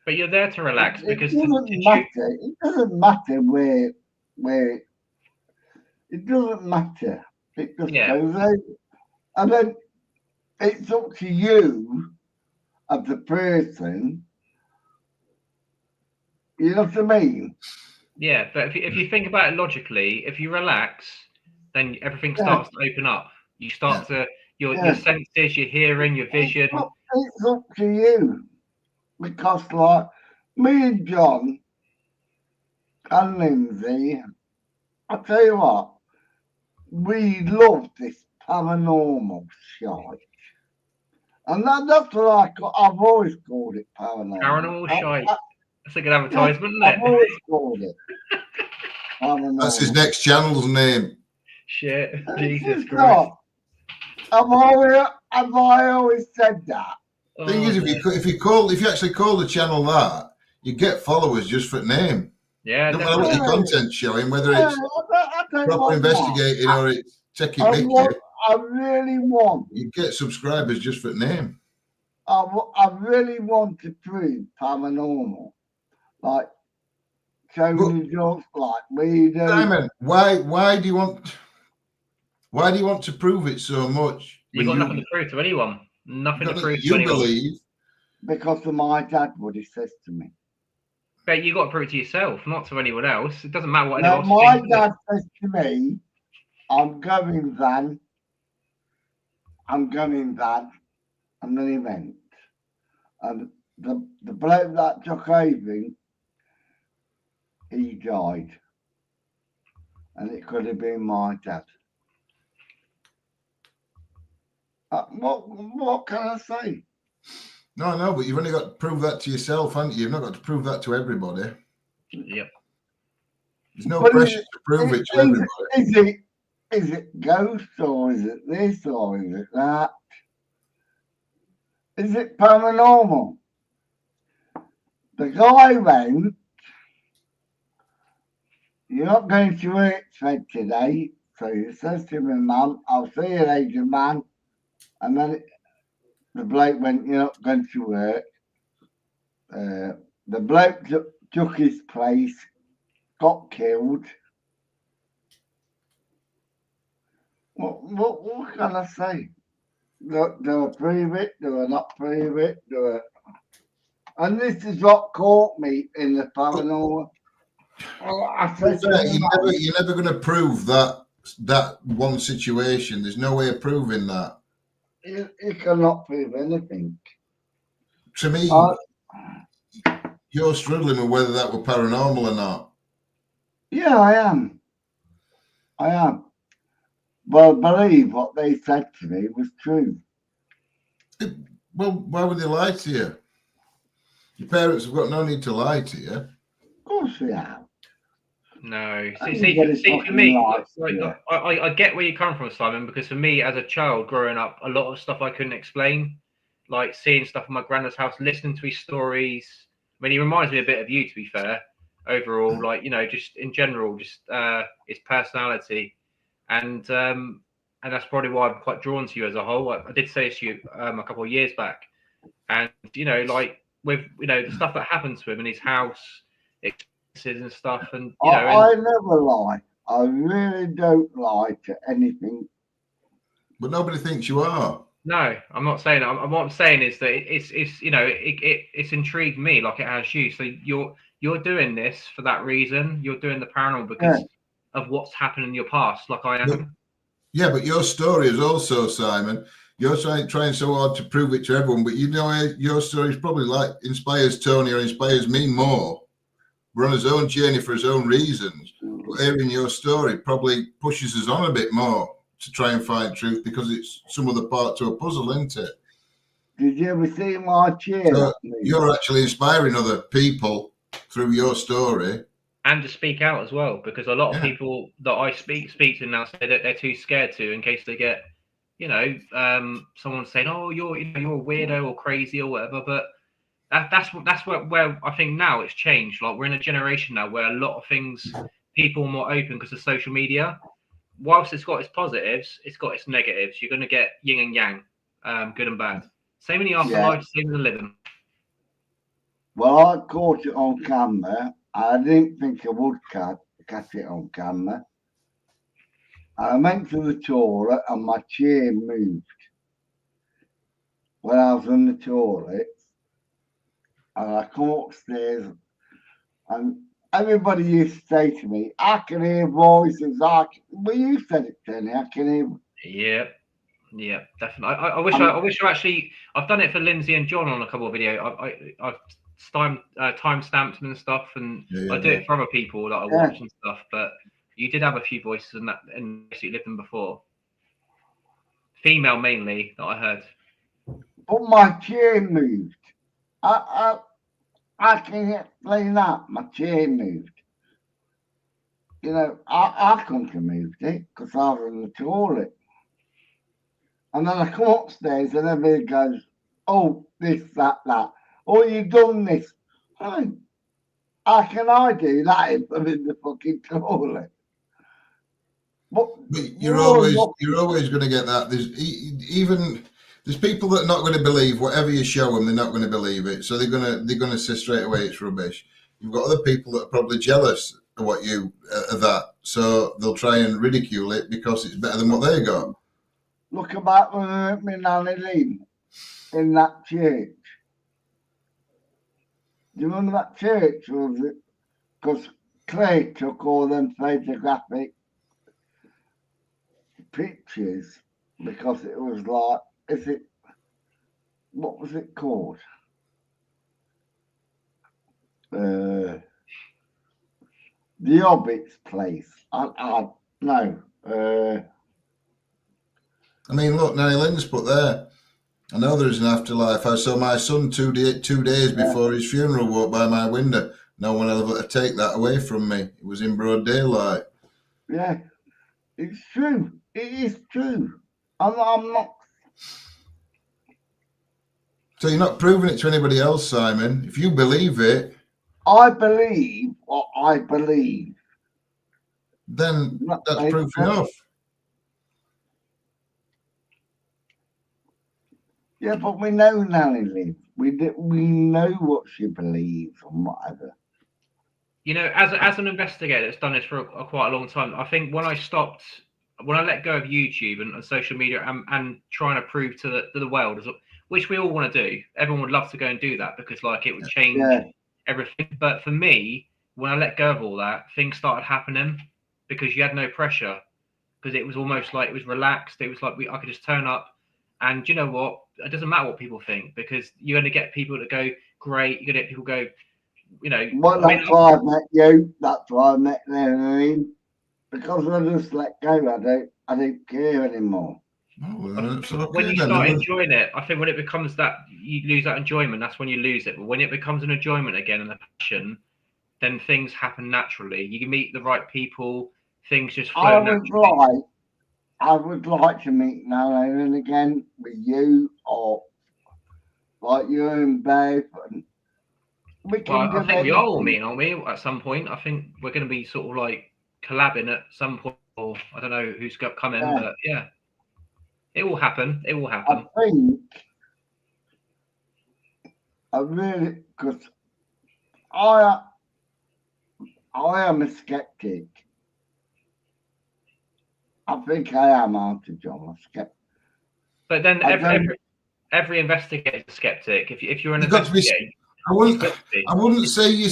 But you're there to relax because it doesn't matter. It doesn't matter where. It doesn't matter. It just goes out, and then it's up to you, as the person. You know what I mean? Yeah, but if you think about it logically, if you relax, then everything starts to open up. You start to your senses, your hearing, your vision. It's up to you, because like me and John and Lindsay, I tell you what, we love this paranormal shite, and that's what I've always called it, paranormal. Paranormal shite. That's a good advertisement, isn't it? I've always called it. That's his next channel's name. Shit, Jesus Christ. Have I always said that? The thing is, if you actually call the channel that, you get followers just for the name. Yeah, no matter what your content's showing, whether it's proper investigating or it's taking pictures. I really want. You get subscribers just for the name. I really want to prove paranormal, like showing the jokes like we do. Simon, why do you want to prove it so much? You've got nothing to prove to anyone. Nothing to prove to anyone. Believe. Because of my dad, what he says to me. But you got to prove it to yourself, not to anyone else. It doesn't matter what now, anyone else thinks. My dad says to me, I'm going then. And then he went. And the bloke that took over, he died. And it could have been my dad. What can I say? No, but you've only got to prove that to yourself, haven't you? You've not got to prove that to everybody. Yep. There's no pressure to prove it to everybody. Is it ghost, or is it this, or is it that? Is it paranormal? The guy went, "You're not going to work, Fred, today." So he says to my mum, "I'll see you later, man." And then the bloke went, "You're not going to work." The bloke took his place, got killed. What can I say? Do I prove it? Do I not prove it? And this is what caught me in the paranormal. Well, I said to You're him, never, you're never going to prove that one situation. There's no way of proving that. you cannot prove anything. To me, you're struggling with whether that were paranormal or not. Yeah, I am. I am. But I believe what they said to me was true. Well, why would they lie to you? Your parents have got no need to lie to you. Of course they have. No, Everybody see for fucking me, lies, like, yeah. I get where you come from, Simon, because for me as a child growing up, a lot of stuff I couldn't explain, like seeing stuff in my granddad's house, listening to his stories. I mean, he reminds me a bit of you, to be fair. Overall, like, you know, just in general, just his personality, and that's probably why I'm quite drawn to you as a whole. I did say this to you a couple of years back, and you know, like with the stuff that happened to him in his house, and stuff, and you know, I never lie. I really don't lie to anything. But nobody thinks you are. No, I'm not saying that. What I'm saying is that it's you know it's intrigued me like it has you. So you're doing this for that reason. You're doing the paranormal because of what's happened in your past, like I am. Yeah, but your story is also, Simon. You're trying so hard to prove it to everyone, but you know your story is probably like inspires Tony or inspires me more. We're on his own journey for his own reasons. But hearing your story probably pushes us on a bit more to try and find truth because it's some other part to a puzzle, isn't it? Did you ever see my chair? So you're actually inspiring other people through your story. And to speak out as well, because a lot of people that I speak to now say that they're too scared to, in case they get, you know, someone saying, "Oh, you're a weirdo or crazy or whatever." But that's where I think now it's changed. Like we're in a generation now where a lot of things, people are more open because of social media. Whilst it's got its positives, it's got its negatives. You're going to get yin and yang, good and bad. Same in the afterlife, same in the living. Well, I caught it on camera. I didn't think I would catch it on camera. I went to the toilet and my chair moved when I was in the toilet. And I come upstairs and everybody used to say to me, I can hear voices. Well, you said it, Tony. I can hear. Yeah, definitely. I wish I actually. I've done it for Lindsay and John on a couple of videos. I've time stamped them and stuff, and I do it for other people that I watch and stuff. But you did have a few voices in that, and you lived them before. Female mainly that I heard. But my chair moved. I can explain that. My chair moved. You know, I couldn't have moved it because I was in the toilet. And then I come upstairs and everybody goes, "Oh, this, that. Oh, you've done this." How can I do that if I'm in the fucking toilet? But you're always going to get that. There's people that are not going to believe whatever you show them. They're not going to believe it, so they're going to say straight away it's rubbish. You've got other people that are probably jealous of what you of that, so they'll try and ridicule it because it's better than what they got. Look about when me nanny Lynn in that church. Do you remember that church? Was it? Because Clay took all them photographic pictures because it was like, what was it called? The Hobbit's place. I mean, look, Nanny Lynn's put there. I know there is an afterlife. I saw my son 2 days before his funeral walk by my window. No one ever to take that away from me. It was in broad daylight. Yeah, it's true. It is true. I'm not. So you're not proving it to anybody else, Simon. If you believe it, I believe what I believe. Then that's proof enough. Yeah, but we know Nanny Lynn. We know what she believes and whatever. You know, as an investigator that's done this for quite a long time, I think when I let go of YouTube and social media and trying to prove to the world, which we all want to do, everyone would love to go and do that because like it would change everything. But for me, when I let go of all that, things started happening because you had no pressure. Because it was almost like it was relaxed. It was like I could just turn up, and you know what? It doesn't matter what people think because you're going to get people that go great. You're going to get people go, you know. Well, I mean, that's why I met you. That's why I met Lorraine. Because I just let go. I don't care anymore. Oh, well, it's okay when you then. start enjoying it, I think when it becomes that you lose that enjoyment, that's when you lose it. But when it becomes an enjoyment again and a passion, then things happen naturally. You meet the right people, things just flow naturally. I would like to meet Lorraine again with you or like you and Bev. And we can Well, I do think we are all anything. meeting, aren't we? At some point, I think we're going to be sort of like collabing at some point. Or I don't know who's got coming, Yeah. but yeah, it will happen. It will I happen. think I really, because I am a skeptic. I think I am, aren't I, John? A skeptic. But then I don't- every investigator is a skeptic. If you're an You've got to be. investigator, I wouldn't say you're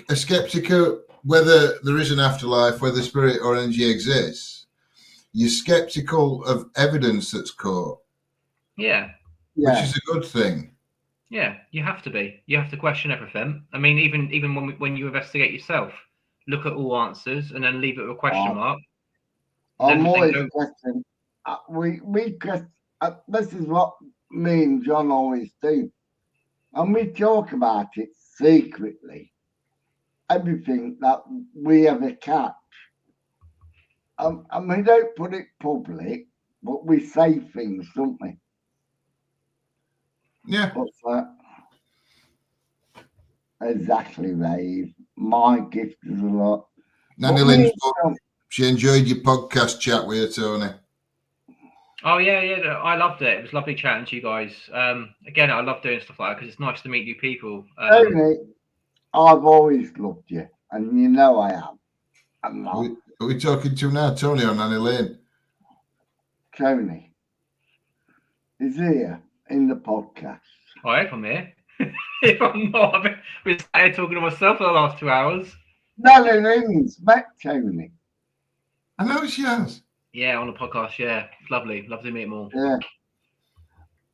a skeptic of whether there is an afterlife, whether spirit or energy exists. You're skeptical of evidence that's caught, yeah. which is a good thing. Yeah, you have to be. You have to question everything. I mean, even when you investigate yourself, look at all answers and then leave it with a question mark. I'm Then always think, questioning. We question. This is what me and John always do, and we talk about it secretly. Everything that we ever catch, and we don't put it public, but we say things, don't we? Yeah. What's that? Exactly, Rave. My gift is a lot. Nanny But Lynn's me- book. She enjoyed your podcast chat with you, Tony. oh yeah, I loved it. It was lovely chatting to you guys. Again, I love doing stuff like that because it's nice to meet new people. Tony, I've always loved you, and you know I am. I'm not Are we talking to now, Tony or Nanny Lynn? Tony. Is here in the podcast. I hope I'm here. If I'm not, I've been sat here talking to myself for the last 2 hours. Nelly Lynn's met Tony. I know she has. Yeah, on the podcast. Yeah, it's lovely. Love to meet them all. Yeah.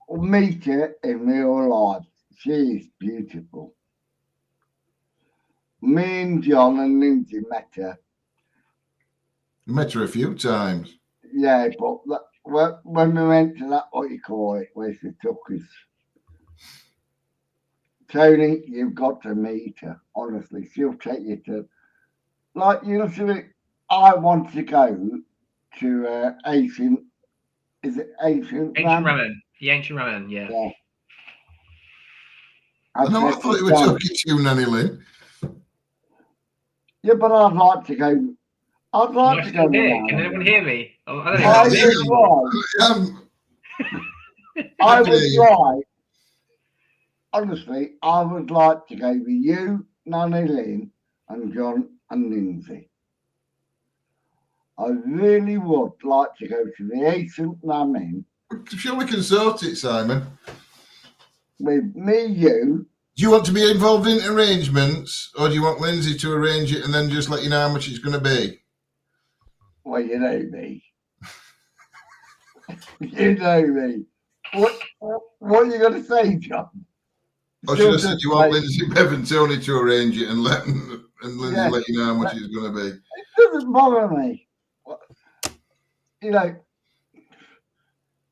We'll meet her in real life. She is beautiful. Me and John and Lindsay met her. Met her a few times. Yeah, but when we went to that, what you call it, where she took us. Tony, you've got to meet her. Honestly, she'll take you to, like, you know, I want to go to ancient. Is it ancient? Ancient Ramen. The Ancient Ramen. Yeah. Yeah. No, I thought you were talking to you, Nanny Lynn. Yeah, but I'd like to go. I'd like to go. Can anyone hear me? Oh, I don't I know. would like. Honestly, I would like to go with you, Nanny Lynn, and John and Lindsay. I really would like to go to the Ancient Ramen I'm sure we can sort it, Simon. with me, you. Do you want to be involved in arrangements, or do you want Lindsay to arrange it and then just let you know how much it's going to be? Well, you know me. You know me. What are you going to say, John? Or should I say you want Lindsay, Bev, and Tony to arrange it and Lindsay Yeah. let you know how much it's going to be? It doesn't bother me. You know,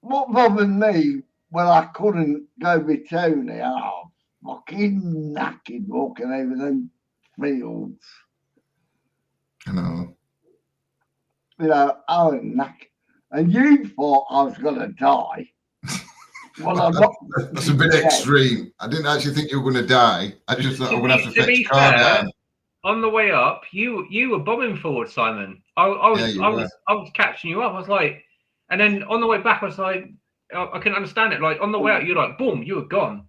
what bothered me when I couldn't go with Tony, oh, fucking knackered walking over them fields. I know. You know, I was knackered. And you thought I was going to die. Well, I'm not. That's a bit extreme. I didn't actually think you were going to die. I just thought I would have to fetch a car down. On the way up, you were bombing forward, Simon. I was catching you up. I was like, and then on the way back, I was like, I couldn't understand it. Like on the way out, you're like, boom, you were gone.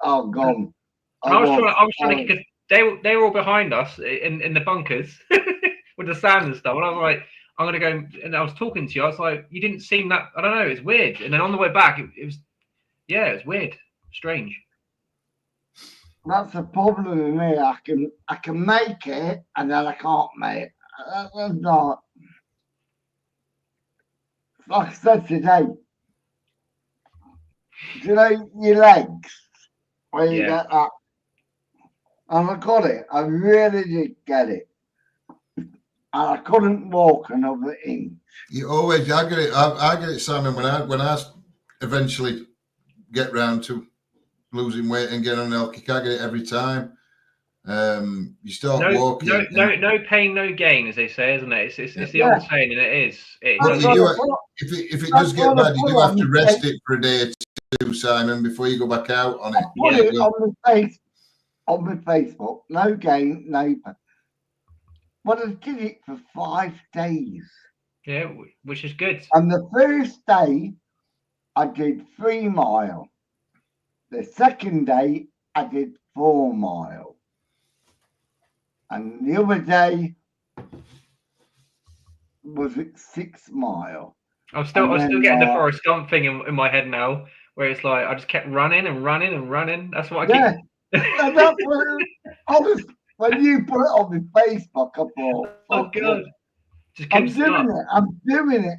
Oh, gone. And I was trying to, because they were all behind us in the bunkers with the sand and stuff. And I was like, I'm gonna go. And I was talking to you. I was like, you didn't seem that. I don't know. It's weird. And then on the way back, it was, yeah, it was weird, strange. That's the problem with me. I can make it and then I can't make it. That's not. Like I said today, do you know your legs? Where you Yeah. get that? And I got it. I really did get it. And I couldn't walk another inch. You always, I get it. I get it, Simon. When I eventually get round to losing weight and get on an kick, I get it every time. You start No, walking. no pain, no gain, as they say, isn't it? It's the Yeah. old saying, and it is. It But does. you do I've it, got if it I've does get got to bad, you put do have on to my rest face. it for a day or two, Simon, before you go back out on it. Put Yeah. it on my Facebook. No gain, no pain. But I did it for 5 days. Yeah, which is good. And the first day, I did 3 miles. The second day, I did 4 miles. And the other day was it 6 miles. I'm still And then, getting the Forrest Gump thing in my head now, where it's like I just kept running and running and running. That's what I Yeah. keep. And that's what I was, when you put it on my Facebook, I thought, Oh fuck god, it. just I'm couldn't doing stop. it.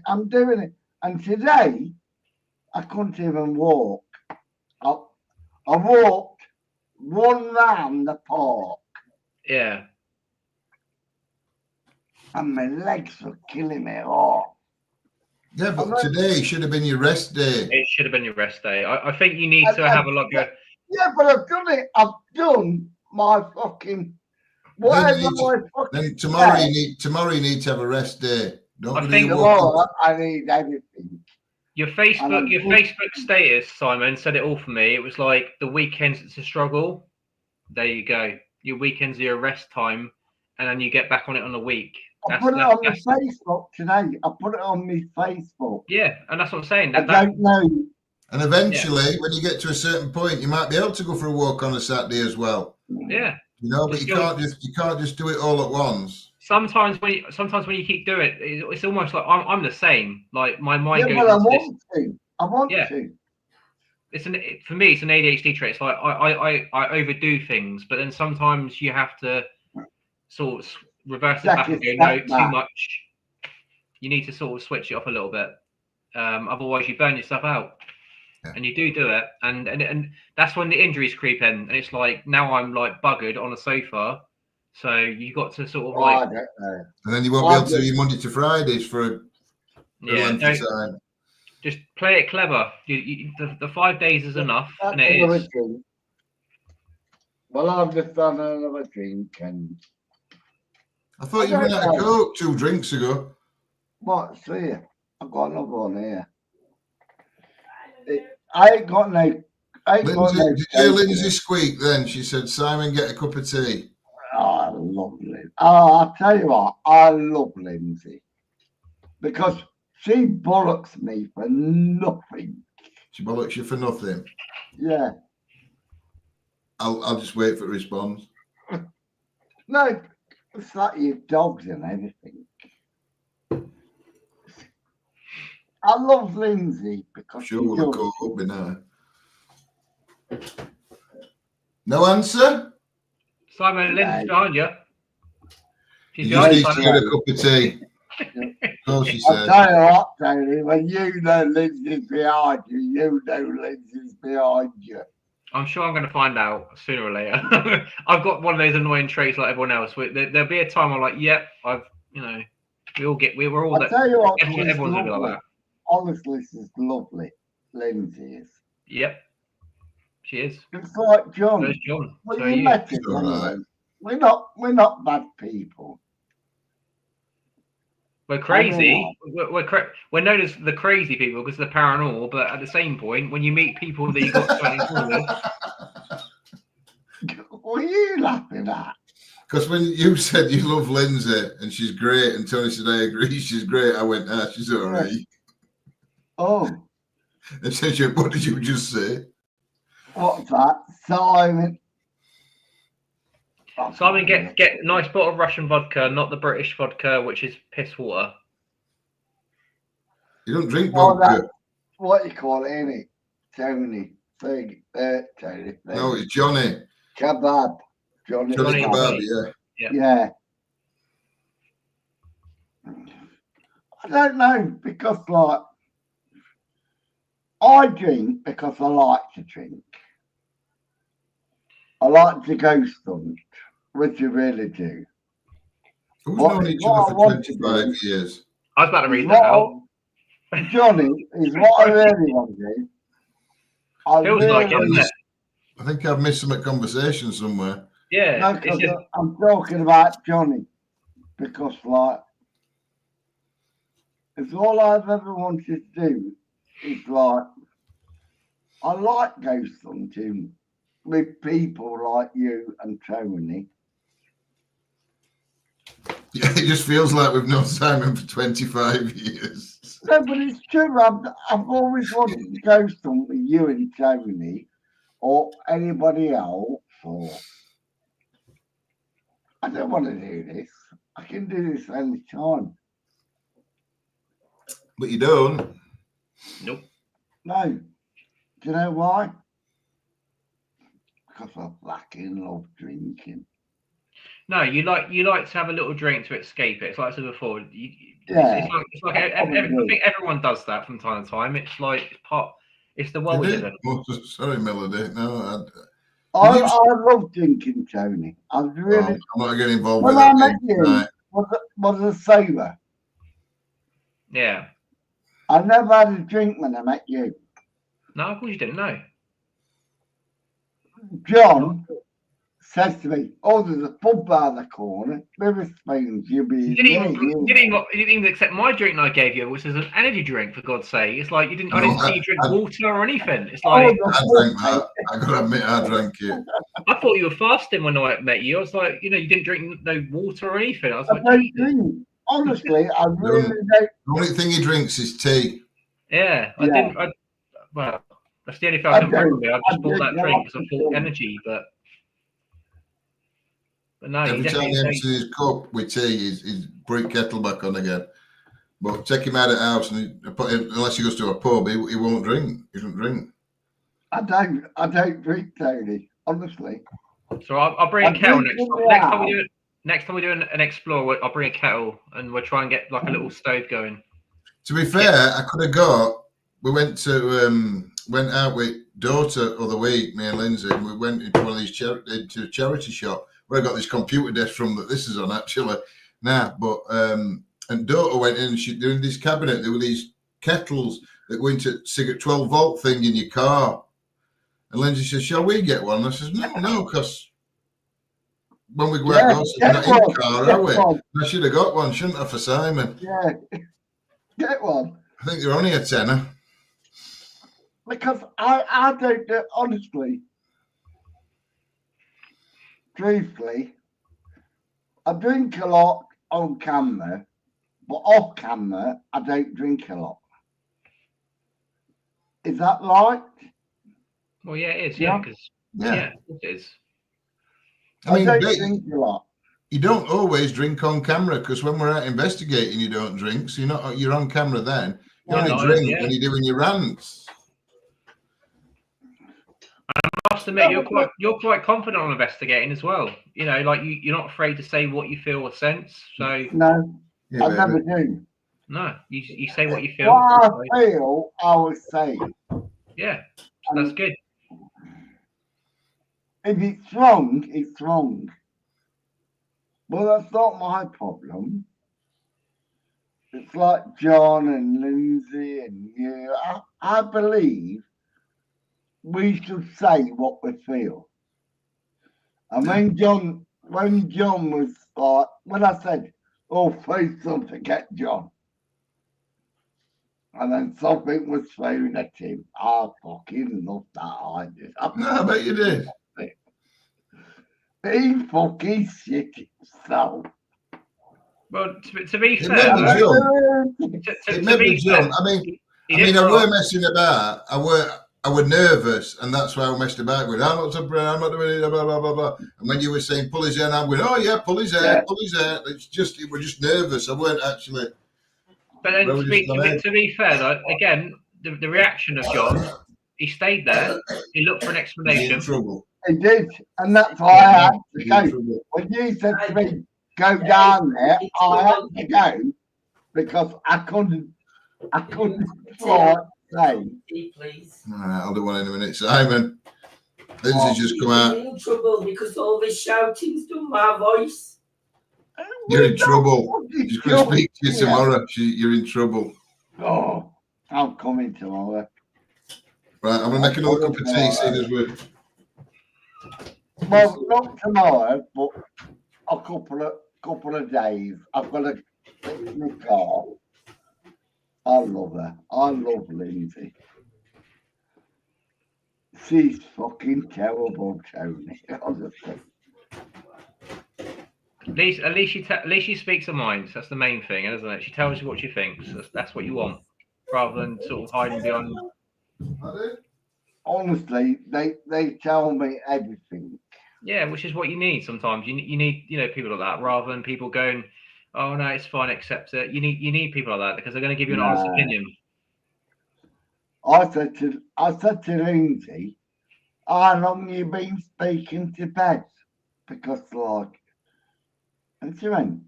I'm doing it. And today, I couldn't even walk. I walked 1 round the park, Yeah, and my legs were killing me. Oh, Yeah, but And then- today should have been your rest day. it should have been your rest day. I think you need And- to have a look at. yeah, but I've done it. I've done my fucking whatever need to- my fucking. Then tomorrow day. you need to have a rest day. Don't I do think your walking. Tomorrow, I need everything. Your Facebook good. Facebook status, Simon, said it all for me. It was like the weekends it's a struggle. There you go. Your weekends are your rest time, and then you get back on it on the week. I That's- put it that's- on my Facebook today. I put it on my Facebook. Yeah, and that's what I'm saying. I That don't know. And eventually, when you get to a certain point, you might be able to go for a walk on a Saturday as well. yeah. You know, but Just you can't just do it all at once. Sometimes when you keep doing it, it's almost like I'm the same. Like my mind Yeah, goes but I into this. want to. I want Yeah. to. For me, it's an ADHD trait. It's like I overdo things, but then sometimes you have to sort of reverse it back and go, no, Step too back. much. You need to sort of switch it off a little bit. Otherwise, you burn yourself out. Yeah. And you do it, and that's when the injuries creep in. And it's like now I'm like buggered on a sofa, so you got to sort of Oh, I like don't know. And then you won't be able to do your Monday to Fridays for a length of time. just play it clever. The 5 days is enough, That's and it another is. drink. Well, I've just done another drink, and I thought you ran out of Coke 2 drinks ago. what's here? I've got another one here. I ain't got no. I ain't got Lindsay, no. did you hear Coke Lindsay here. squeak then? She said, Simon, get a cup of tea. Oh, I love Lindsay. Oh, I'll tell you what, I love Lindsay because she bollocks me for nothing. She bollocks you for nothing. Yeah. I'll just wait for a response. No, it's like your dogs and everything. I love Lindsay because Sure, she we'll does. call up by now. No answer? Simon, Lynn's behind you. She's You just behind need you, to Simon. get a cup of tea. So she I'll said. tell you what, Tony, when you know Lindsay's behind you, you know Lindsay's behind you. I'm sure I'm going to find out sooner or later. I've got one of those annoying traits like everyone else. There'll be a time I'm like, yep, we're all I'll that. tell you what, she's Everyone's going to be lovely. like that. Honestly, she's lovely. Lindsay is. Yep, she is. It's like John. Where's John? Well, So are you you. met him, It's all right. anyway. We're not bad people. We're crazy. We're known as the crazy people because of the paranormal. But at the same point, when you meet people that you got something in common with, What are you laughing at? Because when you said you love Lindsay and she's great, and Tony said, I agree, she's great, I went, she's all right. Oh, And she said, what did you just say? what's that? Simon. Simon, get a nice bottle of Russian vodka, not the British vodka, which is piss water. You don't drink Oh, vodka. What you call it, innit? Tony. Tony. No, it's Johnny. Kebab. Johnny Johnny Kebab. Kebab, yeah. Yeah. I don't know, because like I drink because I like to drink. I like to go stunt, which I really do. We've What- known each what I other for want to 25 do- years. I was about to Is read that out. Johnny, is what I really want to do. I Feels like it, really- doesn't it? I think I've missed some conversation somewhere. Yeah. No, it's because just- I'm talking about Johnny, because like it's all I've ever wanted to do is like I like ghost hunting with people like you and Tony. Yeah, it just feels like we've known Simon for 25 years. No, but it's true. I've always wanted to ghost hunt with you and Tony, or anybody else. Or I don't want to do this. I can do this any time. But you don't. Nope. No. Do you know why? Because I fucking love drinking. No, you like to have a little drink to escape it. It's like I said before. Yeah. It's like I think everyone does that from time to time. It's like it's the world we Did live it? in. Oh, sorry, Melody. No, I you- love drinking, Tony. I really. I'm not getting involved When with I that. met you, Right. was a sober. Yeah. I never had a drink when I met you. No, of course you didn't know. John says to me, "Oh, there's a pub by the corner. There is spoons. You'll be You didn't there, even you." you didn't even accept my drink that I gave you, which is an energy drink, for God's sake. It's like I didn't see you drink water or anything. It's Oh, like the I pub, drank mate. that. I gotta admit, I drank it. I thought you were fasting when I met you. I was like, you didn't drink no water or anything. I was I like, don't Jesus. drink. Honestly, I really don't. The only thing he drinks is tea. Yeah, I Yeah. didn't. Well, that's the only thing I I can don't- remember. I just I bought that don't drink because I like thought it. energy, but no, you Every time definitely he take- empties his cup with tea, he's bring kettle back on again. But take him out of the house, and unless he goes to a pub, he won't drink. He doesn't drink. I don't drink, Tony. Honestly. So I'll bring I a kettle drink next it time. now. Next time we do an explore, I'll bring a kettle and we'll try and get like a little stove going. To be fair, I could have got. We went out with daughter other week, me and Lindsay, and we went into one of these into a charity shop where I got this computer desk from that this is on actually now. But and daughter went in and she doing this cabinet. There were these kettles that go into 12-volt thing in your car. And Lindsay says, "Shall we get one?" And I says, "No, because when we go out, Yeah, we're not in get the car, one, are we?" get one. I should have got one, shouldn't I, for Simon? Yeah. Get one. I think they're only a tenner. Because I don't know, honestly, truthfully, I drink a lot on camera, but off camera, I don't drink a lot. Is that right? Well, yeah, it is. Yeah, Yeah. because Yeah. it is. I mean, don't but drink a lot. you don't always drink on camera because when we're out investigating, you don't drink. So you're on camera then. You Yeah. only No, drink yeah. when you're doing your rants. I must admit, you're quite confident on investigating as well. You know, like you're not afraid to say what you feel or sense. So No, Yeah, I baby. never do. no, you say what you feel. What I feel, I will say. Yeah, so that's good. If it's wrong, it's wrong. Well, that's not my problem. It's like John and Lindsay and you. I believe we should say what we feel. And when John was like, when I said, "Oh, please don't forget John," and then something was thrown at him, I fucking loved that idea. No, I bet you did. He fucking shit himself. Well, to be It fair, made me though, jump. to It made be me fair, jump. I mean, he I did were right. messing about. I were nervous, and that's why I messed about with. I'm not doing it. Blah blah blah blah. And when you were saying pull his hair, I'm going, "Oh yeah, pull his hair, Yeah. pull his hair." We're just nervous. I weren't actually. But then Well, to be fair, though, again, the reaction of John, he stayed there. He looked for an In explanation. trouble. He did, and that's why I had to He's in go. trouble. When you said to me, go down there, I had to go because I couldn't like say. Please. All right, I'll do one in a minute. Simon, Lindsay's just come I'm out. in trouble because all this shouting's done my voice. You're in trouble. She's going to speak to you Yeah. tomorrow. You're in trouble. Oh, I'm coming tomorrow. Right, I'm going to make another cup of tea, seeing as we're. Well, not tomorrow, but a couple of days. I've got to fix my car. I love her. I love Lindsay. She's fucking terrible, Tony. Honestly. At least she speaks her mind. That's the main thing, isn't it? She tells you what she thinks. That's what you want, rather than sort of hiding behind. Honestly, they tell me everything. Yeah, which is what you need sometimes. You need people like that, rather than people going, "Oh no, it's fine, accept it." You need people like that because they're going to give you an honest opinion. I said to Lindsay, how long you been speaking to Beth? Because like, and she went,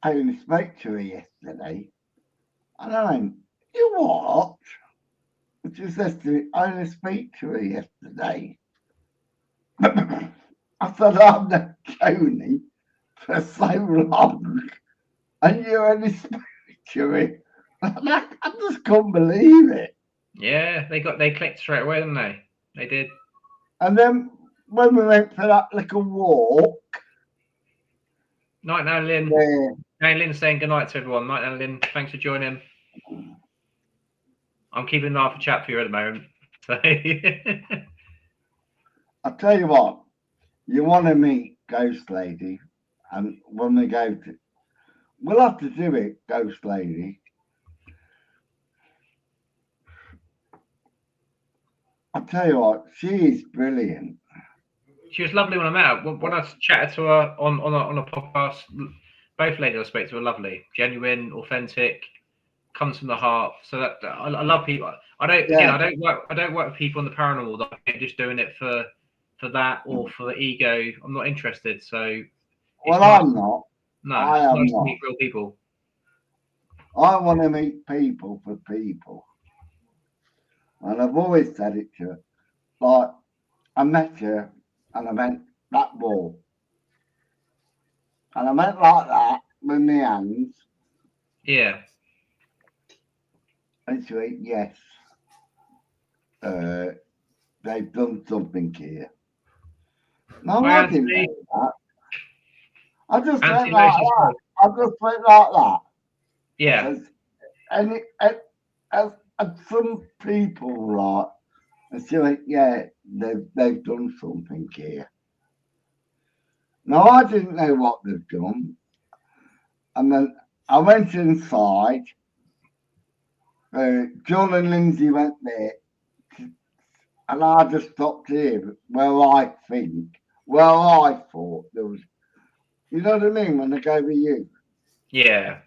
I only spoke to her yesterday. And I went, you what? And she says to me, I only speak to her yesterday. I said, I've known Tony for so long, and you only spoke to her. I just couldn't believe it. Yeah, they clicked straight away, didn't they? They did. And then when we went for that little walk, Night now, Lynn. Hey, Lynn's saying good night to everyone. Night now, Lynn. Thanks for joining. I'm keeping an eye for chat for you at the moment. So I'll tell you what, you want to meet Ghost Lady, and when we go to, we'll have to do it, Ghost Lady. I'll tell you what, she is brilliant. she was lovely when I met her. When I chatted to her on a podcast, both ladies I spoke to were lovely, genuine, authentic, comes from the heart. So that I love people. I don't work with people in the paranormal that are just doing it for that or for the ego. I'm not interested. So Well, I'm not. No, I it's am nice not. to meet real people. I want to meet people for people. And I've always said it to her. Like, I met her and I went that wall. And I went like that with my hands. Yeah. And she went, yes. They've done something here. No, I didn't know that. I just went like that. I just went like that. Yeah. And some people like, and she went, yeah, they've done something here. No, I didn't know what they've done. And then I went inside. John and Lindsay went there. And I just stopped here. Well, I thought there was, you know what I mean, when I go with you. Yeah.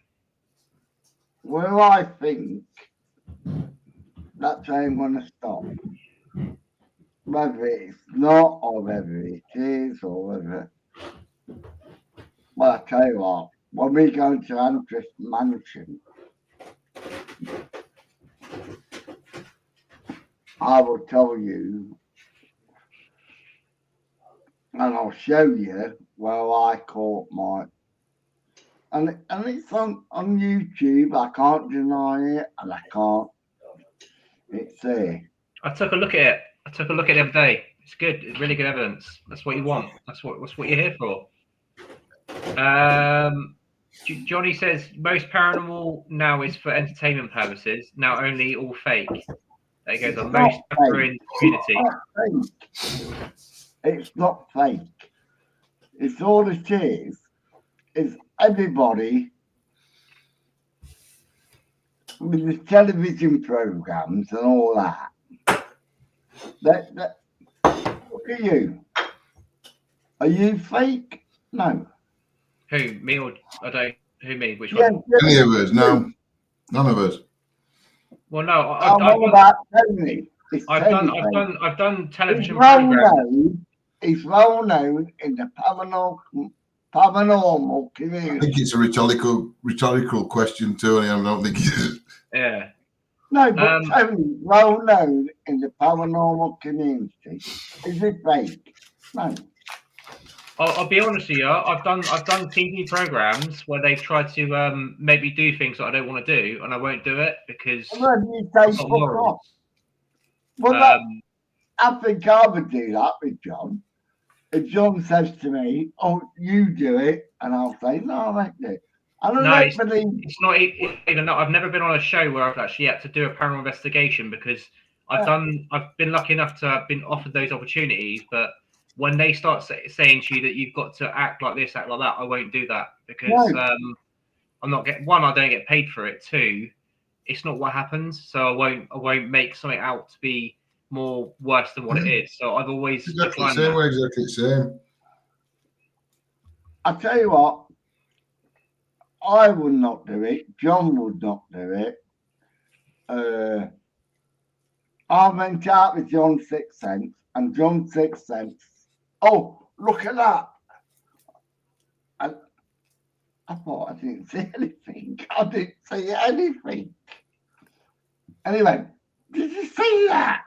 Well, I think that's how I'm going to stop. Whether it's not, or whether it is, or whether. Well, I tell you what, when we go to Andress Mansion, I will tell you, and I'll show you where I caught my. And it's on YouTube. I can't deny it, and I can't. It's there. I took a look at it. The other day. It's good. It's really good evidence. That's what you want. That's what you're here for. Johnny says most paranormal now is for entertainment purposes. Now only all fake. There goes on most in community. It's not fake. It's all it is everybody with the television programs and all that. That look at you. Are you fake? No. Who? Me or I don't? Who me? Which Yeah, one? Any of us? No, none of us. Well, no. I'm all about Tony. It's I've done It's television well programs. known. It's well known in the paranormal I community. think it's a rhetorical question, Tony. I don't think it is. Yeah. No, but Tony, well known in the paranormal community. Is it fake? No. I'll be honest with you. I've done TV programs where they've tried to make me do things that I don't want to do, and I won't do it because Well, you say I've got fuck morals. off. Well, I think I would do that with John. If John says to me, "Oh, you do it," and I'll say, "No, I won't do it." And I don't believe. It's not even that. I've never been on a show where I've actually had to do a paranormal investigation because I've been lucky enough to have been offered those opportunities, but when they start saying to you that you've got to act like this, act like that, I won't do that because I'm not one. I don't get paid for it. Two, it's not what happens, so I won't make something out to be more worse than what it is. So I've always Exactly the same way. Exactly the same. I tell you what, I would not do it. John would not do it. I went out with John Sixth Sense, and John Sixth Sense. Oh, look at that! And I thought I didn't see anything. I didn't see anything. Anyway, did you see that?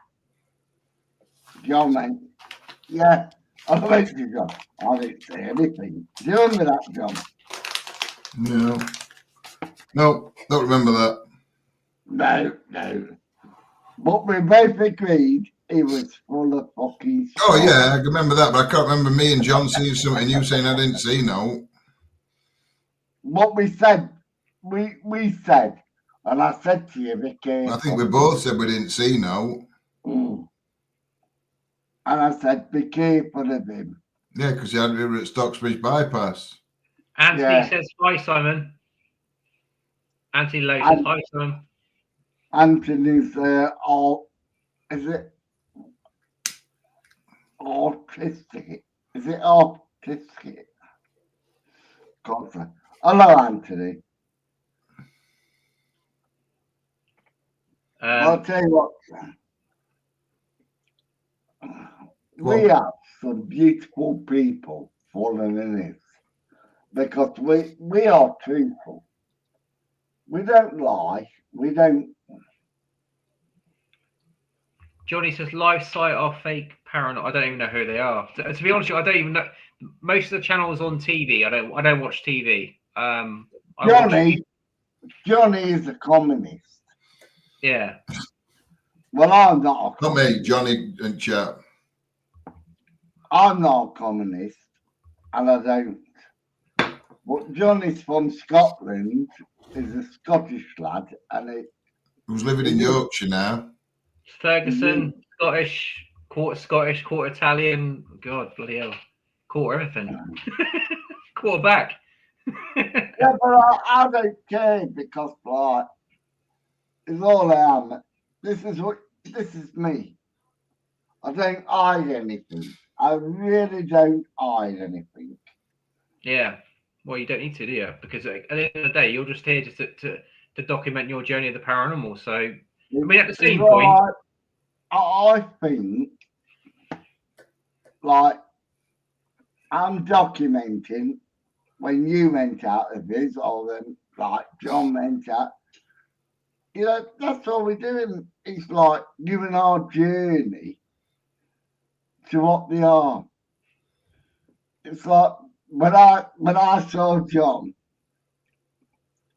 John went, yeah. I went to John. I didn't see anything. Do you remember that, John? No, don't remember that. No. But we both agreed he was full of fucking shit. Oh yeah, I can remember that, but I can't remember me and John seeing something. You saying I didn't see no. What we said, we said, and I said to you, Vicky. I think we both said we didn't see no. And I said, be careful of him. Yeah, because he had it at Stocksbridge bypass. Anthony says hi, Simon. Anthony Lowe says hi, Simon. Anthony's is it autistic? Is it autistic? Hello, Anthony. I'll tell you what. We have some beautiful people following this because we are truthful. We don't lie. We don't. Johnny says live site are fake paranoid. I don't even know who they are. To be honest with you, I don't even know. Most of the channels on TV. I don't watch TV. Johnny is a communist. Yeah. Well, I'm not. Not me, Johnny and Chap. I'm not a communist, and I don't. But Johnny's from Scotland. He's a Scottish lad, and who's living in Yorkshire now. Ferguson, Scottish, quarter Italian. God, bloody hell, quarter everything. Quarterback. Yeah, but I don't care because, like, it's all I am. This is me. I don't hide anything. I really don't hide anything. Yeah. Well, you don't need to, do you? Because at the end of the day, you're just here just to document your journey of the paranormal. So, I mean, at the same point, I think, like, I'm documenting when you went out of this, or then, like, John went out. You know, that's all we're doing. It's like giving our journey to what they are. It's like when I saw John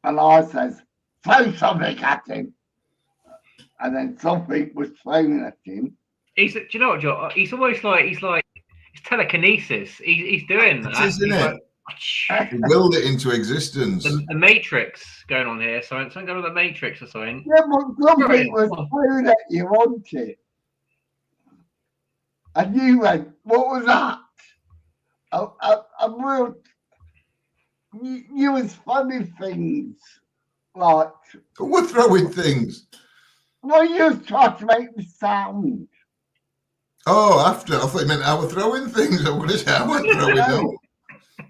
and I says, throw something at him. And then something was thrown at him. Do you know what, John? He's almost like it's telekinesis. He's doing that. Isn't it? He willed it into existence. The Matrix going on here. Something going on with the Matrix or something. Yeah, but something was thrown at you, wasn't it? And you went, what was that? You was funny things like. We're throwing things. Well, you was trying to make the sound. Oh, after. I thought you meant I was throwing things. I was throwing them.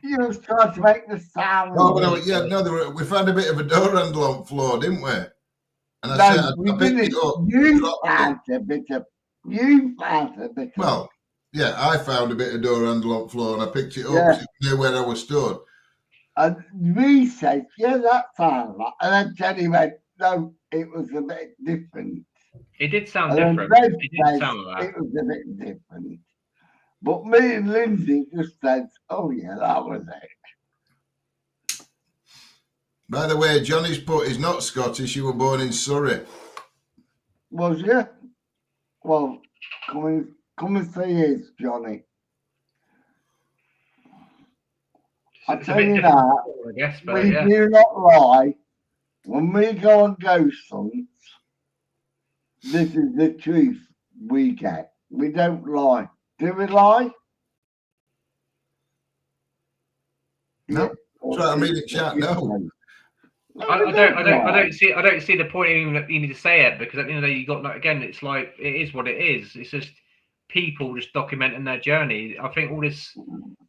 You was trying to make the sound. Oh, no, yeah, no, we found a bit of a door handle on the floor, didn't we? And I said, No, we I picked didn't. it up. You dropped it. found a bit of. You found a bit of. Well, yeah, I found a bit of door handle on the floor and I picked it up Yeah. 'cause it was near where I was stood. And we said, yeah, that sounds right. And then Jenny went, no, it was a bit different. It did sound And then different. Red It didn't said sound like it that. was a bit different. But me and Lindsay just said, oh, yeah, that was it. By the way, Johnny's put he's not Scottish, you were born in Surrey. Was you? Well, come and see his, Johnny. I It's a tell bit you different, that, I guess, but we yeah. do not lie. When we go on ghost hunts, this is the truth we get. We don't lie. Do we lie? No. That's right, I'm reading chat, no. I don't see the point in even needing to say it, because at the end of the day, you got, like, again, it's like, it is what it is. It's just people just documenting their journey. I think all this,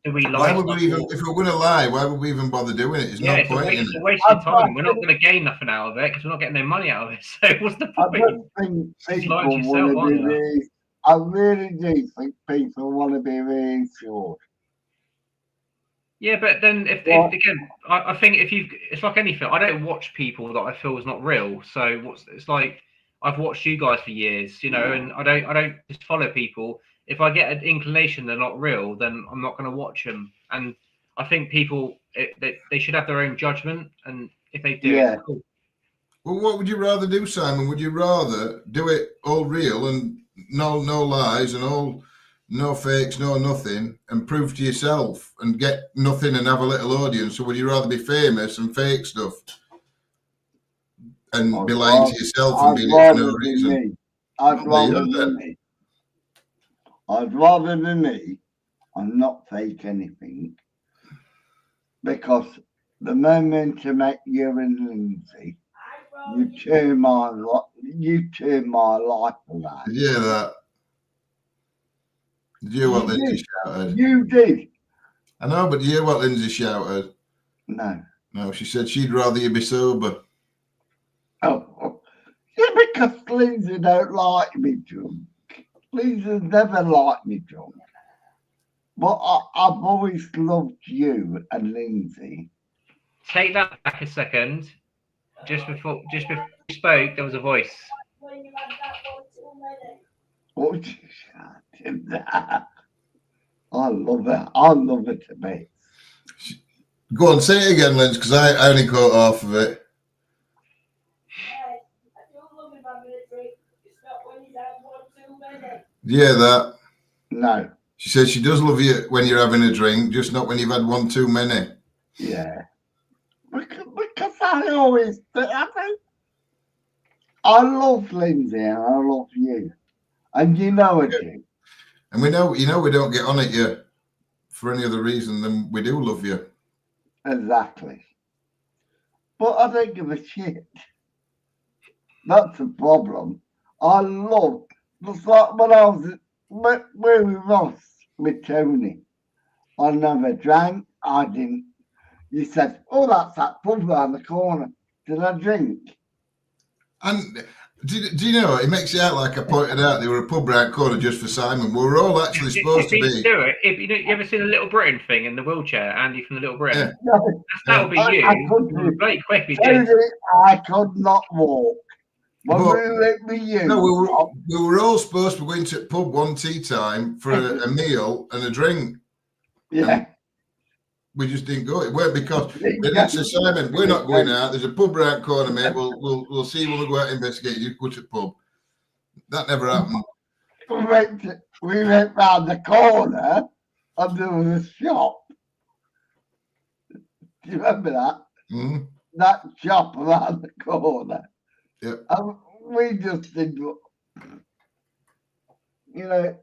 do we lie? Why would we even, if we're going to lie, why would we even bother doing it? There's Yeah, no it's a point in waste, it. a waste of time. We're not going to gain nothing out of it because we're not getting no money out of it. So what's the I point? don't think Just people lie to yourself, want to aren't be you? really, I really do think people want to be really sure. Yeah, but then if again, I think if you, it's like anything. I don't watch people that I feel is not real. So it's like I've watched you guys for years, you know, and I don't just follow people. If I get an inclination they're not real, then I'm not going to watch them. And I think people they should have their own judgment, and if they do, Yeah. it's cool. Well, what would you rather do, Simon? Would you rather do it all real and no lies and all no fakes, no nothing, and prove to yourself and get nothing and have a little audience? Or would you rather be famous and fake stuff and be lying to yourself and being it for no reason? I'd rather be me. I'd rather be me and not fake anything, because the moment I met you and Lindsay, you turned my life around. Did you hear that? Did you hear what Lindsay shouted? You did. I know, but did you hear what Lindsay shouted? No. No, she said she'd rather you be sober. Oh, yeah, because Lindsay don't like me drunk. Lindsay's never liked me drunk. But I've always loved you and Lindsay. Take that back a second. Just before you spoke, there was a voice. Oh, that. I love it. I love it to bits. Go on, say it again, Lindsay, because I only caught half of it. Do you hear that? No. She said she does love you when you're having a drink, just not when you've had one too many. Yeah. Because I always, I love Lindsay and I love you. And you know I do. And we know we don't get on at you for any other reason than we do love you. Exactly. But I don't give a shit. That's the problem. I love, just like when I was where we was with Tony. I never drank. I didn't. You said, oh, that's that pub around the corner. Did I drink? And do you know, it makes it out like I pointed out they were a pub round corner just for Simon. We were all actually supposed to be. Do it. If you ever seen the Little Britain thing in the wheelchair, Andy from the Little Britain? Yeah. No, That would be you. I couldn't. Very quick, he Tony, did. I could not walk. When But- we went with you. No, we were all supposed to be going to the pub one tea time for a meal and a drink. Yeah. We just didn't go. It weren't because they didn't say, Simon, we're not going out. There's a pub round corner, mate. We'll see when we go out and investigate. You go to the pub. That never happened. We went round the corner and there was a shop. Do you remember that? Mm-hmm. That shop around the corner. Yeah. And we just did, you know,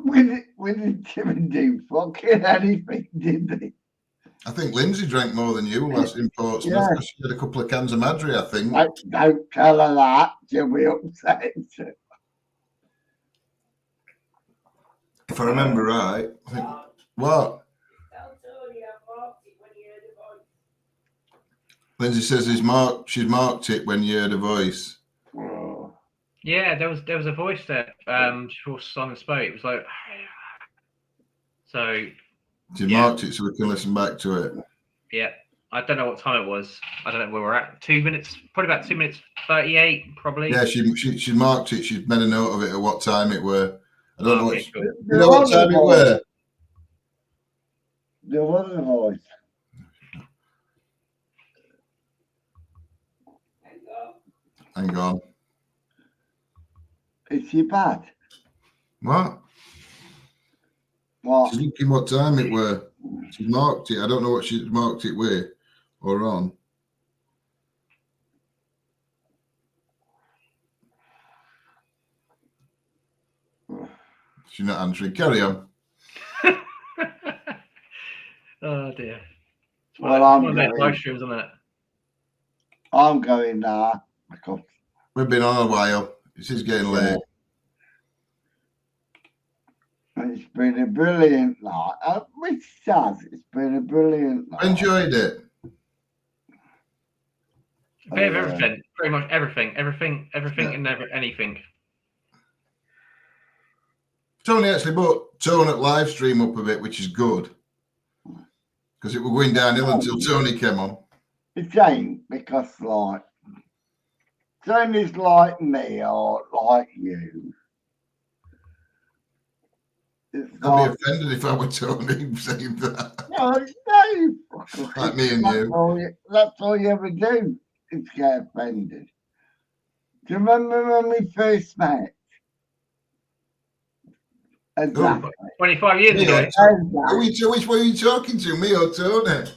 we didn't even do fucking anything, did we? I think Lindsay drank more than you last in Portsmouth. Yeah. She had a couple of cans of Madry, I think. Don't tell her that. She'll be upset. If I remember right. I think, what? Lindsay says she's marked it when you heard a voice. Oh, Yeah, there was a voice there before Simon spoke. It was like, so She Yeah. marked it so we can listen back to it. yeah. I don't know what time it was. I don't know where we're at. 2 minutes, probably about 2 minutes 38, probably. Yeah, she marked it. She's made a note of it at what time it were. I don't know Okay, what. cool. You know what time it were? there was a voice. Hang on. Is she bad? What? What? She's looking what time it were. She's marked it. I don't know what she's marked it with or on. She's not answering. Carry on. Oh dear. It's Well, one I'm of those going. live streams, isn't it? I'm going now because We've been on a while. This is getting late. it's been a brilliant night. Which says it's been a brilliant night. I enjoyed it. A bit of Oh, yeah. everything, pretty much everything, and anything. Tony actually put Tone at live stream up a bit, which is good. Because it was going downhill until Tony came on. It's ain't because like Tony's like me or like you. It's I'd like, be offended if I were Tony saying that. no, Like me and you. That's all you ever do is get offended. Do you remember when we first met? Exactly. 25 years ago. Which one are you talking to, me or Tony?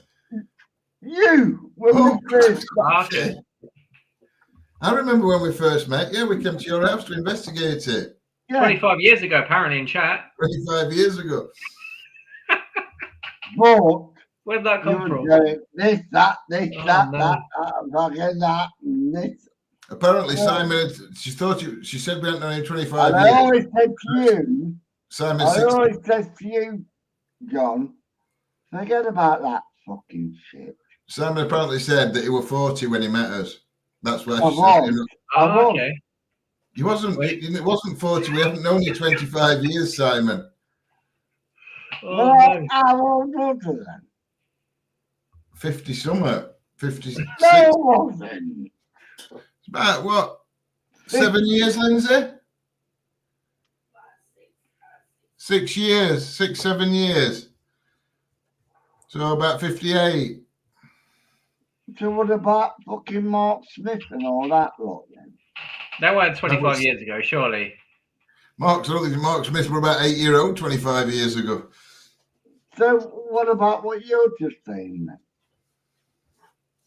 You, when Oh, we first met. Okay. I remember when we first met. Yeah, we came to your house to investigate it Yeah, 25 years ago, apparently, in chat. 25 years ago. but Where did that you come were from? doing this, that, Oh, that, no. fucking that, and this. Apparently, Yeah. Simon, she said we hadn't known him 25 And I years. always said to you, Simon, I 60. always said to you, John, forget about that fucking shit. Simon apparently said that he was 40 when he met us. That's why I she said was. Oh, okay. he wasn't. It wasn't 40. We haven't known you 25 years, Simon. Oh, Well, no. I won't go to them. 50 something. 56. No, I wasn't. It's about what? 7 years, Lindsay? 6 years. 6, 7 years. So about 58. So what about fucking Mark Smith and all that lot then? That was 25 was- years ago, surely. I don't think Mark Smith were about 8-year-old 25 years ago. So what about what you're just saying then?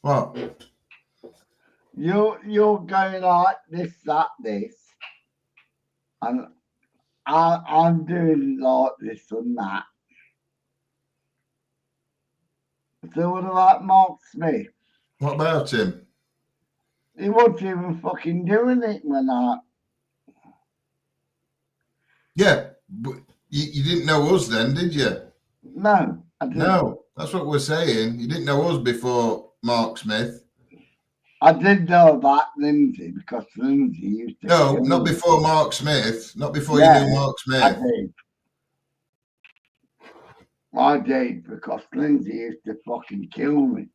What? You're going like this, that, this, and I'm doing like this and that. So what about Mark Smith? What about him? He wasn't even fucking doing it when I. Yeah, but you didn't know us then, did you? No, I didn't. No, that's what we're saying. You didn't know us before Mark Smith. I did know about Lindsay because Lindsay used to. No, kill not me. before Mark Smith. Not before Yeah, you knew Mark I Smith. did. I did because Lindsay used to fucking kill me.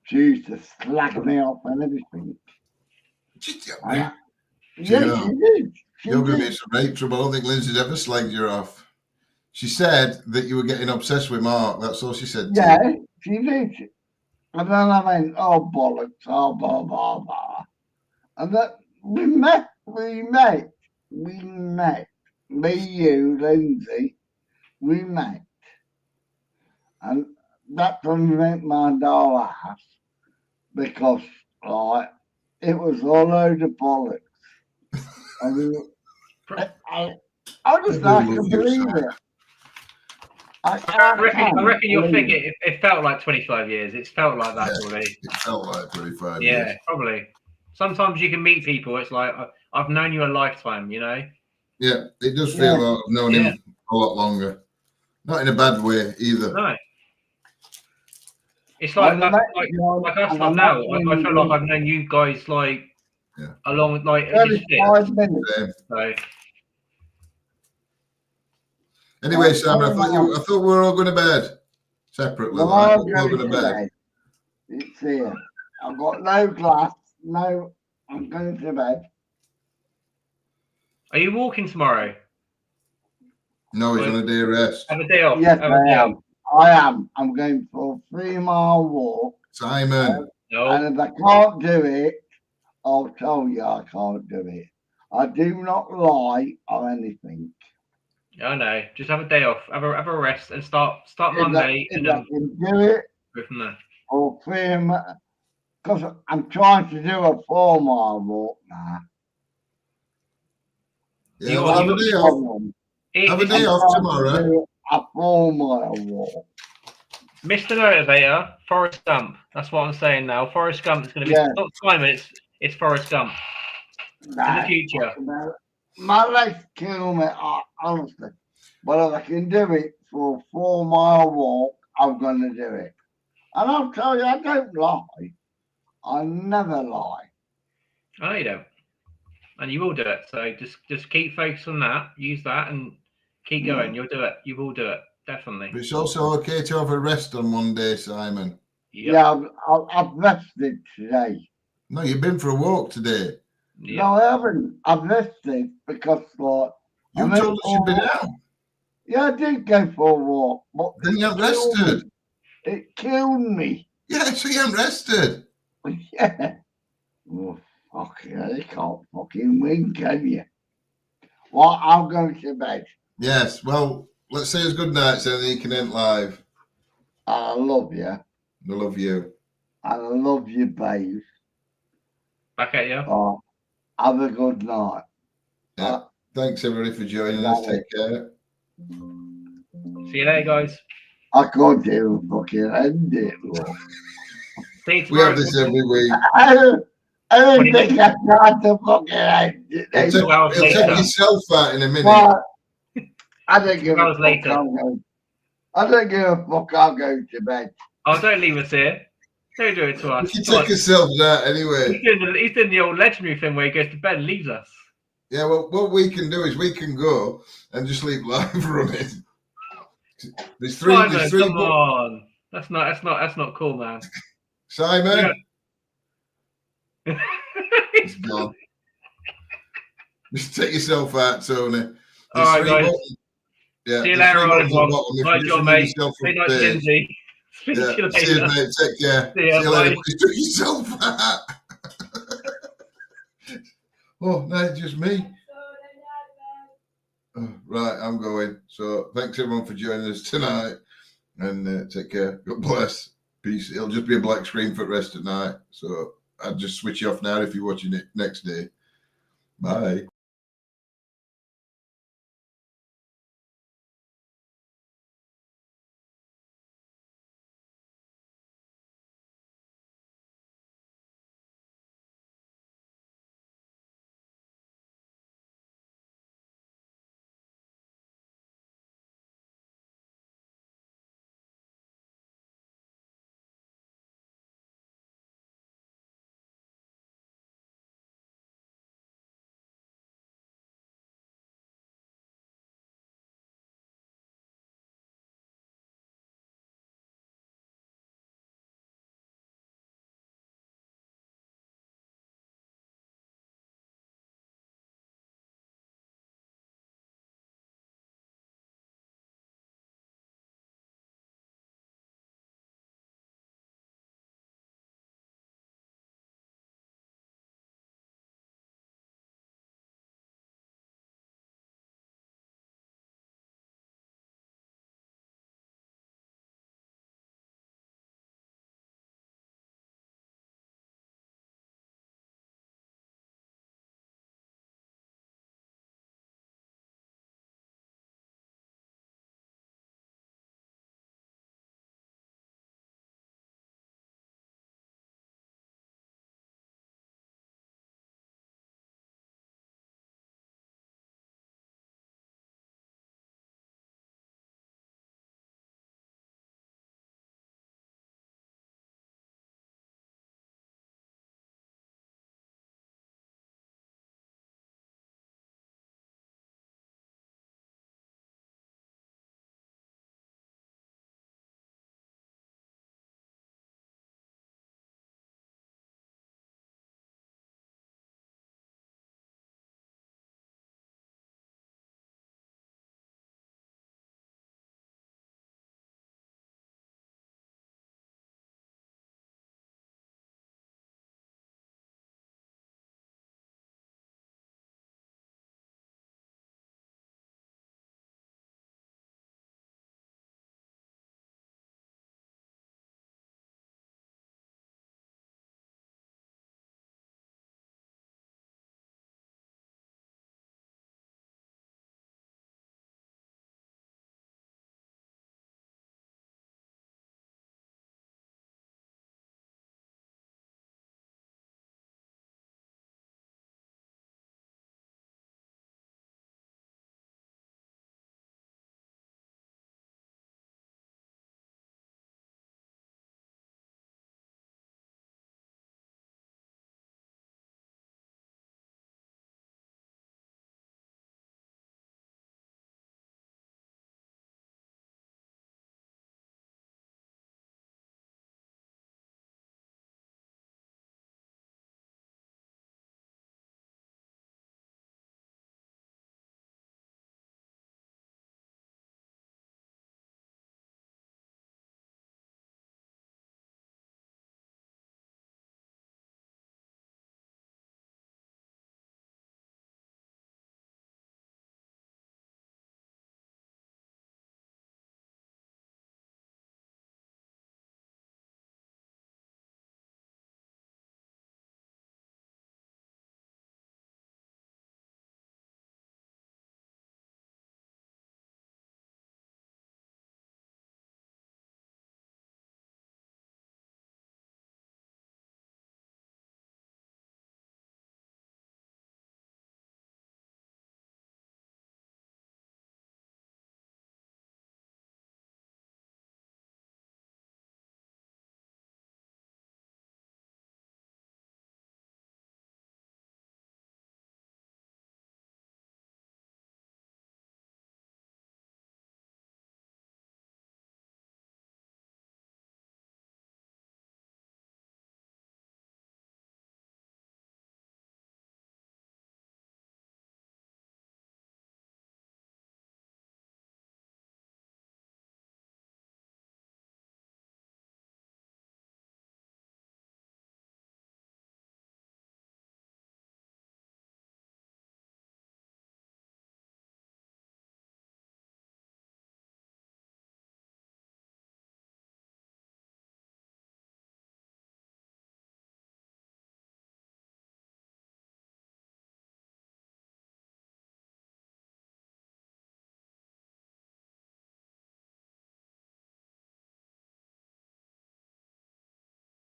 She used to slag me off and everything. Yeah, Yeah, know, she did. She you're going to be did. in some great trouble. I don't think Lindsay's ever slagged you off. She said that you were getting obsessed with Mark. That's all she said. To Yeah, you. she did. And then I went, oh bollocks, oh blah blah blah. And then we met. Me, you, Lindsay, we met. And that's when we went my doll ass because like it was all load of bollocks. I mean, I just I like do to love you, believe son. it. I I reckon you'll believe think it felt like 25 years. It's felt like that, Yeah. probably. It felt like 25 Yeah, years. probably. Sometimes you can meet people, it's like, I've known you a lifetime, you know? Yeah, it does feel like I've known Yeah. him a lot longer. Not in a bad way either. No. It's like I'm like, met like, John like us and lot I'm now. not I really feel like I've known you guys like Yeah. along like it just fits. 35 minutes. Same. So Anyway, Simon, I thought we were all going to bed separately. Well, Like, I'm we're all going going to to bed. bed. It's here. I've got no glass. No, I'm going to bed. are you walking tomorrow? No, he's on a day rest. Have a day off. Yes, Have a I day off. am. I am. I'm going for a 3-mile walk. Simon, No. And if I can't do it, I'll tell you I can't do it. I do not lie or anything. Oh no. Just have a day off. Have a rest and start If Monday I and then can do it go from there. for 3 miles, because I'm trying to do a 4-mile walk now. yeah, You well, have a got- day off. Have a It- day I'm off trying to tomorrow. do a 4-mile walk. Mr. Motivator, Forrest Gump. That's what I'm saying now. Forrest Gump is going to be Yeah. not Simon. It's Forrest Gump in the Nah, future. my legs kill me, honestly. But if I can do it for a 4-mile walk, I'm going to do it. And I'll tell you, I don't lie. I never lie. I know you don't, and you will do it. So just keep focused on that. Use that and keep going. You'll do it. You will do it. Definitely. But it's also okay to have a rest on one day, Simon. Yep. Yeah, I've rested today. No, you've been for a walk today. Yep. No, I haven't. I've rested because, like, You I went told us for you'd a been walk. out. Yeah, I did go for a walk, but Then you haven't it killed rested. me. It killed me. Yeah, so you haven't rested. Yeah. Oh, fucking hell, you can't fucking win, can you? Well, I'm going to bed. Yes, well, let's say it's good night so that you can end live. I love you. I love you. And I love you, babe. Back at you. Oh, have a good night. Yeah. Thanks, everybody, for joining us. Bye. Take care. See you later, guys. I can't even fucking end it, Lord. See you We tomorrow. have this every week. I don't think I tried to fucking end it. It'll take, 2 hours it'll take later. yourself out in a minute. But I don't give 2 a hours fuck. later. I don't give a fuck. I'll go to bed. Oh, don't leave us here. Don't do it to us. You Come take on. yourselves out anyway. He's doing the old legendary thing where he goes to bed and leaves us. Yeah, well, what we can do is we can go and just leave live running. There's three. Simon, There's three. come on. That's not cool, man. Simon, Yeah. he's gone. Just take yourself out, Tony. There's All right, three guys. buttons. Yeah, See you there's later, three buttons everyone. at the bottom. If Bye, you just John, remove mate. yourself from Say nice, the page. Lindsay. Speak Yeah, to you cheers, later. mate. Take care. See ya, you later. bye. Just took yourself out. Oh, no, it's just me. Oh, right, I'm going. So thanks everyone for joining us tonight, and take care. God bless. Peace. It'll just be a black screen for the rest of the night. So I'll just switch you off now if you're watching it next day. Bye.